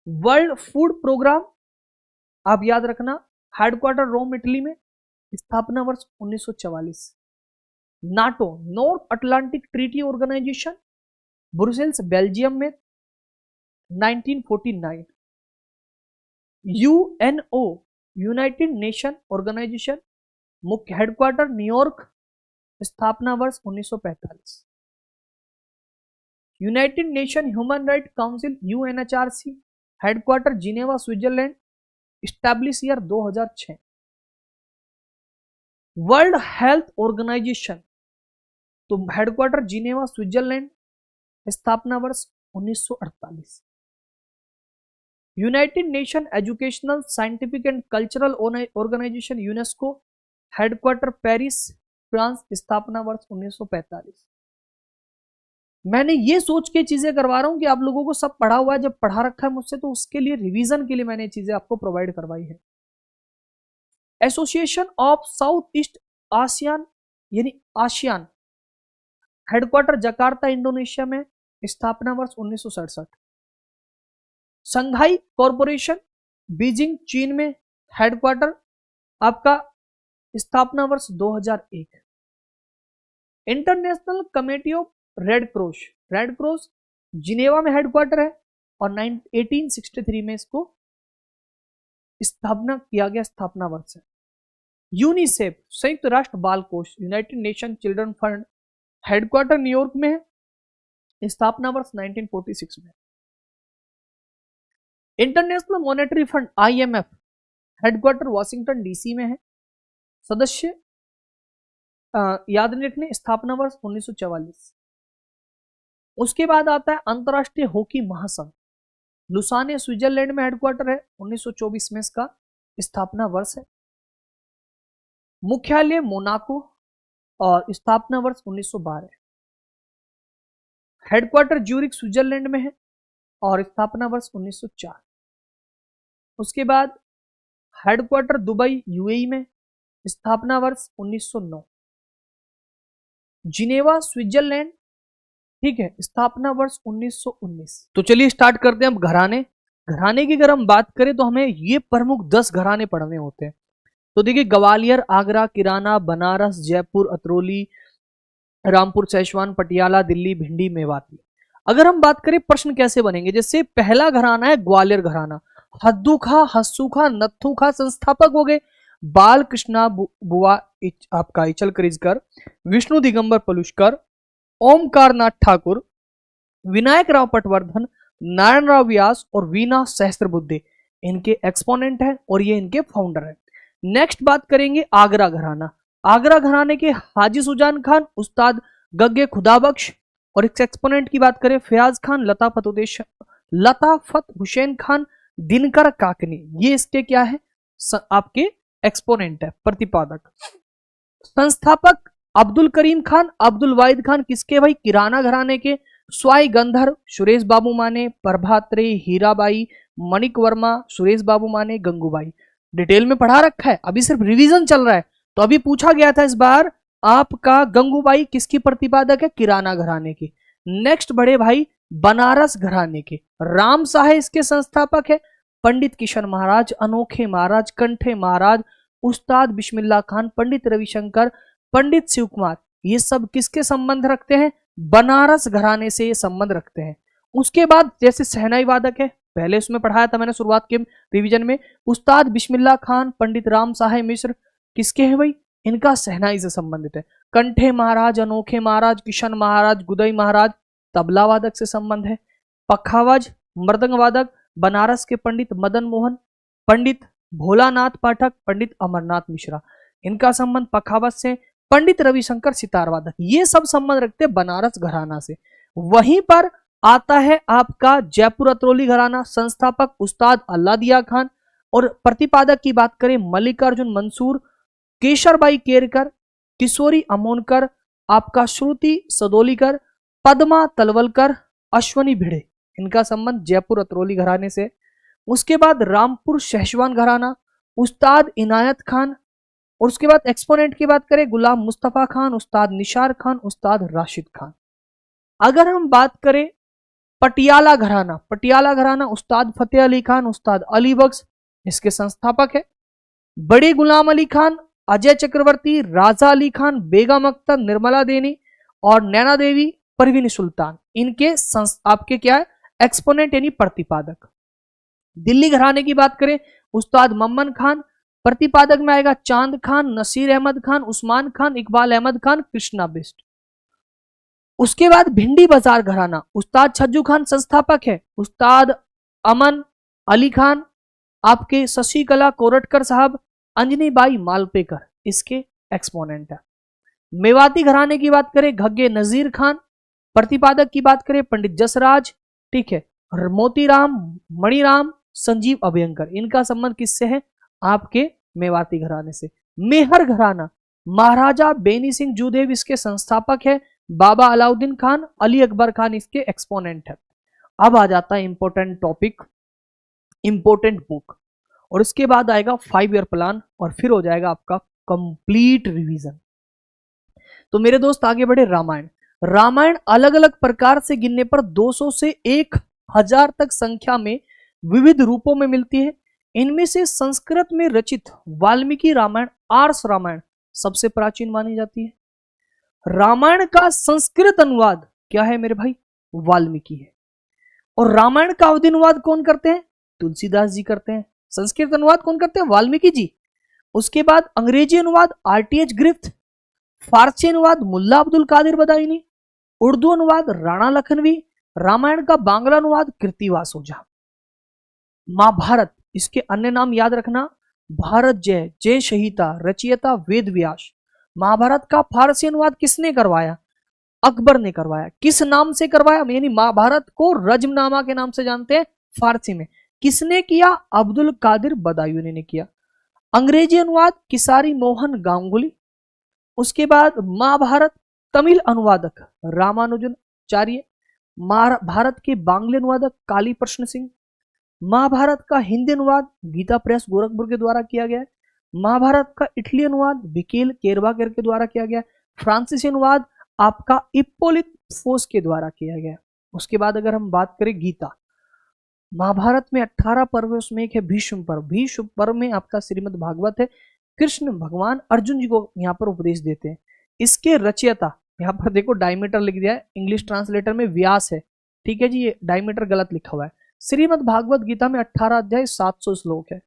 वर्ल्ड फूड प्रोग्राम आप याद रखना, हेडक्वार्टर रोम इटली में, स्थापना वर्ष 1944। NATO North Atlantic Treaty Organisation Brussels Belgium में 1949। यूएनओ यूनाइटेड नेशन ऑर्गेनाइजेशन मुख्य हेडक्वार्टर न्यूयॉर्क, स्थापना वर्ष 1945। United Nation Human Right Council UNHRC, headquarter Geneva Switzerland, establish year 2006। World Health Organisation तो हेडक्वार्टर जिनेवा स्विट्जरलैंड, स्थापना वर्ष 1948। United Nation Educational Scientific and Cultural Organisation UNESCO, headquarter Paris France, स्थापना वर्ष 1945। मैंने ये सोच के चीजें करवा रहा हूं कि आप लोगों को सब पढ़ा हुआ है, जब पढ़ा रखा है मुझसे तो उसके लिए रिवीजन के लिए मैंने चीजें आपको प्रोवाइड करवाई है। Association of south east ASEAN यानी आसियान, हेडक्वार्टर जकार्ता इंडोनेशिया में, स्थापना वर्ष 1967। संघाई कॉरपोरेशन बीजिंग चीन में, हेडक्वार्टर आपका स्थापना वर्ष 2001। International committee of red cross Geneva में हेडक्वार्टर है और 1863 में इसको स्थापना किया गया, स्थापना वर्ष है। यूनिसेफ संयुक्त राष्ट्र बाल कोष, United nation children fund, headquarter New York में है, स्थापना वर्ष 1946 में। International monetary fund IMF, headquarter Washington DC में है, सदस्य याद रखने, स्थापना वर्ष 1944। उसके बाद आता है अंतरराष्ट्रीय हॉकी महासंघ, लुसाने स्विट्जरलैंड में हेडक्वार्टर है, 1924 में इसका स्थापना वर्ष है। मुख्यालय मोनाको और स्थापना वर्ष 1912। हेडक्वार्टर ज्यूरिख स्विट्जरलैंड में है और स्थापना वर्ष 1904। उसके बाद हेडक्वार्टर दुबई UAE में, स्थापना वर्ष 1909। जिनेवा स्विट्जरलैंड, ठीक है, स्थापना वर्ष 1919। तो चलिए स्टार्ट करते हैं अब घराने की अगर हम बात करें तो हमें ये प्रमुख 10 घराने पढ़ने होते हैं। तो देखिए, ग्वालियर, आगरा, किराना, बनारस, जयपुर, अतरौली, रामपुर, सैशवान, पटियाला, दिल्ली, भिंडी, मेवाती। अगर हम बात करें प्रश्न कैसे बनेंगे, जैसे पहला घराना है ग्वालियर घराना, हद्दू खां, हस्सू खां, नत्थू खां संस्थापक हो गए, बाल कृष्णा बुआ आपका इचल करिजकर, विष्णु दिगंबर पलुष्कर, ओमकार नाथ ठाकुर, विनायक राव पटवर्धन, नारायण राव व्यास और वीना सहस्त्रबुद्धे इनके एक्सपोनेंट है और ये इनके फाउंडर है। नेक्स्ट बात करेंगे आगरा घराना। आगरा घराने के हाजी सुजान खान, उस्ताद गग्गे खुदाबख्श, और इस एक्सपोनेंट की बात करें फयाज खान, लताफत हुसैन खान, दिनकर काकनी, ये इसके क्या है आपके एक्सपोनेंट है, प्रतिपादक। संस्थापक अब्दुल करीम खान, अब्दुल वाहिद खान किसके भाई, किराना घराने के। स्वाई गंधर्व सुरेश बाबू माने, प्रभात्रे, हीराबाई, मणिक वर्मा, सुरेश बाबू माने, गंगूबाई। डिटेल में पढ़ा रखा है, अभी सिर्फ रिवीजन चल रहा है। तो अभी पूछा गया था इस बार आपका गंगूबाई किसकी प्रतिपादक है, किराना घराने की। नेक्स्ट बड़े भाई बनारस घराने के राम साहे इसके संस्थापक है। पंडित किशन महाराज, अनोखे महाराज, कंठे महाराज, उस्ताद बिस्मिल्लाह खान, पंडित रविशंकर, पंडित शिव कुमार, ये सब किसके संबंध रखते हैं, बनारस घराने से ये संबंध रखते हैं। उसके बाद जैसे शहनाई वादक है, पहले उसमें पढ़ाया था मैंने शुरुआत के रिवीजन में, उस्ताद बिस्मिल्लाह खान, पंडित राम साहे मिश्र किसके हैं भाई, इनका शहनाई से संबंधित है। कंठे महाराज, अनोखे महाराज, किशन महाराज, गुदई महाराज तबला वादक से संबंध है। पखावज मृदंग वादक बनारस के पंडित मदन मोहन, पंडित भोलानाथ पाठक, पंडित अमरनाथ मिश्रा, इनका संबंध पखावज से। पंडित रविशंकर सितार वादक, ये सब संबंध रखते हैं बनारस घराना से। वहीं पर आता है आपका जयपुर अतरौली घराना, संस्थापक उस्ताद अल्लादिया खान, और प्रतिपादक की बात करें मल्लिकार्जुन मंसूर, केशरबाई केरकर, किशोरी अमोनकर, आपका श्रुति सदोलीकर, पद्मा तलवलकर, अश्वनी भिड़े, इनका संबंध जयपुर अतरौली घराने से। उसके बाद रामपुर शहशवान घराना, उस्ताद इनायत खान, और उसके बाद एक्सपोनेंट की बात करें गुलाम मुस्तफा खान, उस्ताद निशार खान, उस्ताद राशिद खान। अगर हम बात करें पटियाला घराना, पटियाला घराना उस्ताद फतेह अली खान, उस्ताद अली बख्श इसके संस्थापक है। बड़े गुलाम अली खान, अजय चक्रवर्ती, राजा अली खान, बेगम अख्तर, निर्मला देनी और नैना देवी, परवीन सुल्तान, इनके आपके क्या है एक्सपोनेंट यानी प्रतिपादक। दिल्ली घराने की बात करें उस्ताद मम्मन खान, प्रतिपादक में आएगा चांद खान, नसीर अहमद खान, उस्मान खान, इकबाल अहमद खान, कृष्णा बिस्ट। उसके बाद भिंडी बाजार घराना, उस्ताद छज्जू खान संस्थापक है, उस्ताद अमन अली खान, आपके शशिकला कोरटकर साहब, अंजनी बाई मालपेकर इसके एक्सपोनेंट है। मेवाती घराने की बात करें घग्गे नजीर खान, प्रतिपादक की बात करें पंडित जसराज, ठीक है, मोतीराम, मणिराम, संजीव अभयंकर, इनका संबंध किससे है, आपके मेवाती घराने से। मेहर घराना महाराजा बेनी सिंह जूदेव इसके संस्थापक है, बाबा अलाउद्दीन खान, अली अकबर खान इसके एक्सपोनेंट है। अब आ जाता है इंपॉर्टेंट टॉपिक, इंपॉर्टेंट बुक, और इसके बाद आएगा 5 ईयर प्लान और फिर हो जाएगा आपका कंप्लीट रिवीजन। तो मेरे दोस्त आगे बढ़े, रामायण। रामायण अलग अलग प्रकार से गिनने पर 200 से 1000 तक संख्या में विविध रूपों में मिलती है। इनमें से संस्कृत में रचित वाल्मीकि रामायण, आर्ष रामायण सबसे प्राचीन मानी जाती है। रामायण का संस्कृत अनुवाद क्या है मेरे भाई, वाल्मीकि है। और रामायण का अवधि अनुवाद कौन करते हैं, तुलसीदास जी करते हैं। संस्कृत अनुवाद कौन करते हैं, वाल्मीकि जी। उसके बाद अंग्रेजी अनुवाद आरटीएच ग्रिफ्थ, फारसी अनुवाद मुल्ला अब्दुल कादिर बदायूनी, उर्दू अनुवाद राणा लखनवी, रामायण का बांग्ला अनुवाद कृतिवास ओझा। महाभारत इसके अन्य नाम याद रखना, भारत जय, जय शहीता, रचयिता वेद व्यास। महाभारत का फारसी अनुवाद किसने करवाया, अकबर ने करवाया। किस नाम से करवाया, यानी महाभारत को रज्मनामा के नाम से जानते हैं फारसी में। किसने किया, अब्दुल कादिर बदायूनी ने किया। अंग्रेजी अनुवाद किसारी मोहन गांगुली। उसके बाद महाभारत तमिल अनुवादक रामानुजनाचार्य, भारत के बांग्ला अनुवादक काली प्रश्न सिंह। महाभारत का हिंदी अनुवाद गीता प्रेस गोरखपुर के द्वारा किया गया है। महाभारत का इटली अनुवाद विकेल केरवाकर के द्वारा किया गया। फ्रांसीसी अनुवाद आपका इप्पोलित फोस के द्वारा किया गया। उसके बाद अगर हम बात करें गीता, महाभारत में 18 पर्व उसमें एक है भीष्म पर्व। भीष्म पर्व में आपका श्रीमद् भागवत है। कृष्ण भगवान अर्जुन जी को यहाँ पर उपदेश देते हैं। इसके रचयिता यहाँ पर देखो डायमीटर लिख दिया है, इंग्लिश ट्रांसलेटर में व्यास है, ठीक है जी, ये डायमीटर गलत लिखा हुआ है। श्रीमद् भागवत गीता में 18 अध्याय 700 श्लोक है।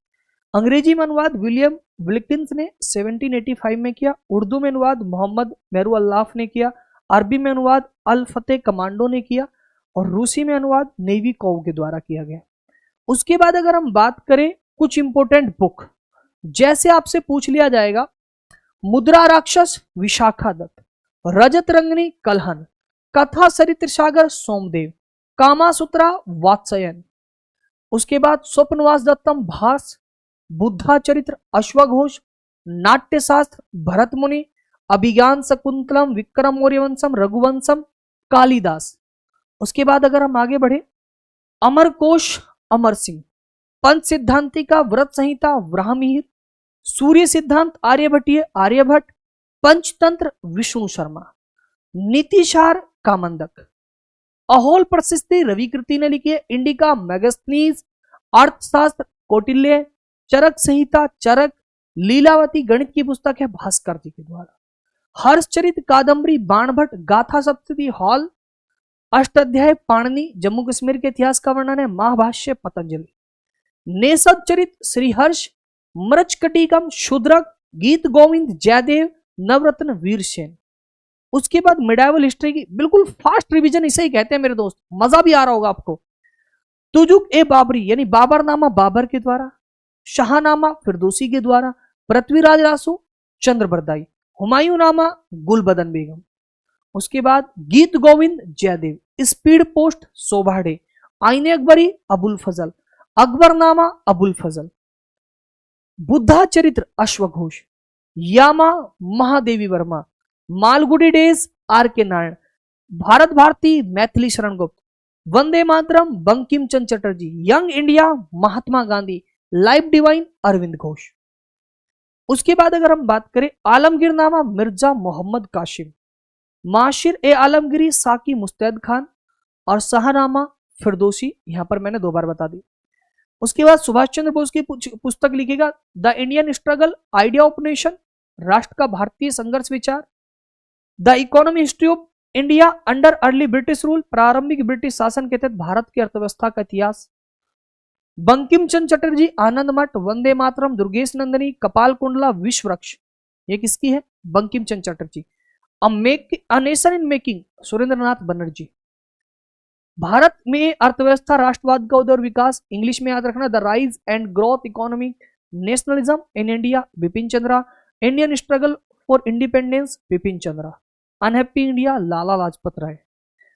अंग्रेजी में अनुवाद विलियम विल्किंस ने 1785 में किया। उर्दू में अनुवाद मोहम्मद मेहरू अल्लाफ ने किया। अरबी में अनुवाद अल फतेह कमांडो ने किया और रूसी में अनुवाद नेवी कोव के द्वारा किया गया। उसके बाद अगर हम बात करें कुछ इंपोर्टेंट बुक, जैसे आपसे पूछ लिया जाएगा मुद्रा राक्षस विशाखा दत्त, रजत रंगनी कलहन, कथा सरित्र सागर सोमदेव, कामासूत्रा वात्स्ययन, उसके बाद स्वप्नवास दत्तम भास, बुद्धा चरित्र अश्वघोष, नाट्यशास्त्र भरत मुनि, अभिज्ञान शकुंतलम विक्रम मौर्यवंशम रघुवंशम कालिदास। उसके बाद अगर हम आगे बढ़े अमरकोश अमर सिंह, पंच सिद्धांति का व्रत संहिता व्राहमिहिर, सूर्य सिद्धांत आर्यभट्टीय आर्यभट्ट, पंचतंत्र विष्णु शर्मा, नीतिशार कामंदक, अहोल प्रशस्ति रविकृति ने लिखी है, इंडिका मैगस्थनीज, अर्थशास्त्र कौटिल्य, चरक संहिता चरक, लीलावती गणित की पुस्तक है भास्कर जी के द्वारा, हर्षचरित कादम्बरी बाणभट्ट, गाथा सप्तशती हॉल, अष्टाध्याय पाणिनि, जम्मू कश्मीर के इतिहास का वर्णन है महाभाष्य पतंजलि, नेसद चरित श्रीहर्ष, मृचकटिकम शूद्रक, गीत गोविंद जयदेव, नवरत्न वीरसेन। उसके बाद मिडाइवल हिस्ट्री की बिल्कुल फास्ट रिवीजन इसे ही कहते हैं मेरे दोस्त, मजा भी आ रहा होगा आपको। तुजुक ए बाबरी यानी बाबरनामा बाबर के द्वारा, शाहनामा फिरदौसी के द्वारा, पृथ्वीराज रासो चंद्रबरदाई, हुमायूं नामा गुलबदन बेगम। उसके बाद गीत गोविंद जयदेव, स्पीड पोस्ट सोभाडे, आईने अकबरी अबुल फजल, अकबरनामा अबुल फजल, बुद्धा चरित्र अश्वघोष, यामा Mahadevi Verma, Malgudi days are K Narayan, Bharat Bharati Maithili Sharan गुप्त, Vande Mataram Bankim Chandra Chatterjee, young India Mahatma Gandhi, life divine Arvind Ghosh. उसके बाद अगर हम बात करें आलमगीरनामा मिर्जा मोहम्मद कासिम, माशिर ए आलमगिरी साकी मुस्तैद खान और शाहनामा फिरदौसी, यहां पर मैंने 2 बार बता दी। उसके बाद सुभाष चंद्र बोस की पुस्तक लिखेगा the Indian struggle idea of nation, राष्ट्र का भारतीय संघर्ष विचार, the economy history of India under early British rule, प्रारंभिक ब्रिटिश शासन के तहत भारत की अर्थव्यवस्था का इतिहास, बंकिम चंद्र चटर्जी आनंद मठ, वंदे मातरम, दुर्गेश नंदनी, कपाल कुंडला, विश्व वृक्ष, ये किसकी है? Bankim Chandra Chatterjee. A nation in making, Surendranath Banerjee. Bharat में अर्थव्यवस्था राष्ट्रवाद का उदय और विकास, इंग्लिश में याद रखना, the rise and growth economy nationalism in India, Bipin Chandra. Indian struggle for independence, Bipin Chandra. Unhappy India, Lala Lajpat Rai.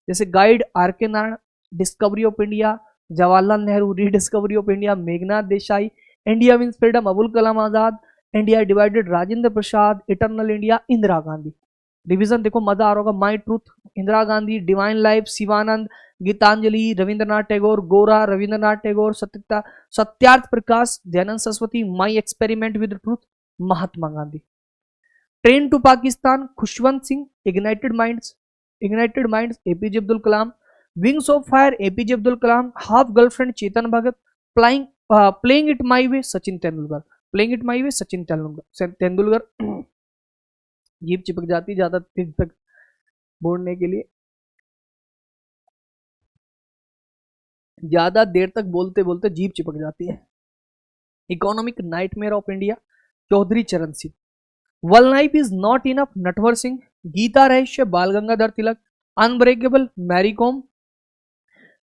जैसे guide R K Narayan, discovery of India Jawaharlal Nehru, rediscovery of India Meghnad Desai, India wins freedom Abul Kalam Azad, India divided Rajendra Prasad, eternal India Indira Gandhi. Revision देखो मजा आ रहा होगा, my truth Indira Gandhi, divine life Sivananda, Gitanjali Rabindranath Tagore, गोरा Rabindranath Tagore, Satyarth Prakash Dayanand Saraswati, my experiment with truth Mahatma Gandhi. Train to Pakistan Khushwant Singh, ignited minds A P J Abdul Kalam, wings of fire A P J Abdul Kalam, half girlfriend Chetan Bhagat, playing it my way Sachin Tendulkar. जीभ चिपक जाती ज्यादा देर तक बोलने के लिए, ज्यादा देर तक बोलते बोलते जीभ चिपक जाती है। Economic nightmare of India Chaudhary Charan Singh, one life is not enough Natwar Singh, Gita Rahasya Bal Gangadhar Tilak, unbreakable Mary Kom,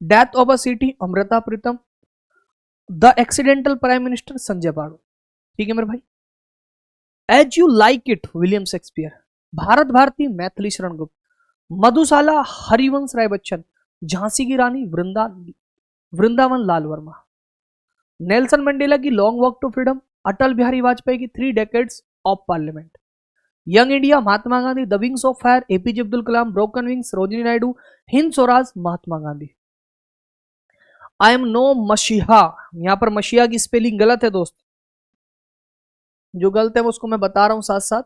death of a city Amrita Pritam, the accidental prime minister Sanjaya Baru. ठीक है मेरे भाई। As you like it William Shakespeare, Bharat Bharati Maithili Sharan Gupt, Madhushala Harivansh Rai Bachchan, Jhansi की रानी वृंदावन लाल वर्मा, नेल्सन मंडेला की लॉन्ग वॉक टू फ्रीडम, अटल बिहारी वाजपेयी की 3 decades of parliament, young India Mahatma Gandhi, the wings of fire A P J Abdul Kalam, broken wings Sarojini Naidu, Hind Swaraj Mahatma Gandhi. I am no messiah, यहां पर मशीहा की स्पेलिंग गलत है दोस्त, जो गलत है वो उसको मैं बता रहा हूं साथ साथ।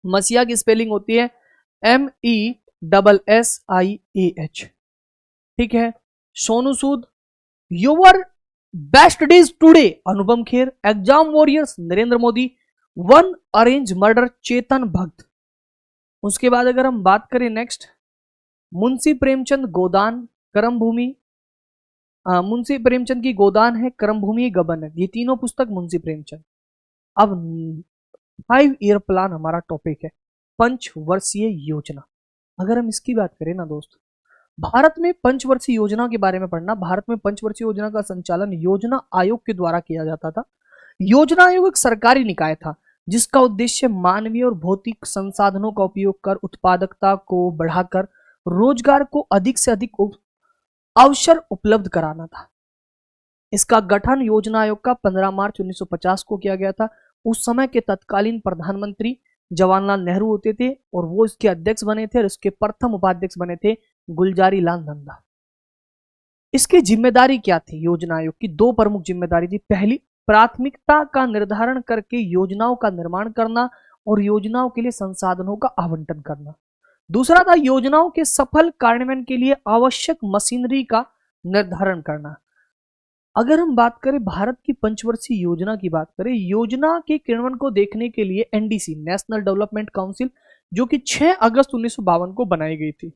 मसीहा की स्पेलिंग होती है MESSIAH। ठीक है। Sonu Sood, your best days today Anupam Kher, exam warriors Narendra Modi, one arrange murder Chetan Bhagat. उसके बाद अगर हम बात करें नेक्स्ट, मुंशी प्रेमचंद गोदान, कर्म भूमि, मुंशी प्रेमचंद की गोदान है, कर्मभूमि गबन है, ये तीनों पुस्तक मुंशी प्रेमचंद। अब 5 ईयर प्लान हमारा टॉपिक है, पंचवर्षीय योजना। अगर हम इसकी बात करें ना दोस्त, भारत में पंचवर्षीय योजना के बारे में पढ़ना। भारत में पंचवर्षीय योजना का संचालन योजना आयोग के द्वारा किया जाता था। योजना आयोग एक सरकारी निकाय था जिसका उद्देश्य मानवीय और भौतिक संसाधनों का उपयोग कर उत्पादकता को बढ़ाकर रोजगार को अधिक से अधिक अवसर उपलब्ध कराना था। इसका गठन योजना आयोग का 15 मार्च 1950 को किया गया था। उस समय के तत्कालीन प्रधानमंत्री जवाहरलाल नेहरू होते थे और वो इसके अध्यक्ष बने थे और इसके प्रथम उपाध्यक्ष बने थे गुलजारी लाल नंदा। इसकी जिम्मेदारी क्या थी? योजना आयोग की 2 प्रमुख जिम्मेदारी थी। पहली, प्राथमिकता का निर्धारण करके योजनाओं का निर्माण करना और योजनाओं के लिए संसाधनों का आवंटन करना। दूसरा था योजनाओं के सफल कार्यान्वयन के लिए आवश्यक मशीनरी का निर्धारण करना। अगर हम बात करें भारत की पंचवर्षीय योजना की बात करें, योजना के क्रियान्वयन को देखने के लिए एनडीसी, नेशनल डेवलपमेंट काउंसिल, जो कि 6 अगस्त 1952 को बनाई गई थी।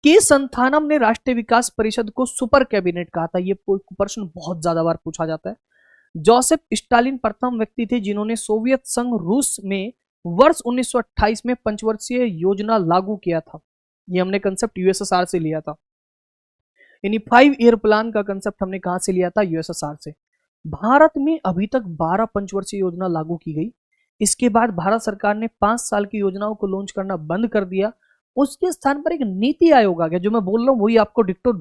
के संथानम ने राष्ट्रीय विकास परिषद को सुपर कैबिनेट कहा था। ये प्रश्न बहुत ज्यादा बार पूछा जाता है। जोसेफ स्टालिन प्रथम व्यक्ति थे जिन्होंने सोवियत संघ रूस में वर्ष 1928 में पंचवर्षीय योजना लागू किया था। ये हमने कंसेप्ट यूएसएसआर से लिया था। यानी 5 ईयर प्लान का कंसेप्ट हमने कहां से लिया था? यूएसएसआर से। भारत में अभी तक 12 पंचवर्षीय योजना लागू की गई। इसके बाद भारत सरकार ने 5 साल की योजनाओं को लॉन्च करना बंद कर दिया। उसके स्थान पर एक नीति आयोग आ गया। जो मैं बोल रहा हूँ वही आपको डिक्टो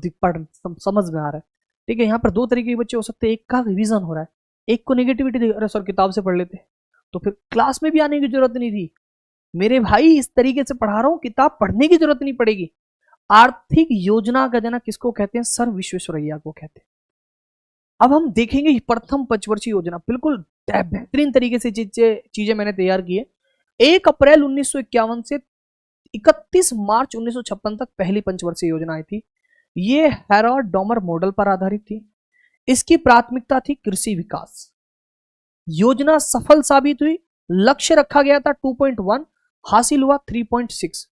समझ में आ रहा है। ठीक है, यहाँ पर 2 तरीके के बच्चे हो सकते हैं। एक का रिवीजन हो रहा है, एक को नेगेटिविटी। अरे सर किताब से पढ़ लेते तो फिर क्लास में भी आने की जरूरत नहीं थी। मेरे भाई इस तरीके से पढ़ा रहा हूं, किताब पढ़ने की जरूरत नहीं पड़ेगी। आर्थिक योजना का जनक किसको कहते हैं? सर विश्वेश्वरैया को कहते हैं। अब हम देखेंगे प्रथम पंचवर्षीय योजना। बिल्कुल बेहतरीन तरीके से चीजें मैंने तैयार की है। 1 अप्रैल 1951 से 31 मार्च 1956 तक पहली पंचवर्षीय योजना आई थी। ये हेरोल्ड डॉमर मॉडल पर आधारित थी। इसकी प्राथमिकता थी कृषि विकास। योजना सफल साबित हुई। लक्ष्य रखा गया था 2.1, हासिल हुआ 3.6।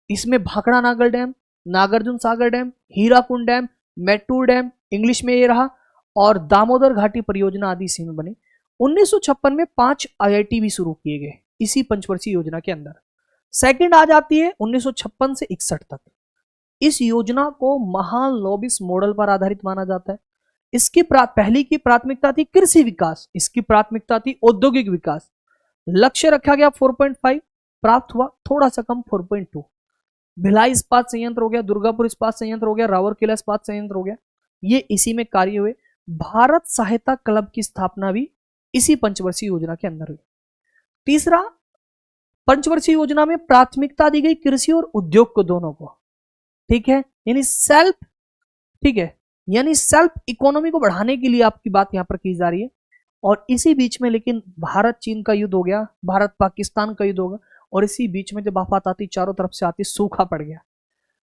इसमें Bhakra Nangal dam, Nagarjuna Sagar dam, Hirakud dam, Mettur dam English में ये रहा, और दामोदर घाटी परियोजना आदि इसी में बने। 1956 में 5 आईआईटी भी शुरू किए गए इसी पंचवर्षीय योजना के अंदर। सेकंड आ जाती है 1956 से 61 तक। इस योजना को महालनोबिस मॉडल पर आधारित माना जाता है। इसकी पहली की प्राथमिकता थी कृषि विकास, इसकी प्राथमिकता थी औद्योगिक विकास। लक्ष्य रखा गया 4.5, प्राप्त हुआ थोड़ा सा कम 4.2। भिलाई इस्पात संयंत्र हो गया, दुर्गापुर इस्पात संयंत्र हो गया, राउरकेला इस्पात संयंत्र हो गया, ये इसी में कार्य हुए। भारत सहायता क्लब की स्थापना भी इसी पंचवर्षीय योजना के अंदर हुई। तीसरा, पंचवर्षीय योजना में प्राथमिकता दी गई कृषि और उद्योग को, दोनों को। ठीक है, यानी सेल्फ, ठीक है, यानी सेल्फ इकोनॉमी को बढ़ाने के लिए आपकी बात यहां पर की जा रही है। और इसी बीच में लेकिन भारत चीन का युद्ध हो गया, भारत पाकिस्तान का युद्ध होगा, और इसी बीच में जब आफत आती चारों तरफ से आती, सूखा पड़ गया।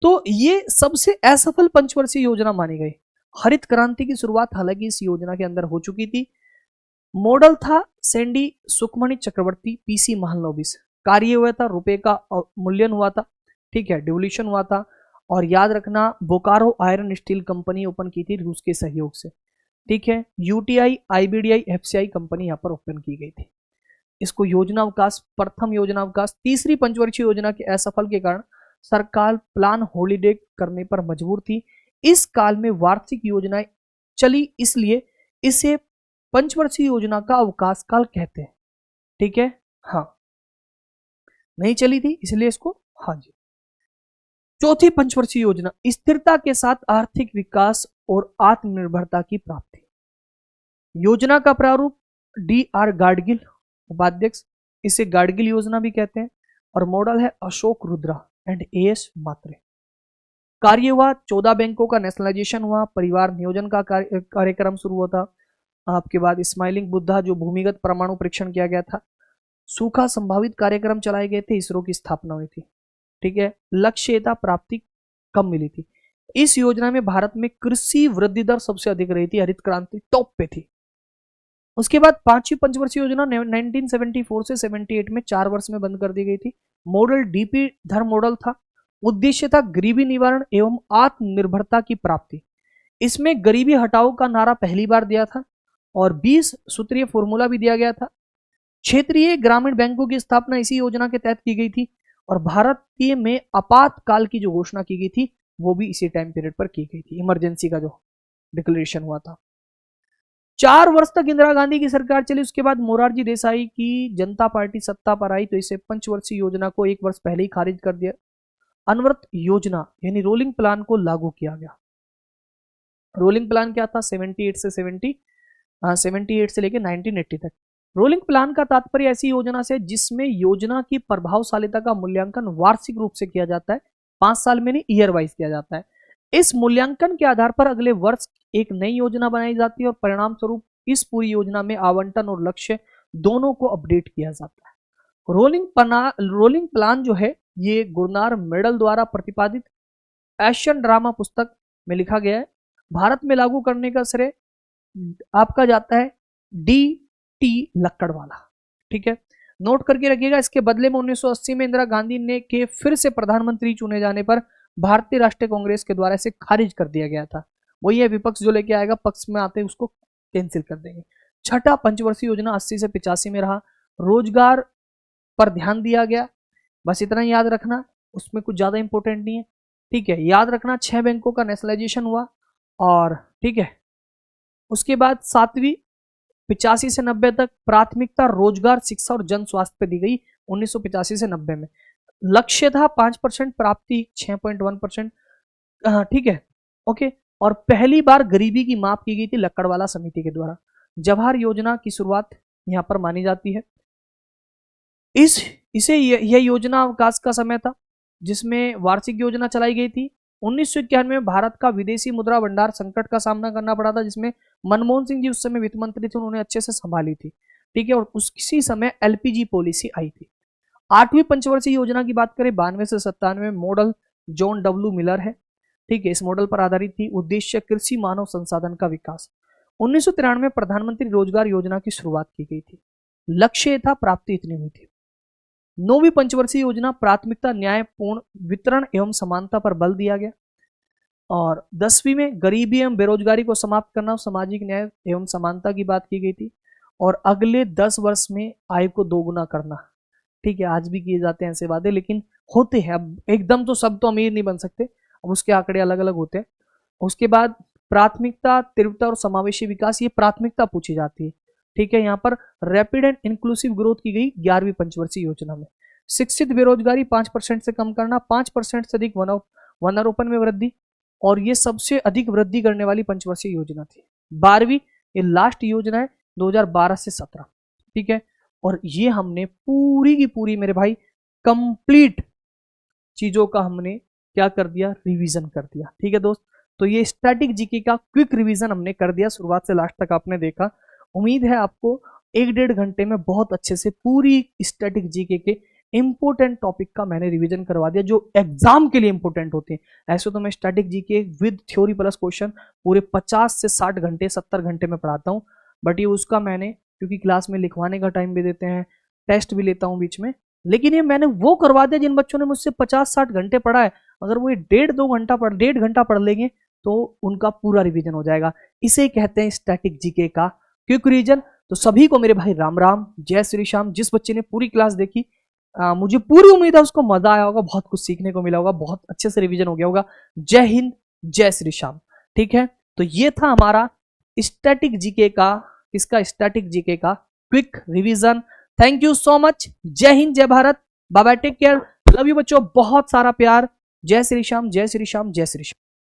तो ये सबसे असफल पंचवर्षीय योजना मानी गई। हरित क्रांति की शुरुआत हालांकि इस योजना के अंदर हो चुकी थी। मॉडल था सैंडी सुखमणि चक्रवर्ती, पीसी महालनोबिस। कार्य हुआ था, रुपए का मूल्यन हुआ था, ठीक है, डिवोल्यूशन हुआ था। और याद रखना Bokaro iron steel company open की थी रूस के सहयोग से। ठीक है, यूटीआई, आईबीडीआई, एफसीआई कंपनी यहां पर ओपन की गई थी। इसको योजना अवकाश, प्रथम योजना अवकाश। तीसरी पंचवर्षीय योजना के असफल के कारण सरकार प्लान हॉलीडे करने पर मजबूर थी। इस काल में वार्षिक योजनाएं चली, इसलिए इसे पंचवर्षीय योजना का अवकाश काल कहते हैं। ठीक है, हाँ, नहीं चली थी इसलिए इसको, हाँ जी। चौथी पंचवर्षीय योजना, स्थिरता के साथ आर्थिक विकास और आत्मनिर्भरता की प्राप्ति। योजना का प्रारूप डी.आर. गाडगिल उपाध्यक्ष, इसे गाडगिल योजना भी कहते हैं, और मॉडल है अशोक रुद्रा एंड ए.एस. मात्रे। कार्य हुआ 14 बैंकों का नेशनलाइजेशन हुआ, परिवार नियोजन का कार्यक्रम शुरू हुआ था। आपके बाद स्माइलिंग बुद्धा जो भूमिगत परमाणु परीक्षण किया गया था, सूखा संभावित कार्यक्रम चलाए गए थे, इसरो की स्थापना हुई थी। ठीक है, लक्ष्यता प्राप्ति कम मिली थी। इस योजना में भारत में कृषि वृद्धि दर सबसे अधिक रही थी, हरित क्रांति टॉप पे थी। उसके बाद पांचवी पंचवर्षीय योजना 1974 से 78 में 4 वर्ष में बंद कर दी गई थी। मॉडल डीपी धर मॉडल था। उद्देश्य था गरीबी निवारण एवं आत्मनिर्भरता की प्राप्ति। इसमें गरीबी हटाओ का नारा पहली बार दिया था और 20 सूत्रीय फॉर्मूला भी दिया गया था। क्षेत्रीय ग्रामीण बैंकों की स्थापना इसी योजना के तहत की गई थी और भारतीय में आपातकाल की जो घोषणा की गई थी वो भी इसी टाइम पीरियड पर की गई थी, इमरजेंसी का जो डिक्लेरेशन हुआ था। 4 वर्ष तक इंदिरा गांधी की सरकार चली, उसके बाद मोरारजी देसाई की जनता पार्टी सत्ता पर आई तो इसे पंचवर्षीय योजना को 1 वर्ष पहले ही खारिज कर दिया। अनवरत योजना यानी रोलिंग प्लान को लागू किया गया। रोलिंग प्लान क्या था? 78 से लेकर 1980 तक। रोलिंग प्लान का तात्पर्य ऐसी योजना से जिसमें योजना की प्रभावशीलता का मूल्यांकन वार्षिक रूप से किया जाता है, 5 साल में नहीं, ईयर वाइज किया जाता है। इस मूल्यांकन के आधार पर अगले वर्ष एक नई योजना बनाई जाती है और परिणाम स्वरूप इस पूरी योजना में आवंटन और लक्ष्य दोनों को अपडेट किया जाता है। रोलिंग प्लान जो है ये गुरनार मेडल द्वारा प्रतिपादित एशियन ड्रामा पुस्तक में लिखा गया है। भारत में लागू करने का श्रेय आपका जाता है डी.टी. लक्कड़वाला। ठीक है, नोट करके रखिएगा। इसके बदले में 1980 में इंदिरा गांधी ने के फिर से प्रधानमंत्री चुने जाने पर भारतीय राष्ट्रीय कांग्रेस के द्वारा इसे खारिज कर दिया गया था। वही है, विपक्ष जो लेके आएगा पक्ष में आते उसको कैंसिल कर देंगे। छठा पंचवर्षीय योजना 80 से 85 में रहा। रोजगार पर ध्यान दिया गया, बस इतना याद रखना, उसमें कुछ ज्यादा इंपॉर्टेंट नहीं है। ठीक है, याद रखना 6 बैंकों का नेशनलाइजेशन हुआ और ठीक है, उसके बाद 7वीं 85 से 90 तक प्राथमिकता रोजगार, शिक्षा और जन स्वास्थ्य पे दी गई। 1985 से 90 में लक्ष्य था 5% प्राप्ति, 6.1%। ठीक है, ओके। और पहली बार गरीबी की माप की गई थी लक्कड़वाला समिति के द्वारा। जवाहर योजना की शुरुआत यहां पर मानी जाती है। यह योजना अवकाश का समय था जिसमें वार्षिक योजना चलाई गई थी। 1991 में भारत का विदेशी मुद्रा भंडार संकट का सामना करना पड़ा था जिसमें मनमोहन सिंह जी उस समय वित्त मंत्री थे, उन्होंने अच्छे से संभाली थी। ठीक है, और उसी समय एलपीजी पॉलिसी आई थी। 8वीं पंचवर्षीय योजना की बात करें 92 से 97 में मॉडल जॉन डब्ल्यू मिलर है। ठीक है, इस मॉडल पर आधारित थी। उद्देश्य कृषि मानव संसाधन का विकास। 1993 में प्रधानमंत्री रोजगार योजना की शुरुआत की गई थी। लक्ष्य था, प्राप्ति इतनी हुई थी। 9वीं पंचवर्षीय योजना प्राथमिकता न्यायपूर्ण वितरण एवं समानता पर बल दिया गया और 10वीं में गरीबी एवं बेरोजगारी को समाप्त करना, सामाजिक न्याय एवं समानता की बात की गई थी और अगले 10 वर्ष में आय को दोगुना करना। ठीक है, आज भी किए जाते हैं ऐसे वादे, लेकिन होते हैं। अब एकदम तो सब तो अमीर नहीं बन सकते, अब उसके आंकड़े अलग अलग होते हैं। उसके बाद प्राथमिकता तीव्रता और समावेशी विकास, ये प्राथमिकता पूछी जाती है। ठीक है, यहाँ पर रैपिड एंड इंक्लूसिव ग्रोथ की गई 11वीं पंचवर्षीय योजना में। शिक्षित बेरोजगारी 5% से कम करना, 5% से अधिक वनारोपण में वृद्धि, और ये सबसे अधिक वृद्धि करने वाली पंचवर्षीय योजना थी। 12वीं ये लास्ट योजना है 2012 से 17। ठीक है, और ये हमने पूरी की पूरी मेरे भाई कंप्लीट चीजों का हमने क्या कर दिया, रिवीजन कर दिया। ठीक है दोस्त, तो ये स्टैटिक जीके का क्विक रिवीजन हमने कर दिया, शुरुआत से लास्ट तक आपने देखा। उम्मीद है आपको 1-1.5 घंटे में बहुत अच्छे से पूरी स्टैटिक जीके के इंपोर्टेंट टॉपिक का मैंने रिवीजन करवा दिया जो एग्जाम के लिए इंपोर्टेंट होते हैं। ऐसे तो मैं static GK with theory plus question पूरे 50 से 60 घंटे 70 घंटे में पढ़ाता हूँ, बट ये उसका मैंने क्योंकि क्लास में लिखवाने का टाइम भी देते हैं, टेस्ट भी लेता हूँ बीच में, लेकिन ये मैंने वो करवा दिया जिन बच्चों ने मुझसे 50-60 घंटे पढ़ा है। अगर वो 1.5 घंटा पढ़ लेंगे तो उनका पूरा रिवीजन हो जाएगा। इसे कहते हैं स्टैटिक जीके का क्विक रिवीजन। तो सभी को मेरे भाई राम राम, जय श्री श्याम। जिस बच्चे ने पूरी क्लास देखी, मुझे पूरी उम्मीद है उसको मजा आया होगा, बहुत कुछ सीखने को मिला होगा, बहुत अच्छे से रिवीजन हो गया होगा। जय हिंद, जय श्री श्याम। ठीक है, तो ये था हमारा स्टैटिक जीके का, किसका, स्टैटिक जीके का quick revision. Thank you so much. Jai Hind, Jai Bharat, bye bye, take care, love you बच्चों, बहुत सारा प्यार। जय श्री श्याम, जय श्री श्याम, जय श्री श्याम।